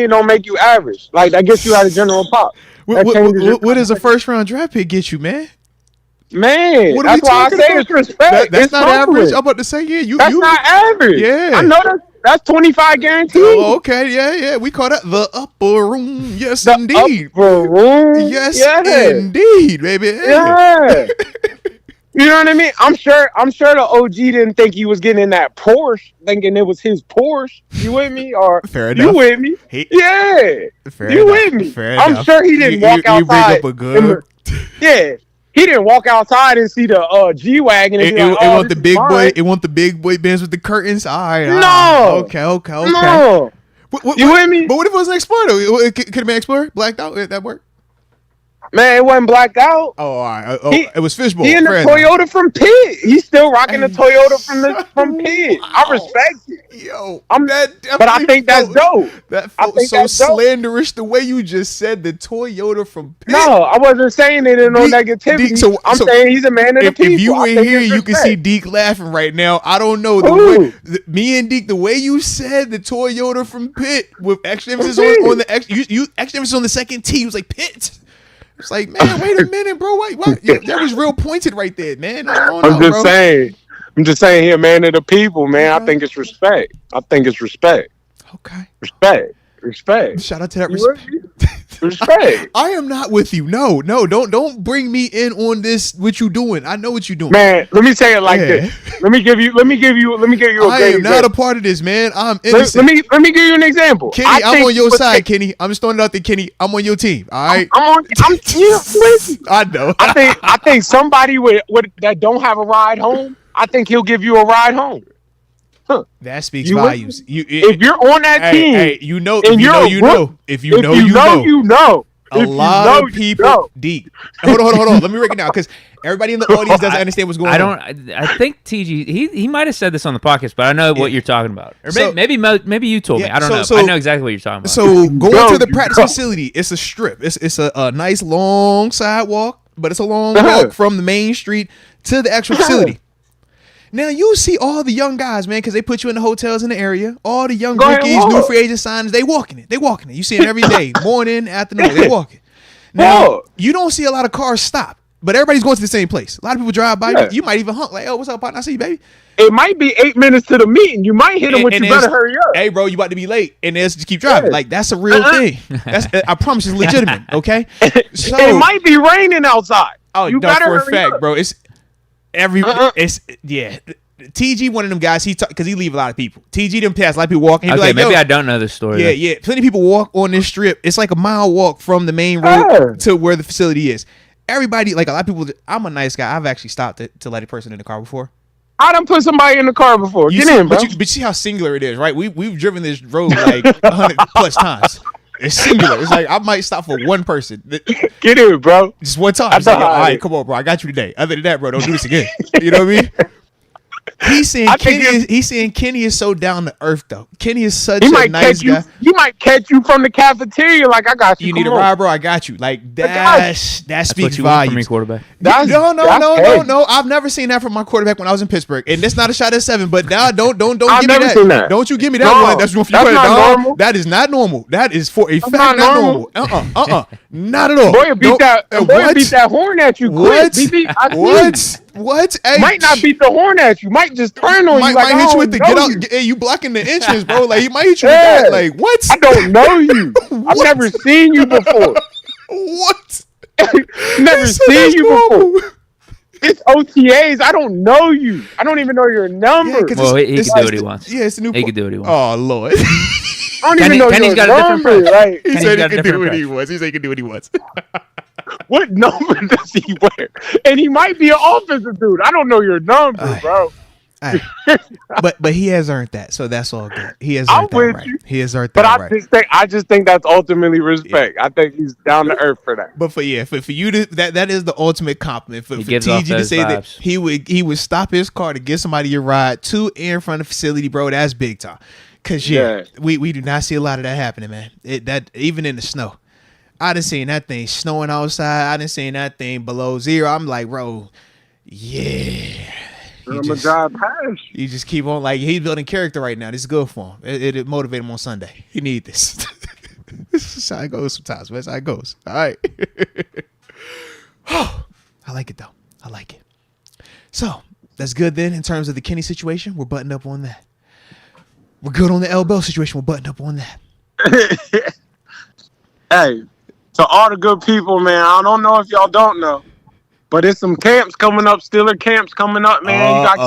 don't make you average. Like that gets you out of general pop. What does a first round draft pick get you, man? Man, What are we that's why I talking say about? it's respect. That's It's not humbling. average. I'm about to say, yeah, That's not average. Yeah. I know that's 25 guaranteed. Oh, okay, yeah. We call that the upper room. Yes, The indeed. upper room. Yes, Yeah. indeed, baby. Yeah. You know what I mean? I'm sure the OG didn't think he was getting in that Porsche, thinking it was his Porsche. You with me? Or Fair you enough. with me? Yeah. Fair You enough. with me? Fair I'm enough. sure he didn't walk outside. You bring up a good. Yeah. He didn't walk outside and see the G-Wagon and be like, It want this the is big boy. mine. It want the big boy Benz with the curtains. All right. No. Okay. No. You with me? But what if it was an Explorer? Could have been Explorer blacked out. That work? Man, it wasn't blacked out. Oh, all right. It was Fishbowl. He in the Fair Toyota from Pitt. He's still rocking the Toyota from Pitt. I respect it. Yo, But I think that's dope. That felt so slanderous the way you just said the Toyota from Pitt. No, I wasn't saying it in no negativity. Deke, I'm saying he's a man of the people. If you were here, you can see Deke laughing right now. I don't know me and Deke, the way you said the Toyota from Pitt with extra emphasis on the you extra emphasis on the second T. You was like Pitt. It's like, man, wait a minute, bro. What? That was real pointed right there, man. I'm just saying, he a man of the people, man. I think it's respect. Okay. Respect. Shout out to that respect. Respect. I am not with you. No, don't bring me in on this. What you doing? I know what you doing, man. Let me say it like this. Let me give you a I am not a part of this, man. I'm innocent. Let me give you an example. Kenny, I'm on your side, Kenny. I'm just throwing it out there, Kenny. I'm on your team. All right. I'm with you. I know. I think somebody with that don't have a ride home, I think he'll give you a ride home. Huh. That speaks volumes. If you're on that team, if you know. If you know. A lot of people. Deep. Hold on. Let me break it down because everybody in the audience doesn't understand what's going on. I think TG. He might have said this on the podcast, but I know what you're talking about. Or maybe you told me. I don't know. I know exactly what you're talking about. So going to the practice facility, it's a strip. It's a nice long sidewalk, but it's a long walk from the main street to the actual facility. Now, you see all the young guys, man, because they put you in the hotels in the area. All the young rookies, new free agent signings, they walking it. You see it every day, morning, afternoon, they walking. Now, you don't see a lot of cars stop, but everybody's going to the same place. A lot of people drive by. Yeah. You might even honk like, oh, what's up, partner? I see you, baby. It might be 8 minutes to the meeting. You might hit them with, you better hurry up. Hey, bro, you about to be late. And they'll just keep driving. Like, that's a real thing. I promise it's legitimate, okay? So, it might be raining outside. Oh, you better for a fact, bro. It's TG, one of them guys, because he leave a lot of people. TG them pass, a lot of people walking. Maybe I don't know this story. Yeah. Plenty of people walk on this strip. It's like a mile walk from the main road to where the facility is. Everybody, like a lot of people, I'm a nice guy. I've actually stopped to let a person in the car before. I done put somebody in the car before. Get in, bro. But you see how singular it is, right? We've driven this road like 100 plus times. It's singular. It's like I might stop for one person. Get in, bro. Just one time. Like, all right, come on, bro. I got you today. Other than that, bro, don't do this again. You know what I mean? He's saying Kenny is so down to earth though. Kenny is such a nice guy. He might catch you from the cafeteria like I got you. You need a ride, bro. I got you. Like that speaks volumes. Quarterback. No. I've never seen that from my quarterback when I was in Pittsburgh, and that's not a shot at 7. But now don't give me that. Don't you give me that one? That's not normal. That is not normal. That is for a fact not normal. Not at all. Boy, beat that horn at you. What? Hey, might not beat the horn at you. Might just turn on you. Might hit you with the get out. Hey, you blocking the entrance, bro. Like he might hit you with that. Like what? I don't know you. I've never seen you before. What? Never seen you before. It's OTAs. I don't know you. I don't even know your number. Yeah, well, he can do what he wants. Yeah, it's a new. He can do what he wants. Oh Lord. I don't even know Kenny's your got number. A different right? He said he could do what he wants. He said he could do what he wants. What number does he wear? And he might be an offensive dude. I don't know your number, bro. But he has earned that, so that's all good. He has earned that right. He has earned that right. But I just think that's ultimately respect. Yeah. I think he's down to earth for that. But for you to that is the ultimate compliment for TG to say that he would stop his car to get somebody a ride to and from the facility, bro. That's big time. Cause we do not see a lot of that happening, man. That even in the snow. I done seen that thing snowing outside. I done seen that thing below zero. I'm like, bro, yeah. I'm gonna drive past. You just keep on, like, he's building character right now. This is good for him. It motivate him on Sunday. He need this. This is how it goes sometimes. That's how it goes. All right. I like it though. I like it. So that's good then. In terms of the Kenny situation, we're buttoned up on that. We're good on the L Bell situation. We're buttoned up on that. Hey, to all the good people, man. I don't know if y'all don't know, but there's some camps coming up. Steeler camps coming up, man. You got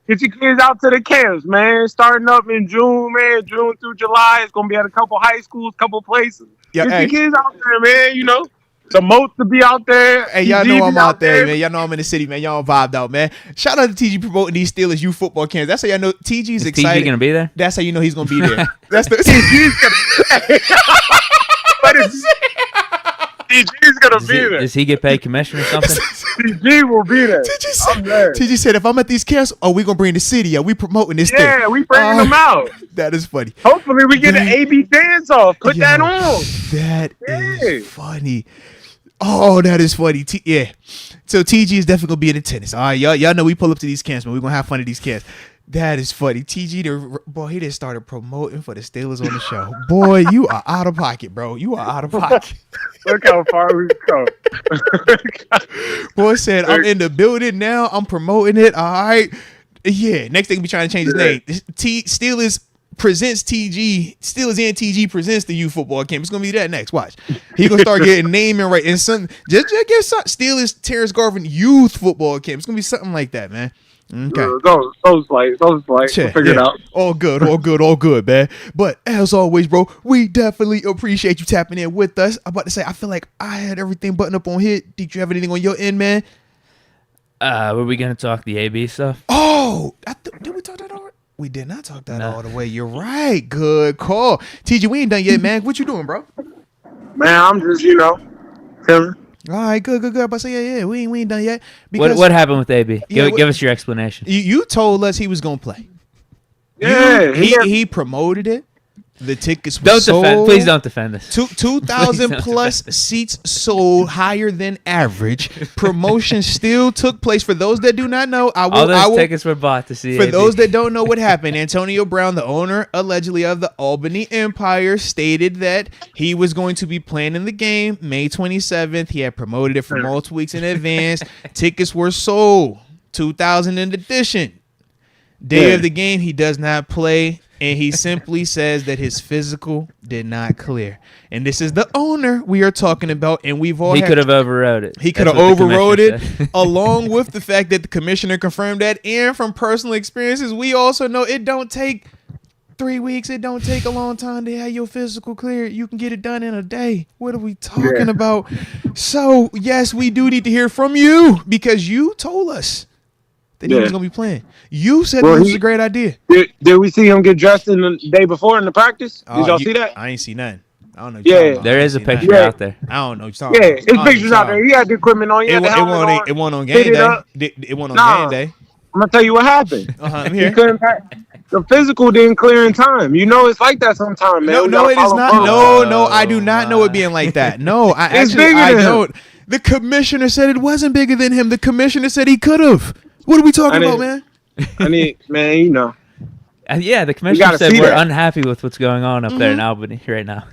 get your kids out to the camps, man. Starting up in June, man. June through July. It's gonna be at a couple high schools, couple places. Yeah, get your kids out there, man. You know. The Moats to be out there. Hey, y'all know I'm out there, man. Y'all know I'm in the city, man. Y'all vibed out, man. Shout out to TG promoting these Steelers youth football camps. That's how y'all know TG's excited. TG gonna be there? That's how you know he's gonna be there. That's the TG's gonna be there. Does he get paid commission or something? TG will be there. TG said, if I'm at these camps, we gonna bring the city. We promoting this thing. Yeah, we bringing them out. That is funny. Hopefully we get an AB dance off. Put that on. That is funny. Oh, that is funny. Yeah. So TG is definitely gonna be in attendance. All right, y'all know we pull up to these camps, man. We're gonna have fun at these camps. That is funny. TG, boy, he just started promoting for the Steelers on the show. Boy, you are out of pocket, bro. You are out of pocket. Look how far we've come. Boy said, I'm in the building now. I'm promoting it. All right. Yeah. Next thing, we trying to change his name. Steelers presents TG. Steelers and TG presents the youth football camp. It's gonna be that next. Watch. He gonna start getting naming right and some. Just get some Steelers Terence Garvin youth football camp. It's gonna be something like that, man. Okay. Those flights. We'll figure it out. All good, man. But as always, bro, we definitely appreciate you tapping in with us. I'm about to say, I feel like I had everything buttoned up on here. Did you have anything on your end, man? Were we gonna talk the AB stuff? Oh, did we talk that already? We did not talk that all the way. You're right. Good call. TG, we ain't done yet, man. What you doing, bro? Man, I'm just, chilling. All right, good. But say, yeah, we ain't done yet. Because what happened with AB? Give us your explanation. You told us he was gonna play. Yeah, he promoted it. The tickets were sold. Please don't defend this. 2,000 plus seats sold, higher than average. Promotion still took place. For those that do not know, all those tickets were bought to see. For those that don't know what happened, Antonio Brown, the owner allegedly of the Albany Empire, stated that he was going to be playing in the game May 27th. He had promoted it for multiple weeks in advance. Tickets were sold, 2,000 in addition. Day of the game, he does not play. And he simply says that his physical did not clear. And this is the owner we are talking about. And we've all could have overrode it. He could have overrode it, along with the fact that the commissioner confirmed that. And from personal experiences, we also know it don't take 3 weeks. It don't take a long time to have your physical cleared. You can get it done in a day. What are we talking about? So, yes, we do need to hear from you because you told us that he was going to be playing. You said this was a great idea. Did we see him get dressed in the day before in the practice? Did y'all see that? I ain't see nothing. I don't know. There is a picture out there. I don't know what you're talking about. His picture's out there. He had the equipment on. It wasn't on game day. It wasn't on game day. I'm going to tell you what happened. I'm here. The physical didn't clear in time. It's like that sometimes, man. No, it is not. No, I do not know it being like that. No, I don't. The commissioner said it wasn't bigger than him. The commissioner said he could have. What are we talking about, man? Yeah, the commissioner said we're unhappy with what's going on up there in Albany right now.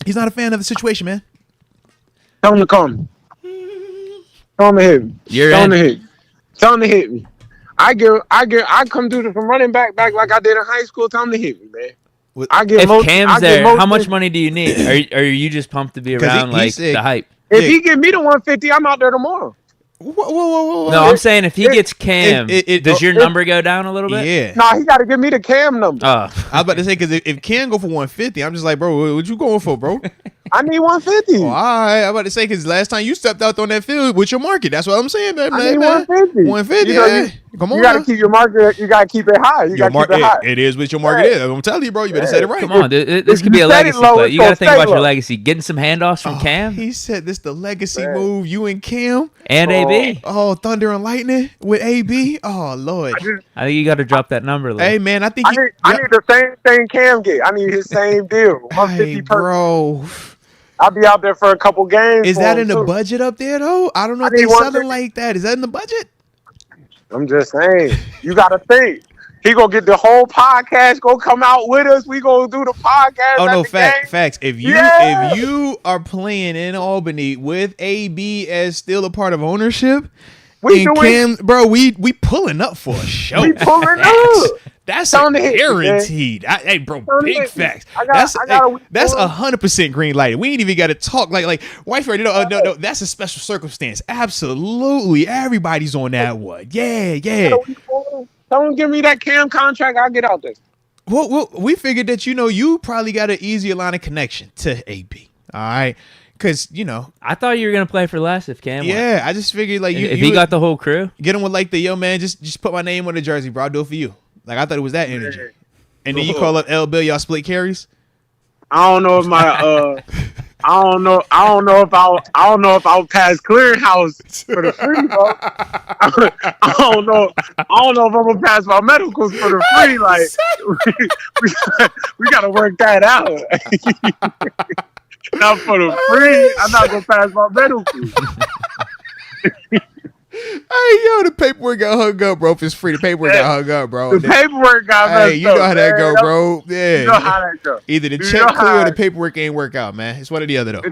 He's not a fan of the situation, man. Tell him to come. Tell him to hit me. Tell him to hit me. I come through from running back like I did in high school. Tell him to hit me, man. If Cam's there, how much money do you need? Are you just pumped to be around the hype? If he give me the 150, I'm out there tomorrow. Whoa. No, I'm saying if he gets Cam, does your number go down a little bit? Yeah. No, he got to give me the Cam number. I was about to say, because if Cam go for 150, I'm just like, bro, what you going for, bro? I need 150. Oh, all right. I'm about to say, because last time you stepped out on that field with your market, that's what I'm saying, man. I need 150. 150, Come on, you got to keep your market. You got to keep it high. You got to keep it high. It is what your market is. I'm telling you, bro. You better say it right. Come on, this could be a legacy play. You got to think about your legacy. Getting some handoffs from Cam. He said this the legacy move. You and Cam and AB. Oh, Thunder and Lightning with AB. Oh Lord. I think you got to drop that number. Hey man, I think I need the same thing Cam get. I need his same deal. 150 per. Bro. I'll be out there for a couple games. Is that in the budget up there though? I don't know if they're selling like that. Is that in the budget? I'm just saying. You got to think. He gonna get the whole podcast. Go come out with us. We gonna do the podcast. Oh no, game. facts. If you are playing in Albany with AB as still a part of ownership, we pulling up for a show. We pulling up. That's a guaranteed. Hey, bro, big facts. That's 100% green light. We ain't even got to talk like wife. No. That's a special circumstance. Absolutely, everybody's on that one. Yeah. Don't give me that Cam contract. I'll get out there. Well, we figured that you probably got an easier line of connection to AB. All right. Because, I thought you were going to play for less if Cam went. Yeah, I just figured like if he got the whole crew. Get him with like the, yo, man, just put my name on the jersey, bro. I'll do it for you. Like, I thought it was that energy. And then you call up L Bill, y'all split carries? I don't know if my I don't know if I'll pass clearinghouse for the free, bro. I don't know if I'm gonna pass my medicals for the free. Like we gotta work that out. Not for the free. I'm not gonna pass my medicals. Hey, yo, the paperwork got hung up, bro. If it's free, the paperwork got hung up, bro. The paperwork got messed up. Hey, you know how that go, bro. Yeah. You know how that go. Either the check clear or the paperwork ain't work out, man. It's one or the other, though.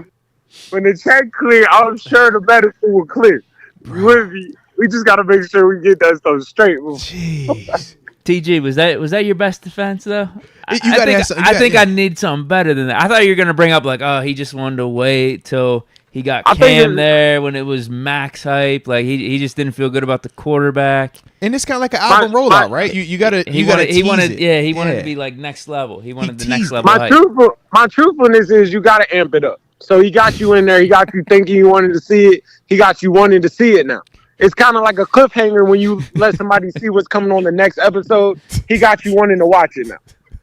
When the check clear, I'm sure the medical will clear. We just got to make sure we get that stuff straight. Jeez. TG, was that your best defense, though? I think I need something better than that. I thought you were going to bring up, like, oh, he just wanted to wait till he got Cam there when it was max hype. Like he just didn't feel good about the quarterback. And it's kind of like an album rollout, right? You gotta he wanted to be like next level. He wanted the next level. My truthfulness is you gotta amp it up. So he got you in there. He got you thinking you wanted to see it. He got you wanting to see it now. It's kind of like a cliffhanger when you let somebody see what's coming on the next episode. He got you wanting to watch it now.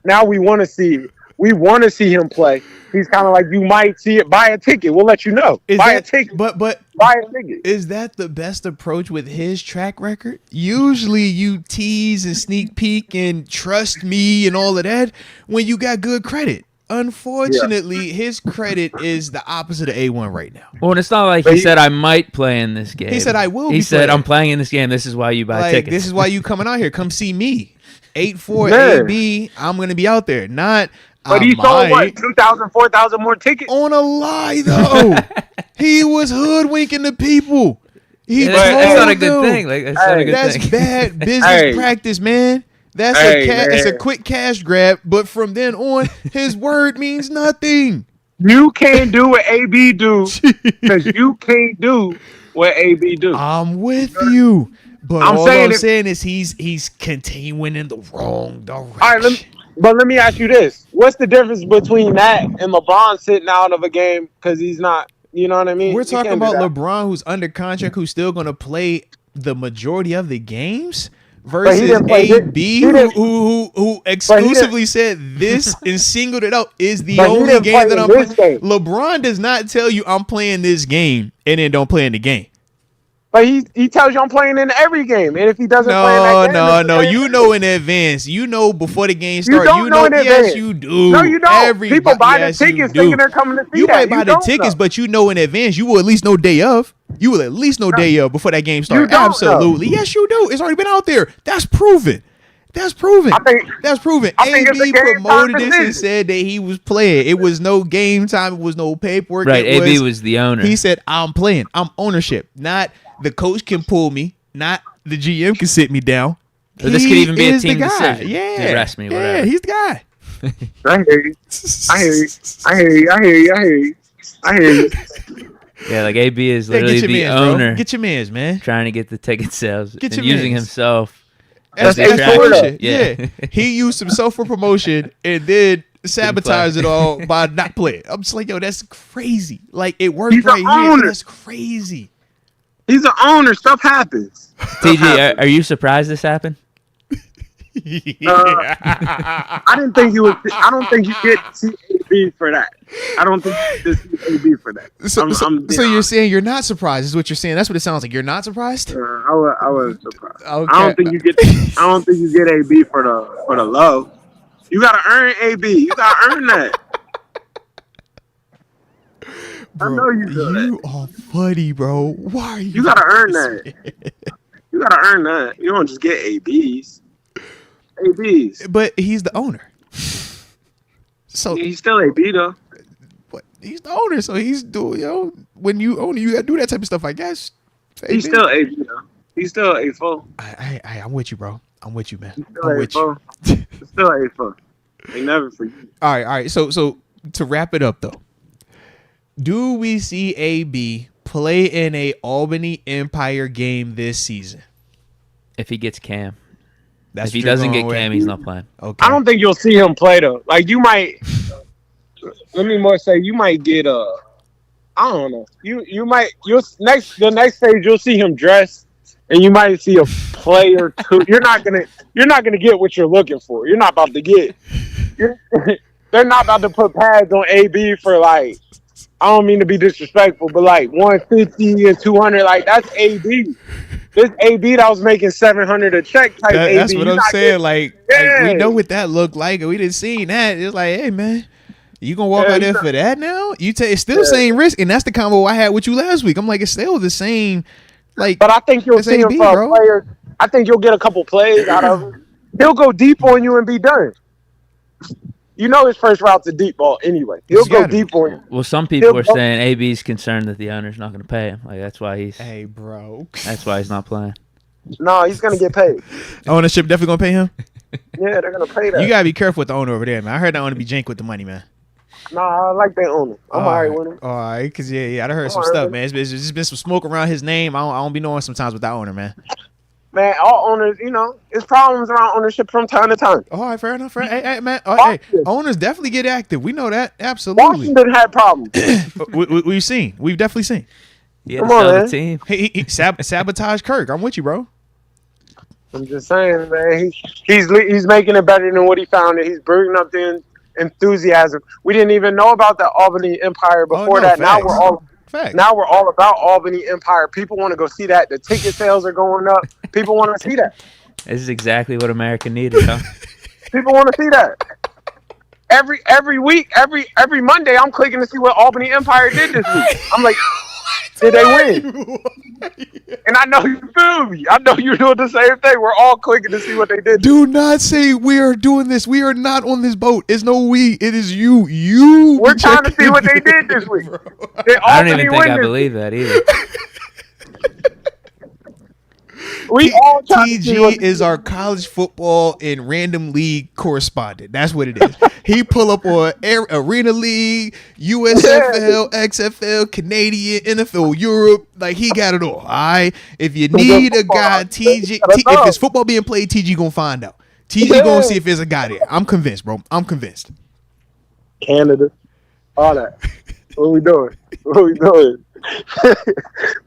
Now we want to see it. We want to see him play. He's kind of like, you might see it. Buy a ticket. We'll let you know. Buy a ticket. But buy a ticket. Is that the best approach with his track record? Usually you tease and sneak peek and trust me and all of that when you got good credit. Unfortunately, his credit is the opposite of A1 right now. Well, and it's not like he said, I might play in this game. He said, I will. He said, I'm playing in this game. This is why you buy tickets. This is why you coming out here. Come see me. 8-4 AB. I'm going to be out there. Not... But he sold, 2,000, 4,000 more tickets? On a lie, though. He was hoodwinking the people. That's not a good thing. That's bad business practice, man. It's a quick cash grab, but from then on, his word means nothing. You can't do what AB do, because you can't do what AB do. I'm with you. But all I'm saying is he's continuing in the wrong direction. All right, let me ask you this. What's the difference between that and LeBron sitting out of a game because he's not, you know what I mean? We're talking about LeBron who's under contract, who's still going to play the majority of the games versus AB who exclusively said this and singled it out is the only game that I'm playing. LeBron does not tell you I'm playing this game and then don't play in the game. But he tells you I'm playing in every game, and if he doesn't play in that game, no, you know in advance. You know before the game starts. You know in advance. Yes, you do. No, you don't. People buy the tickets thinking they're coming to see that. You might buy the tickets, but you know in advance. You will at least know day of. You will at least know day of before that game starts. Absolutely, yes, you do. It's already been out there. That's proven. That's proven. That's proven. AB promoted this and said that he was playing. It was no game time. It was no paperwork. Right. AB was the owner. He said, I'm playing. I'm ownership. Not the coach can pull me. Not the GM can sit me down. Or this could even be a team decision. Yeah. Arrest me, whatever. Yeah, he's the guy. I hear you. Yeah, like AB is literally the owner. Get your mans, man. Trying to get the ticket sales and using himself. As promotion. Yeah. He used himself for promotion and then sabotage it all by not playing. I'm just like, yo, that's crazy. Like, it worked right here. That's crazy. He's an owner. Stuff happens. TG, are you surprised this happened? I didn't think you would. I don't think you get CAB for that. I don't think you get CAB for that. So you're saying you're not surprised? Is what you're saying? That's what it sounds like. You're not surprised? I was surprised. Okay. I don't think you get AB for the love. You gotta earn AB. You gotta earn that. Bro, I know you do that. You are funny, bro. Why are you? You gotta earn that. You gotta earn that. You don't just get ABs. ABs. But he's the owner. So He's still AB though. But he's the owner, so he's doing. When you own it, you gotta do that type of stuff. I guess. He's still AB though. He's still A4. I'm with you, bro. I'm with you, man. Still I'm with you. It's still A4. They never forget. All right. So to wrap it up though, do we see AB play in a Albany Empire game this season? If he gets Cam. That's if he doesn't get Cam, he's not playing. Okay. I don't think you'll see him play though. Like you might. Let me more say you might get I don't know. The next stage you'll see him dress, and you might see a play or two. You're not gonna get what you're looking for. You're not about to get. They're not about to put pads on AB for like. I don't mean to be disrespectful, but like 150 and 200, like that's AB. This AB that was making 700 a check type AB. That's what I'm saying. Like we know what that looked like, and we didn't see that. It's like, hey man, you gonna walk out there for that now? It's still same risk, and that's the combo I had with you last week. I'm like, it's still the same. Like, but I think you'll see him for a player. I think you'll get a couple plays out of him. He'll go deep on you and be done. You know his first route's a deep ball anyway. He'll go deep on you. Well, some people are saying AB's concerned that the owner's not going to pay him. Like that's why he's. Hey, bro. That's why he's not playing. No, he's going to get paid. Ownership definitely going to pay him. Yeah, they're going to pay that. You got to be careful with the owner over there, man. I heard that owner be jank with the money, man. Nah, I like that owner. I'm all right with him. All right, because I heard some stuff, man. It's just been some smoke around his name. I don't be knowing sometimes with that owner, man. Man, all owners, it's problems around ownership from time to time. All right, fair enough. Hey, man. Hey, owners definitely get active. We know that. Absolutely. Washington had problems. We've seen. We've definitely seen. Yeah, come on, man. The team. He sabotage Kirk. I'm with you, bro. I'm just saying, man. He's making it better than what he found. He's bringing up the enthusiasm. We didn't even know about the Albany Empire before that. Facts. Now we're all about Albany Empire. People want to go see that. The ticket sales are going up. People want to see that. This is exactly what America needed, huh? People want to see that. Every week, every Monday, I'm clicking to see what Albany Empire did this week. I'm like, did they win? And I know you feel me. I know you're doing the same thing. We're all clicking to see what they did. Do not say we are doing this. We are not on this boat. It's no we. It is you. You. We're trying to see what they did this week. I don't even think I believe that either. TG is our college football and random league correspondent. That's what it is. He pull up on Arena League, USFL, XFL, Canadian, NFL, Europe. Like he got it all. All right. If you need a guy, TG, if it's football being played, TG gonna find out. TG gonna see if there's a guy there. I'm convinced, bro. I'm convinced. Canada, all that. What we doing? What we doing?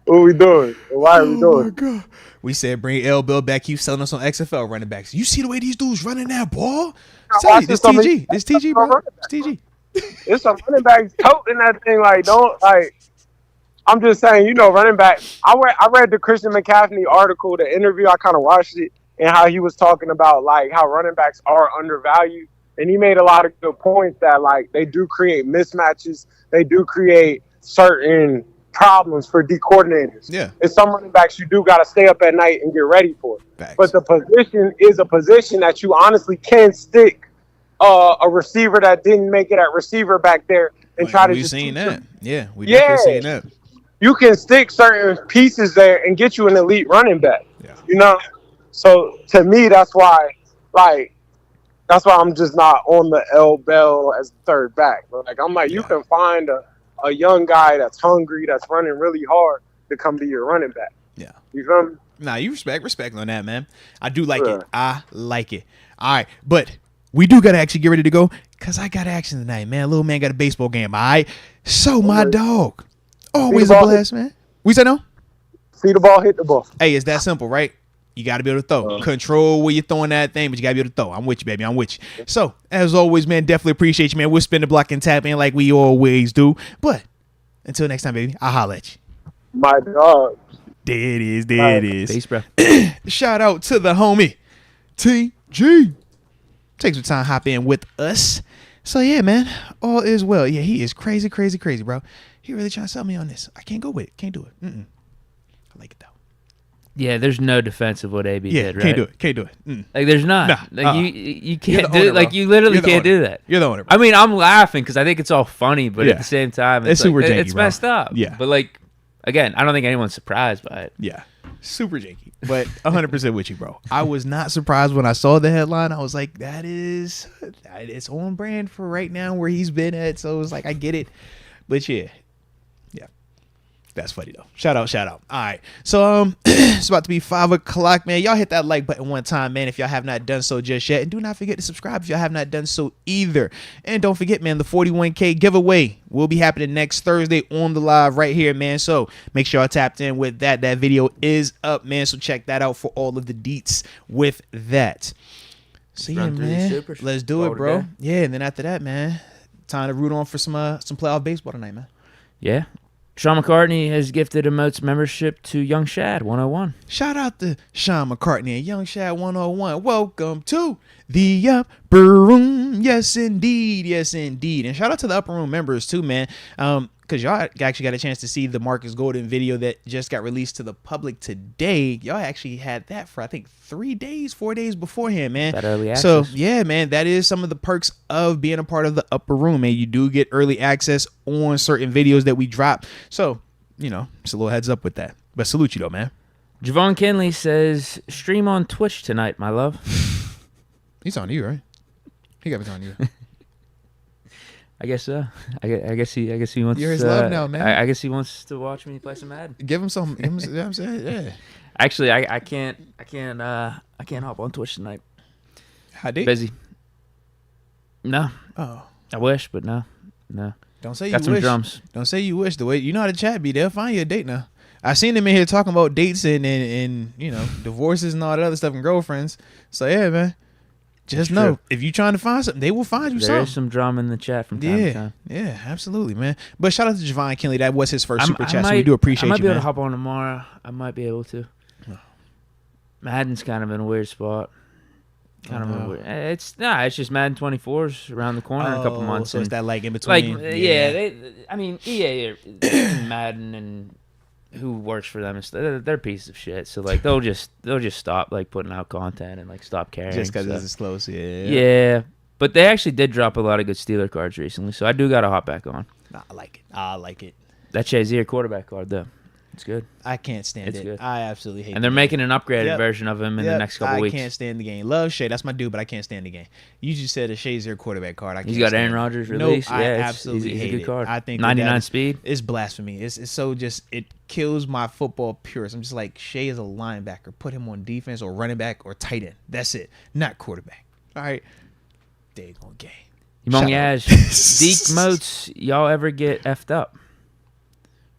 What we doing? Why are we doing? Oh my God. We said bring L. Bill back. Keep selling us on XFL running backs. You see the way these dudes running that ball? This TG. This TG, bro. It's TG. It's some running backs toting that thing. Like, don't like. I'm just saying, running back. I read the Christian McCaffrey article, the interview. I kind of watched it, and how he was talking about like how running backs are undervalued, and he made a lot of good points that like they do create mismatches. They do create certain problems for D coordinators. Yeah. It's some running backs you do got to stay up at night and get ready for. Facts. But the position is a position that you honestly can stick a receiver that didn't make it at receiver back there and try to just seen that. Yeah, we definitely seen that. You can stick certain pieces there and get you an elite running back. Yeah. So to me, that's why I'm just not on the L Bell as third back. Like I'm like, you can find a young guy that's hungry, that's running really hard to come be your running back. Yeah. You feel me? Nah, you respect on that, man. I do like it. I like it. All right, but we do got to actually get ready to go because I got action tonight, man. Little man got a baseball game, all right? So my dog. Always a blast, man. We said no? See the ball, hit the ball. Hey, it's that simple, right? You got to be able to throw. Control where you're throwing that thing, but you got to be able to throw. I'm with you, baby. I'm with you. So, as always, man, definitely appreciate you, man. We'll spin the block and tap in like we always do. But until next time, baby, I'll holler at you. My dog. There it is. Peace, bro. Shout out to the homie, TG. Take some time, hop in with us. So, yeah, man, all is well. Yeah, he is crazy, bro. He really trying to sell me on this. I can't go with it. Can't do it. I like it, though. Yeah, there's no defense of what AB did, right? Can't do it. Like, there's not. Nah, like, you can't owner, do like, you literally can't do that. You're the owner, bro. I mean, I'm laughing because I think it's all funny, but at the same time, it's super janky, it's messed up. Yeah. But, like, again, I don't think anyone's surprised by it. Yeah. Super janky. But 100% with you, bro. I was not surprised when I saw the headline. I was like, it's on brand for right now where he's been at. So it was like, I get it. But yeah. That's funny though. Shout out. All right. So it's about to be 5 o'clock, man. Y'all hit that like button one time, man, if y'all have not done so just yet. And do not forget to subscribe if y'all have not done so either. And don't forget, man, the 41K giveaway will be happening next Thursday on the live right here, man. So make sure y'all tapped in with that. That video is up, man. So check that out for all of the deets with that. So yeah, man. Let's do it, bro. Yeah, and then after that, man, time to root on for some playoff baseball tonight, man. Yeah. Sean McCartney has gifted a Moats membership to Young Shad 101. Shout out to Sean McCartney and Young Shad 101. Welcome to the Upper Room. Yes, indeed. Yes, indeed. And shout out to the Upper Room members too, man. Because y'all actually got a chance to see the Marcus Golden video that just got released to the public today. Y'all actually had that for, I think, 4 days beforehand, man. That early access. So, yeah, man, that is some of the perks of being a part of the Upper Room, man. You do get early access on certain videos that we drop. So, just a little heads up with that. But salute you, though, man. Javon Kinley says, stream on Twitch tonight, my love. He's on you, right? He got me on you. I guess so. I guess he wants. You're his love now, man. I guess he wants to watch me play some Madden. Give him some. You know what I'm saying? Yeah. Actually, I can't hop on Twitch tonight. How date? Busy. No. Oh. I wish, but no. Don't say you Got some wish. drums. Don't say you wish. The way you know how to chat be, they'll find you a date now. I seen them in here talking about dates and divorces and all that other stuff and girlfriends. So yeah, man. Just know, if you're trying to find something, they will find you something. There's some drama in the chat from time to time. Yeah, absolutely, man. But shout out to Javon Kinley. That was his first super chat, so we do appreciate you, man. I might be able to hop on tomorrow. I might be able to. Madden's kind of in a weird spot. It's just Madden 24's around the corner in a couple months. So it's that like in between. EA, Madden and who works for them, they're pieces of shit. So like they'll just stop like putting out content and like stop caring. Just because it's close, yeah. Yeah, but they actually did drop a lot of good Steeler cards recently, so I do got to hop back on. I like it. That Shazier quarterback card though, it's good. I can't stand it. Good. I absolutely hate it. And they're making an upgraded version of him in the next couple weeks. I can't stand the game. Love Shay, that's my dude, but I can't stand the game. You just said a Shazier quarterback card. He's got Aaron Rodgers release. Nope, I absolutely hate he's a good card. I think 99 speed. It's blasphemy. It's so just it kills my football purist. I'm just like, Shay is a linebacker. Put him on defense or running back or tight end. That's it. Not quarterback. All right. Daggone game. Yamong Yash, Deke Moats, y'all ever get effed up?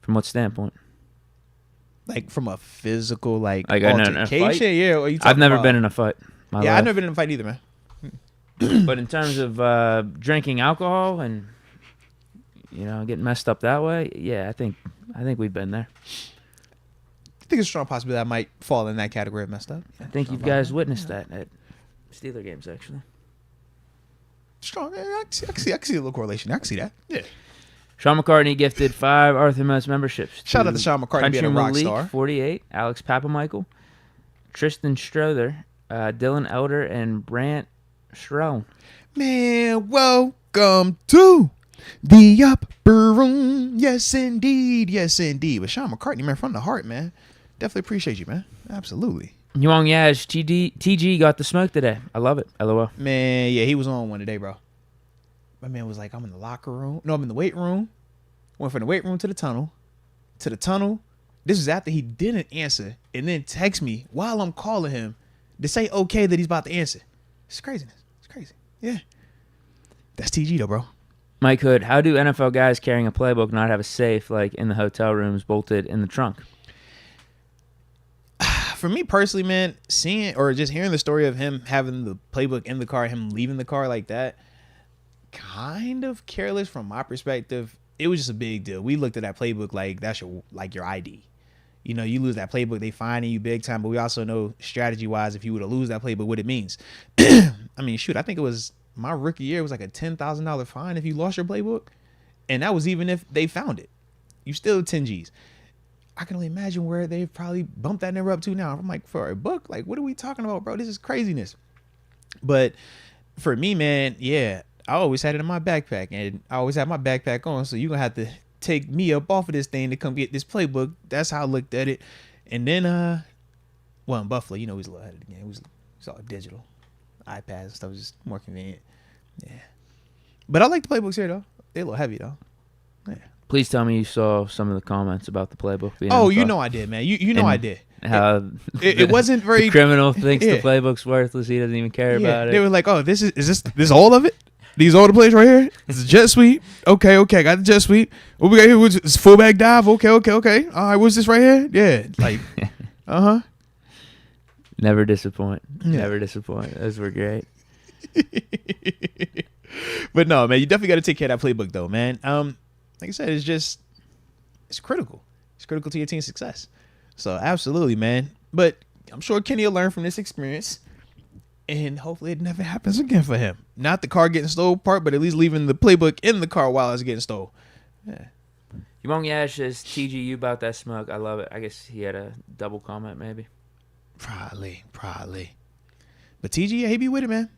From what standpoint? Like from a physical, like altercation? Yeah. Or I've never been in a fight. I've never been in a fight either, man. But in terms of drinking alcohol and getting messed up that way, yeah, I think we've been there. I think it's a strong possibility I might fall in that category of messed up. I think you guys witnessed that at Steeler games, actually. Strong. I can see a little correlation. I can see that. Yeah. Sean McCartney gifted 5 Arthur Moats memberships. Shout out to Sean McCartney being a rock star. 48, Alex Papamichael, Tristan Strother, Dylan Elder, and Brant Schroen. Man, welcome to the Upper Room. Yes, indeed. Yes, indeed. But Sean McCartney, man, from the heart, man. Definitely appreciate you, man. Absolutely. Yuang Yash, TG got the smoke today. I love it. LOL. Man, yeah, he was on one today, bro. My man was like, I'm in the locker room. No, I'm in the weight room. Went from the weight room to the tunnel. This is after he didn't answer and then text me while I'm calling him to say okay that he's about to answer. It's craziness. It's crazy. Yeah. That's TG though, bro. Mike Hood, how do NFL guys carrying a playbook not have a safe like in the hotel rooms bolted in the trunk? For me personally, man, seeing or just hearing the story of him having the playbook in the car, him leaving the car like that, kind of careless from my perspective. It was just a big deal. We looked at that playbook like that's your ID. You lose that playbook, they fining you big time. But we also know strategy wise, if you were to lose that playbook, what it means. I mean, shoot, I think it was my rookie year. It was like a $10,000 fine if you lost your playbook, and that was even if they found it. You still 10 G's. I can only imagine where they've probably bumped that number up to now. I'm like, for a book, like, what are we talking about, bro? This is craziness. But for me, man, yeah, I always had it in my backpack, and I always had my backpack on. So you're gonna have to take me up off of this thing to come get this playbook. That's how I looked at it. And then, well, in Buffalo, you know, he's a little ahead of the game. It was all digital, iPads and stuff was just more convenient. Yeah, but I like the playbooks here though. They're a little heavy though. Yeah. Please tell me you saw some of the comments about the playbook being. Oh, you know I did, man. You know I did. How it wasn't very. The criminal thinks the playbook's worthless. He doesn't even care about it. They were like, "Oh, this is all of it? These all the plays right here? It's a jet sweep. Okay, got the jet sweep. What we got here? It's fullback dive. Okay. All right, what's this right here? Yeah, like, Never disappoint. Yeah. Never disappoint. Those were great. But no, man, you definitely got to take care of that playbook, though, man. Like I said, it's critical. It's critical to your team's success. So absolutely, man. But I'm sure Kenny will learn from this experience, and hopefully it never happens again for him. Not the car getting stole part, but at least leaving the playbook in the car while it's getting stole. Yeah. Yumong Yash says, TGU about that smoke. I love it. I guess he had a double comment, maybe. Probably. But TG, he be with it, man.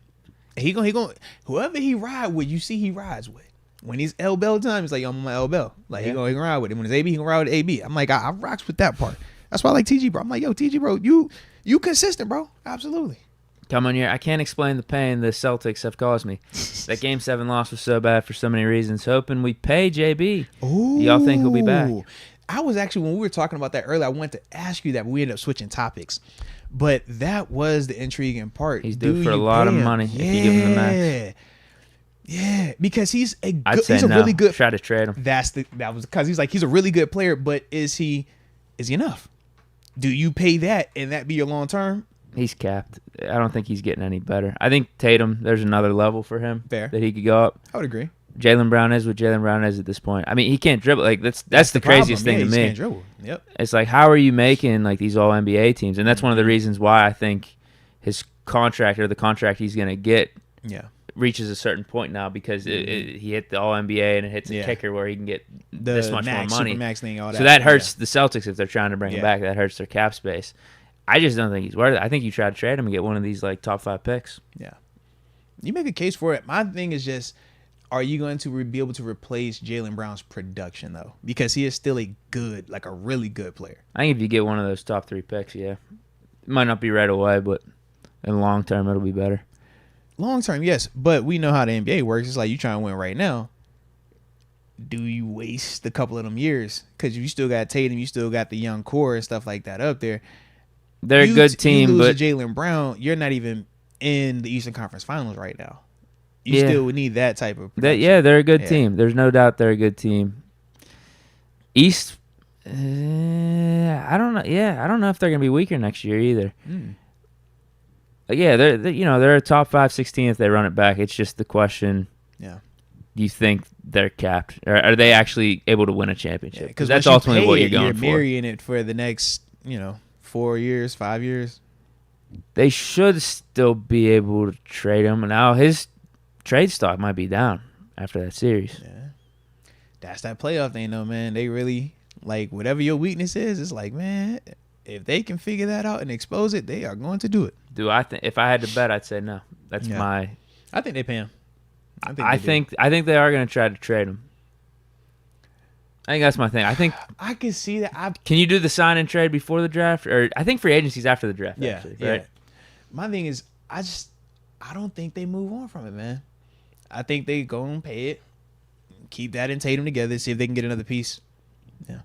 He gonna whoever he ride with, you see he rides with. When he's L Bell time, he's like, yo, I'm on my L Bell. Like, he gonna ride with him. When it's AB, he gonna ride with AB. I'm like, I rocks with that part. That's why I like TG, bro. I'm like, yo, TG, bro, you consistent, bro. Absolutely. Come on here. I can't explain the pain the Celtics have caused me. That Game 7 loss was so bad for so many reasons. Hoping we pay JB. Ooh. Y'all think he'll be back? I was actually, when we were talking about that earlier, I wanted to ask you that, but we ended up switching topics. But that was the intriguing part. He's due for a lot of money if you give him the max. Yeah, because he's a no. really good. Try to trade him. That was because he's a really good player, but is he enough? Do you pay that and that be your long term? He's capped. I don't think he's getting any better. I think Tatum, there's another level for him that he could go up. I would agree. Jaylen Brown is what Jaylen Brown is at this point. I mean, he can't dribble. Like that's the craziest thing to me. He can't dribble. Yep. It's like, how are you making like these all NBA teams? And that's one of the reasons why I think his contract or the contract he's going to get reaches a certain point now, because he hit the all NBA and it hits a kicker where he can get this much more money. Max thing, all that. So that hurts the Celtics if they're trying to bring him back. That hurts their cap space. I just don't think he's worth it. I think you try to trade him and get one of these like top 5 picks. Yeah. You make a case for it. My thing is just, are you going to be able to replace Jaylen Brown's production, though? Because he is still a really good player. I think if you get one of those top 3 picks, it might not be right away, but in long term, it'll be better. Long term, yes. But we know how the NBA works. It's like you trying to win right now. Do you waste a couple of them years? Because you still got Tatum, you still got the young core and stuff like that up there. They're a good team, you but Jaylen Brown, you're not even in the Eastern Conference Finals right now. You still would need that type of production. They're a good team. There's no doubt they're a good team. East, I don't know. Yeah, I don't know if they're gonna be weaker next year either. They're a top 5, 16 if they run it back. It's just the question. Yeah. Do you think they're capped, or are they actually able to win a championship? Because that's ultimately what you're going for. You're marrying it for the next, 4 years, 5 years. They should still be able to trade him. Now his trade stock might be down after that series. Yeah. That's that playoff thing, though, man. They really, like, whatever your weakness is, it's like, man, if they can figure that out and expose it, they are going to do it. If I had to bet, I'd say no. That's my. I think they pay him. I think they are going to try to trade him. I think that's my thing. I think I can see that. Can you do the sign and trade before the draft, or I think free agency's after the draft? Actually, right? Yeah. My thing is, I don't think they move on from it, man. I think they go and pay it, keep that and Tatum together, see if they can get another piece. Yeah.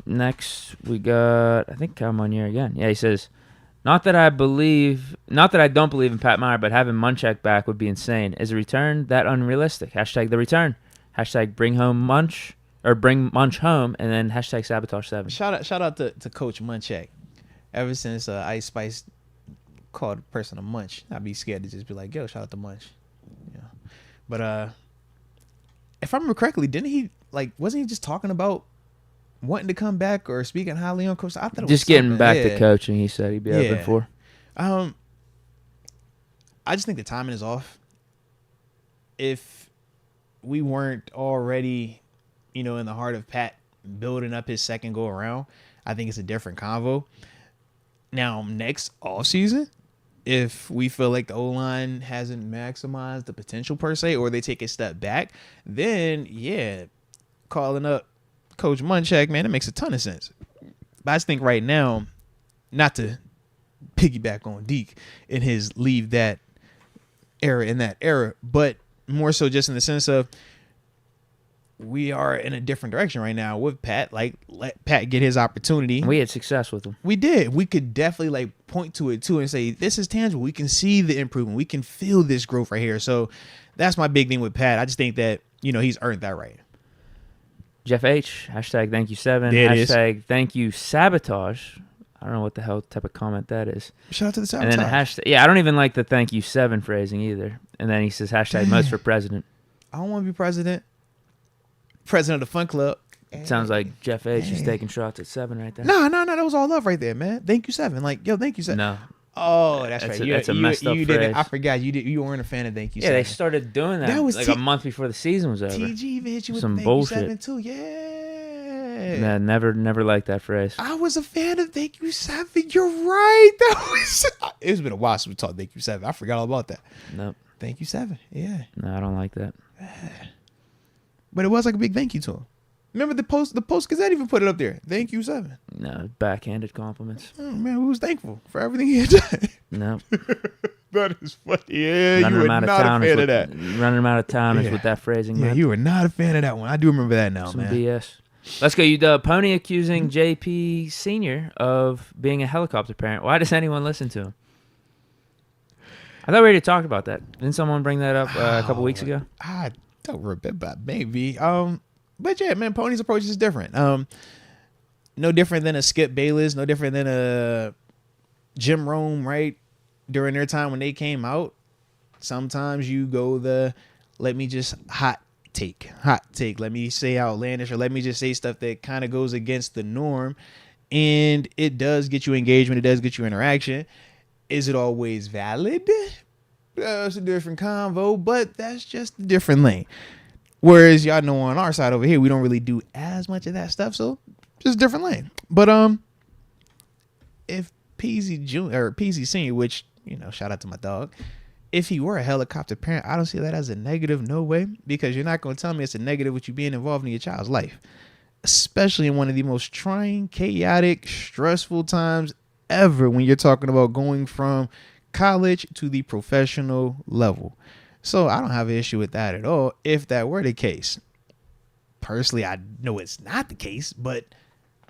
Next, we got, I think, Kyle Monier again. Yeah, he says, not that I don't believe in Pat Meyer, but having Munchak back would be insane. Is a return that unrealistic? #the return. #bring home Munch, or bring Munch home, and then #sabotage7. Shout out to Coach Munchak. Ever since Ice Spice called a person a munch, I'd be scared to just be like, yo, shout out to Munch. Yeah. But if I remember correctly, wasn't he just talking about wanting to come back or speaking highly on Coach? I thought it was just getting back to coaching. He said he'd be open for. I just think the timing is off. If we weren't already, in the heart of Pat building up his second go around, I think it's a different convo. Now, next offseason, if we feel like the O-line hasn't maximized the potential per se, or they take a step back, then, yeah, calling up Coach Munchak, man, it makes a ton of sense. But I just think right now, not to piggyback on Deke in his leave that era in that era, but more so just in the sense of we are in a different direction right now with Pat. Like, let Pat get his opportunity. We had success with him. We did. We could definitely like point to it too and say, this is tangible. We can see the improvement. We can feel this growth right here. So that's my big thing with Pat. I just think that, he's earned that right. Jeff H, hashtag thank you 7, there hashtag thank you sabotage. I don't know what the hell type of comment that is. Shout out to the sabotage. And then hashtag, I don't even like the thank you 7 phrasing either. And then he says hashtag Moats for president. I don't want to be president. President of the fun club. Sounds like Jeff H is taking shots at 7 right there. No, that was all love right there, man. Thank you 7. Like, yo, thank you 7. No. Oh, that's right. That's a messed up phrase. I forgot you weren't a fan of thank you 7. Yeah, they started doing that was like a month before the season was over. TG even hit you with some thank bullshit. you 7 too. Yeah. Nah, never liked that phrase. I was a fan of thank you 7. You're right. It's been a while since we talked thank you 7. I forgot all about that. Nope. Thank you 7. Yeah. No, I don't like that. But it was like a big thank you to him. Remember the Post Gazette even put it up there. Thank you 7. No, backhanded compliments. Oh man, we was thankful for everything he had done. No. That is funny. Yeah, running you were him out not of town a fan of that. Running him out of town is what that phrasing Yeah, meant. you were not a fan of that one. I do remember that now, Some man. BS. Let's go. Pony accusing JP Sr. of being a helicopter parent. Why does anyone listen to him? I thought we already talked about that. Didn't someone bring that up a couple weeks ago? I don't remember. Maybe. But yeah, man, Pony's approach is different. No different than a Skip Bayless. No different than a Jim Rome, right? During their time when they came out, sometimes you go let me just hot take. Let me say outlandish, or let me just say stuff that kind of goes against the norm. And it does get you engagement. It does get you interaction. Is it always valid? It's a different convo, but that's just a different lane. Whereas y'all know on our side over here, we don't really do as much of that stuff. So just a different lane. But if Peasy Jr. or Peasy Sr., which, shout out to my dog, if he were a helicopter parent, I don't see that as a negative. No way. Because you're not going to tell me it's a negative with you being involved in your child's life. Especially in one of the most trying, chaotic, stressful times ever when you're talking about going from college to the professional level. So I don't have an issue with that at all if that were the case. Personally, I know it's not the case, but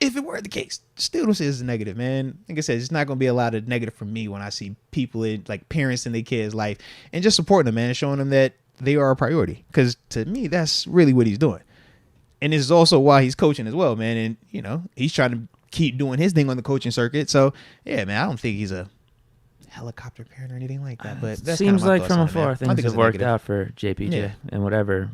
if it were the case, still don't say it's a negative, man. Like I said, it's not going to be a lot of negative for me when I see people like parents in their kids' life and just supporting them, man, and showing them that they are a priority. Because to me, that's really what he's doing. And this is also why he's coaching as well, man. And, he's trying to keep doing his thing on the coaching circuit. So, yeah, man, I don't think he's a helicopter parent or anything like that. But that seems like from afar things have worked negative. out for JPJ and whatever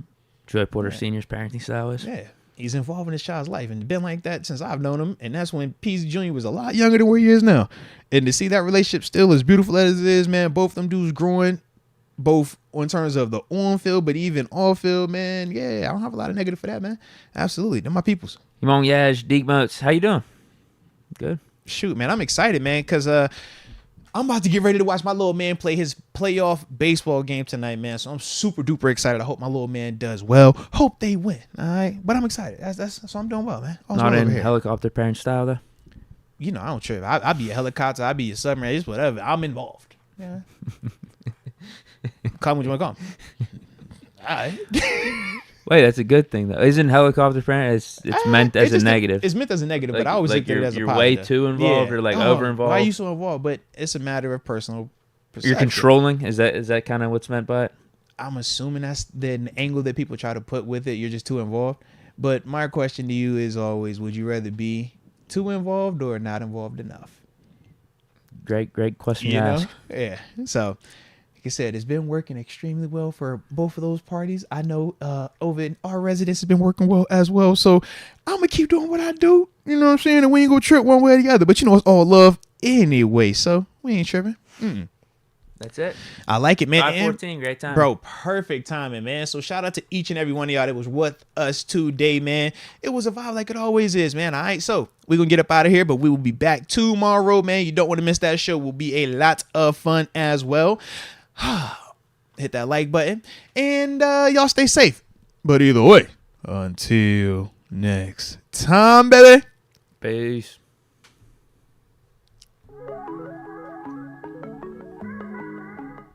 Joy Porter Sr.'s parenting style is. Yeah, he's involved in his child's life and been like that since I've known him. And that's when Peasy Jr. was a lot younger than where he is now. And to see that relationship still as beautiful as it is, man, both them dudes growing, both in terms of the on field, but even off field, man. Yeah, I don't have a lot of negative for that, man. Absolutely, they're my peoples. Yvonne Yaj, Deke Moats, how you doing? Good. Shoot, man, I'm excited, man, because I'm about to get ready to watch my little man play his playoff baseball game tonight, man. So I'm super duper excited. I hope my little man does well. Hope they win. All right, but I'm excited. So I'm doing well, man. All's Not well in over here. helicopter parent style though. I don't trip. I be a helicopter. I be a submarine. It's whatever. I'm involved. Yeah. Call me what you want to call me. All right. Wait, that's a good thing though. Isn't helicopter parent? It's meant as a negative. It's meant as a negative, Like- but I always like look at it as a you're positive. way too involved or like over involved. Why are you so involved? But it's a matter of personal perception. You're controlling. Is that kind of what's meant by it? I'm assuming that's the angle that people try to put with it. You're just too involved. But my question to you is always: would you rather be too involved or not involved enough? Great question to ask. Yeah. So, like I said, it's been working extremely well for both of those parties. I know over in our residence has been working well as well. So I'm gonna keep doing what I do. You know what I'm saying? And we ain't gonna trip one way or the other. But it's all love anyway. So we ain't tripping. That's it. I like it, man. 5:14, great time. Bro, perfect timing, man. So shout out to each and every one of y'all that was with us today, man. It was a vibe like it always is, man. All right, so we're going to get up out of here, but we will be back tomorrow, man. You don't want to miss that show. Will be a lot of fun as well. Hit that like button, and y'all stay safe. But either way, until next time, baby. Peace.